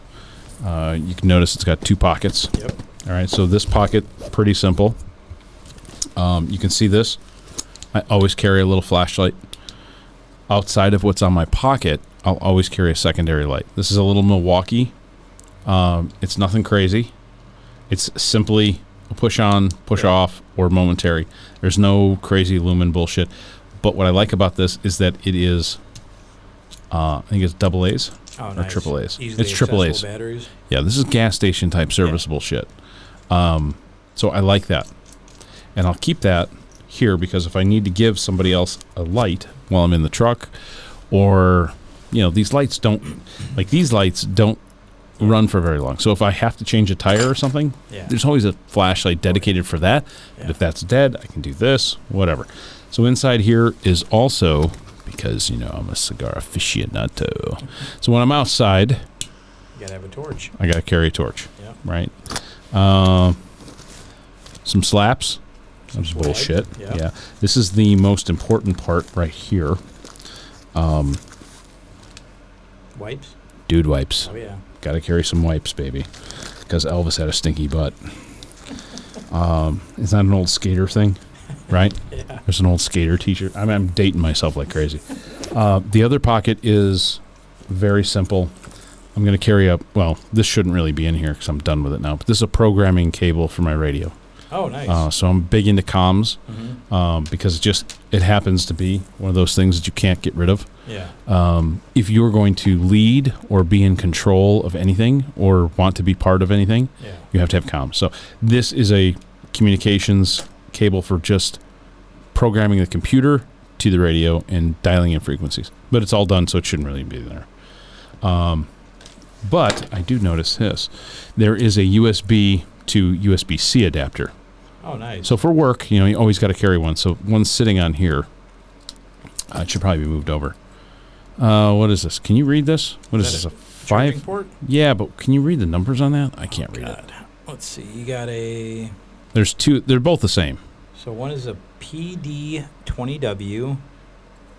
You can notice it's got 2 pockets. Yep. All right, so this pocket, pretty simple. You can see this. I always carry a little flashlight. Outside of what's on my pocket, I'll always carry a secondary light. This is a little Milwaukee. It's nothing crazy. It's simply a push on, push off, or momentary. There's no crazy lumen bullshit. But what I like about this is that it is, I think it's double A's or nice. triple A's. Easily It's triple A's. accessible batteries. Yeah, this is gas station type serviceable shit. So I like that. And I'll keep that here because if I need to give somebody else a light while I'm in the truck, or, these lights don't run for very long. So if I have to change a tire or something, there's always a flashlight dedicated for that. But if that's dead, I can do this, whatever. So inside here is also, because, I'm a cigar aficionado. So when I'm outside, You gotta have a torch. I got to carry a torch, Yeah. right? Some slaps. That's swag. bullshit. Yeah. Yeah. This is the most important part right here. Wipes. Dude wipes. Oh yeah. Got to carry some wipes, baby, because Elvis had a stinky butt. Is that an old skater thing, right? Yeah. There's an old skater t-shirt. I'm dating myself like crazy. The other pocket is very simple. I'm going to carry this shouldn't really be in here because I'm done with it now, but this is a programming cable for my radio. Oh, nice. So I'm big into comms because it happens to be one of those things that you can't get rid of. Yeah. If you're going to lead or be in control of anything or want to be part of anything, you have to have comms. So this is a communications cable for just programming the computer to the radio and dialing in frequencies. But it's all done, so it shouldn't really be there. But I do notice this. There is a USB to USB-C adapter. Oh, nice. So for work, you always got to carry one. So one's sitting on here. It should probably be moved over. What is this? Can you read this? What is this? A 5? Port? Yeah, but can you read the numbers on that? I can't read it. Let's see. You got a... There's 2. They're both the same. So one is a PD20W,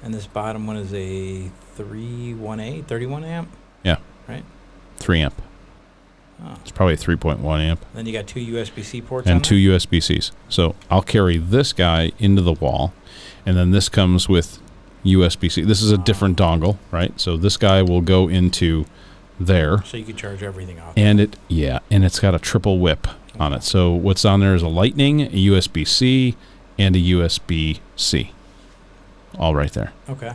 and this bottom one is a 31 amp? Yeah. Right? 3 amp. Oh. It's probably a 3.1 amp. Then you got 2 USB-C ports and on 2 USB-Cs. So I'll carry this guy into the wall, and then this comes with USB-C. This is a different dongle, right? So this guy will go into there. So you can charge everything off. And it's got a triple whip on it. So what's on there is a Lightning, a USB-C, and a USB-C. All right there. Okay.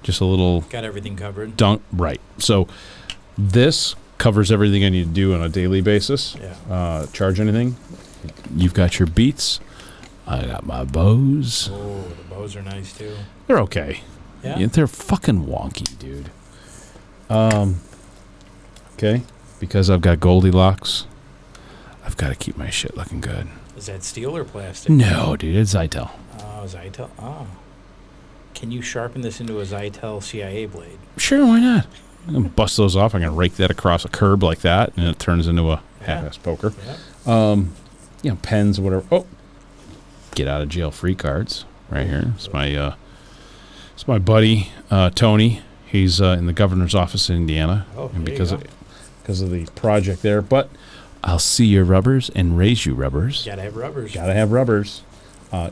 Just a little... Got everything covered. Right. So this covers everything I need to do on a daily basis. Yeah. Charge anything. You've got your Beats. I got my Bose. Oh, the Bose are nice too. They're okay. Yeah. They're fucking wonky, dude. Okay. Because I've got Goldilocks, I've got to keep my shit looking good. Is that steel or plastic? No, dude, it's Zytel. Oh, Zytel. Oh. Can you sharpen this into a Zytel CIA blade? Sure, why not? I'm going to bust those off. I'm going to rake that across a curb like that, and it turns into a half-ass poker. Yeah. You know, pens, whatever. Oh, get out of jail free cards right here. It's my buddy, Tony. He's in the governor's office in Indiana. Oh, and because of the project there. But I'll see your rubbers and raise you rubbers. Gotta have rubbers. Gotta have rubbers.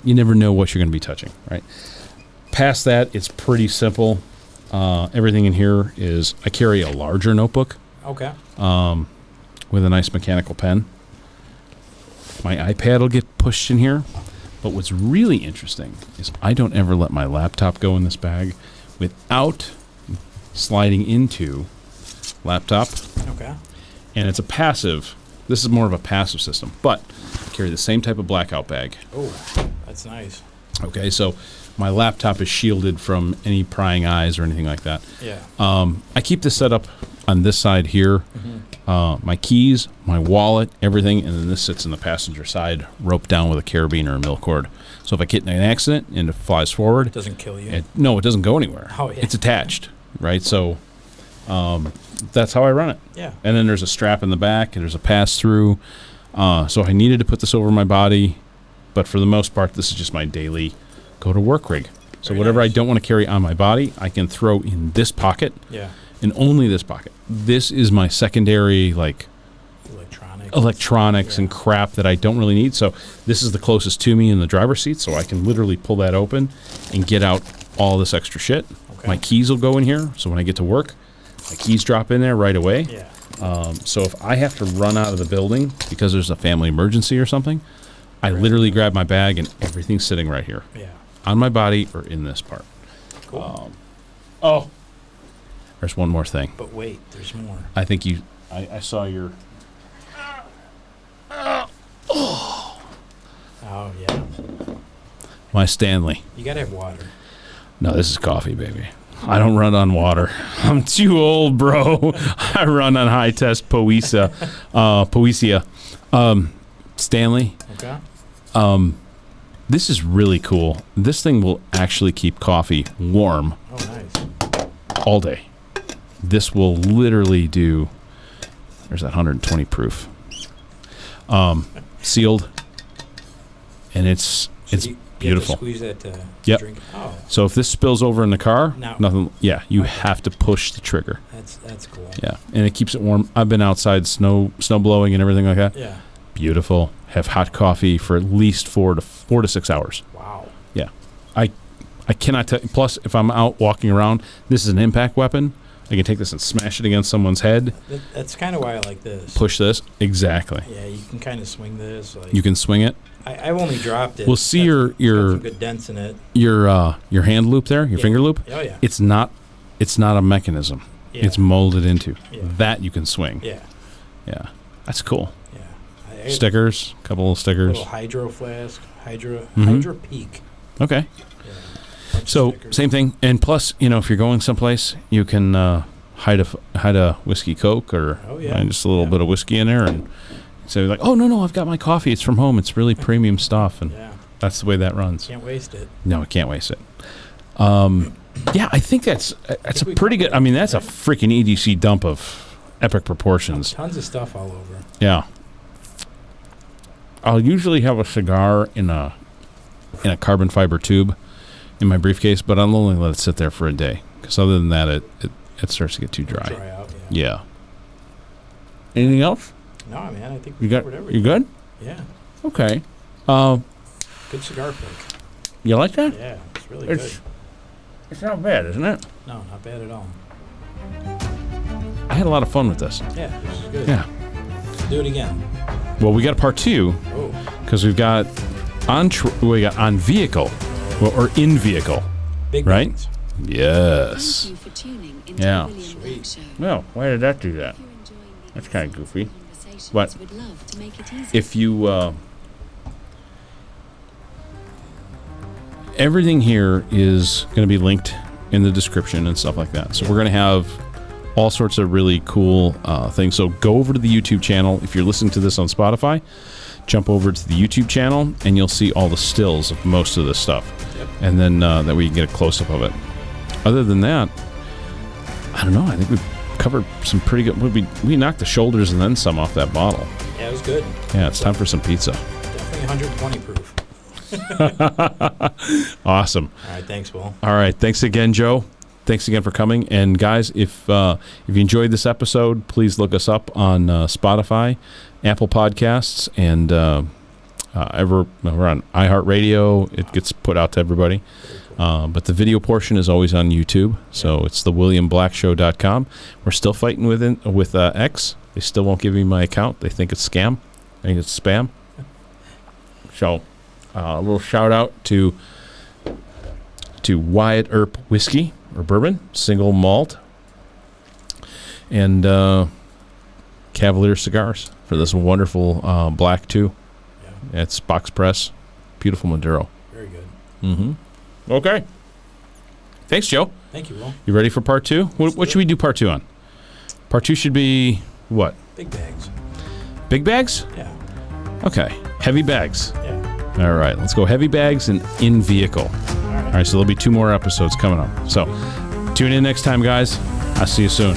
You never know what you're going to be touching, right? Past that, it's pretty simple. Everything in here is, I carry a larger notebook. Okay. With a nice mechanical pen. My iPad will get pushed in here. But what's really interesting is I don't ever let my laptop go in this bag without sliding into laptop. Okay. And it's a passive. This is more of a passive system. But I carry the same type of blackout bag. Oh, that's nice. Okay, so my laptop is shielded from any prying eyes or anything like that. Yeah. I keep this set up on this side here. Mm-hmm. My keys, my wallet, everything, and then this sits in the passenger side, roped down with a carabiner or mill cord. So if I get in an accident and it flies forward, It doesn't kill you. it doesn't go anywhere. Oh, yeah. It's attached, right? So that's how I run it. Yeah. And then there's a strap in the back, and there's a pass-through. So I needed to put this over my body, but for the most part, this is just my daily go-to-work rig. So Very whatever nice. I don't want to carry on my body, I can throw in this pocket, Yeah. and only this pocket. This is my secondary, like, electronics and Yeah. crap that I don't really need. So this is the closest to me in the driver's seat, so I can literally pull that open and get out all this extra shit. Okay. My keys will go in here, so when I get to work, my keys drop in there right away. Yeah. So if I have to run out of the building because there's a family emergency or something, I literally grab my bag and everything's sitting right here Yeah. on my body or in this part. Cool. There's one more thing. But wait, there's more. I think I saw your... Oh, yeah. My Stanley. You gotta have water. No, this is coffee, baby. I don't run on water. I'm too old, bro. I run on high-test Poesia. Stanley, Okay. this is really cool. This thing will actually keep coffee warm Oh, nice. all day. This will literally do... There's that 120 proof. Sealed. And it's beautiful. You have to squeeze that to Yep. drink. Oh, So if this spills over in the car, No. nothing. Yeah, you Okay. have to push the trigger. that's cool. Yeah, and it keeps it warm. I've been outside snow blowing and everything like that. Yeah. Beautiful. Have hot coffee for at least 4 to 6 hours. Wow. Yeah, I cannot tell. Plus, if I'm out walking around, this is an impact weapon. I can take this and smash it against someone's head. That's kind of why I like this. Push this. Exactly. Yeah, you can kind of swing this. Like, You can swing it. I've only dropped it. We'll see It's got your some good dents in it. your hand loop there, your Yeah. finger loop. Oh yeah. It's not a mechanism. Yeah. It's molded into. Yeah. That you can swing. Yeah. Yeah. That's cool. Yeah. I Stickers, couple of stickers. Little hydro flask, Hydro Peak. Okay. Yeah. Bunch of So stickers. same thing, and plus, if you're going someplace, you can hide a whiskey Coke or Oh, yeah. just a little Yeah. bit of whiskey in there, and say like, oh no, I've got my coffee. It's from home. It's really premium stuff, and Yeah. that's the way that runs. Can't waste it. No, I can't waste it. Yeah, I think that's a we pretty good. covered I mean, it, that's a right? freaking EDC dump of epic proportions. Tons of stuff all over. Yeah. I'll usually have a cigar in a carbon fiber tube in my briefcase, but I'll only let it sit there for a day because other than that, it starts to get too dry. Dry out. Yeah. Yeah. Anything else? No, man. I think You we got? covered everything. You good? Yeah. Okay. Good cigar pick. You like that? Yeah. It's really It's- good. It's not bad, isn't it? No, not bad at all. I had a lot of fun with this. Yeah, this is good. Yeah. Do it again. Well, we got a part 2 Oh. because we've got on vehicle, or in vehicle. Big Right? ones. Yes. Thank you for tuning into Yeah. the William Sweet. Black Show. Well, why did that do that? If you're enjoying That's kind of goofy. But if you... everything here is going to be linked in the description and stuff like that. So we're going to have all sorts of really cool things. So go over to the YouTube channel. If you're listening to this on Spotify, jump over to the YouTube channel and you'll see all the stills of most of this stuff. Yep. And then that way you can get a close-up of it. Other than that, I don't know. I think we've covered some pretty good... We knocked the shoulders and then some off that bottle. Yeah, it was good. Yeah, it's time for some pizza. Definitely 120 proof. Awesome. All right, thanks, Will. All right, thanks again, Joe. Thanks again for coming. And guys, if you enjoyed this episode, please look us up on Spotify, Apple Podcasts, and we're on iHeartRadio. It gets put out to everybody. But the video portion is always on YouTube. So it's thewilliamblackshow.com. We're still fighting with X. They still won't give me my account. They think it's scam. I think it's spam. So a little shout out to Wyatt Earp Whiskey or Bourbon, Single Malt, and Cavalier Cigars for this wonderful black too. Yeah. It's box press, beautiful Maduro. Very good. Mm-hmm. Okay. Thanks, Joe. Thank you, Will. You ready for part two? What should we do part two on? Part two should be what? Big bags. Big bags? Yeah. Okay. Heavy bags. Yeah. All right. Let's go heavy bags and in vehicle. All right. So there'll be 2 more episodes coming up. So tune in next time, guys. I'll see you soon.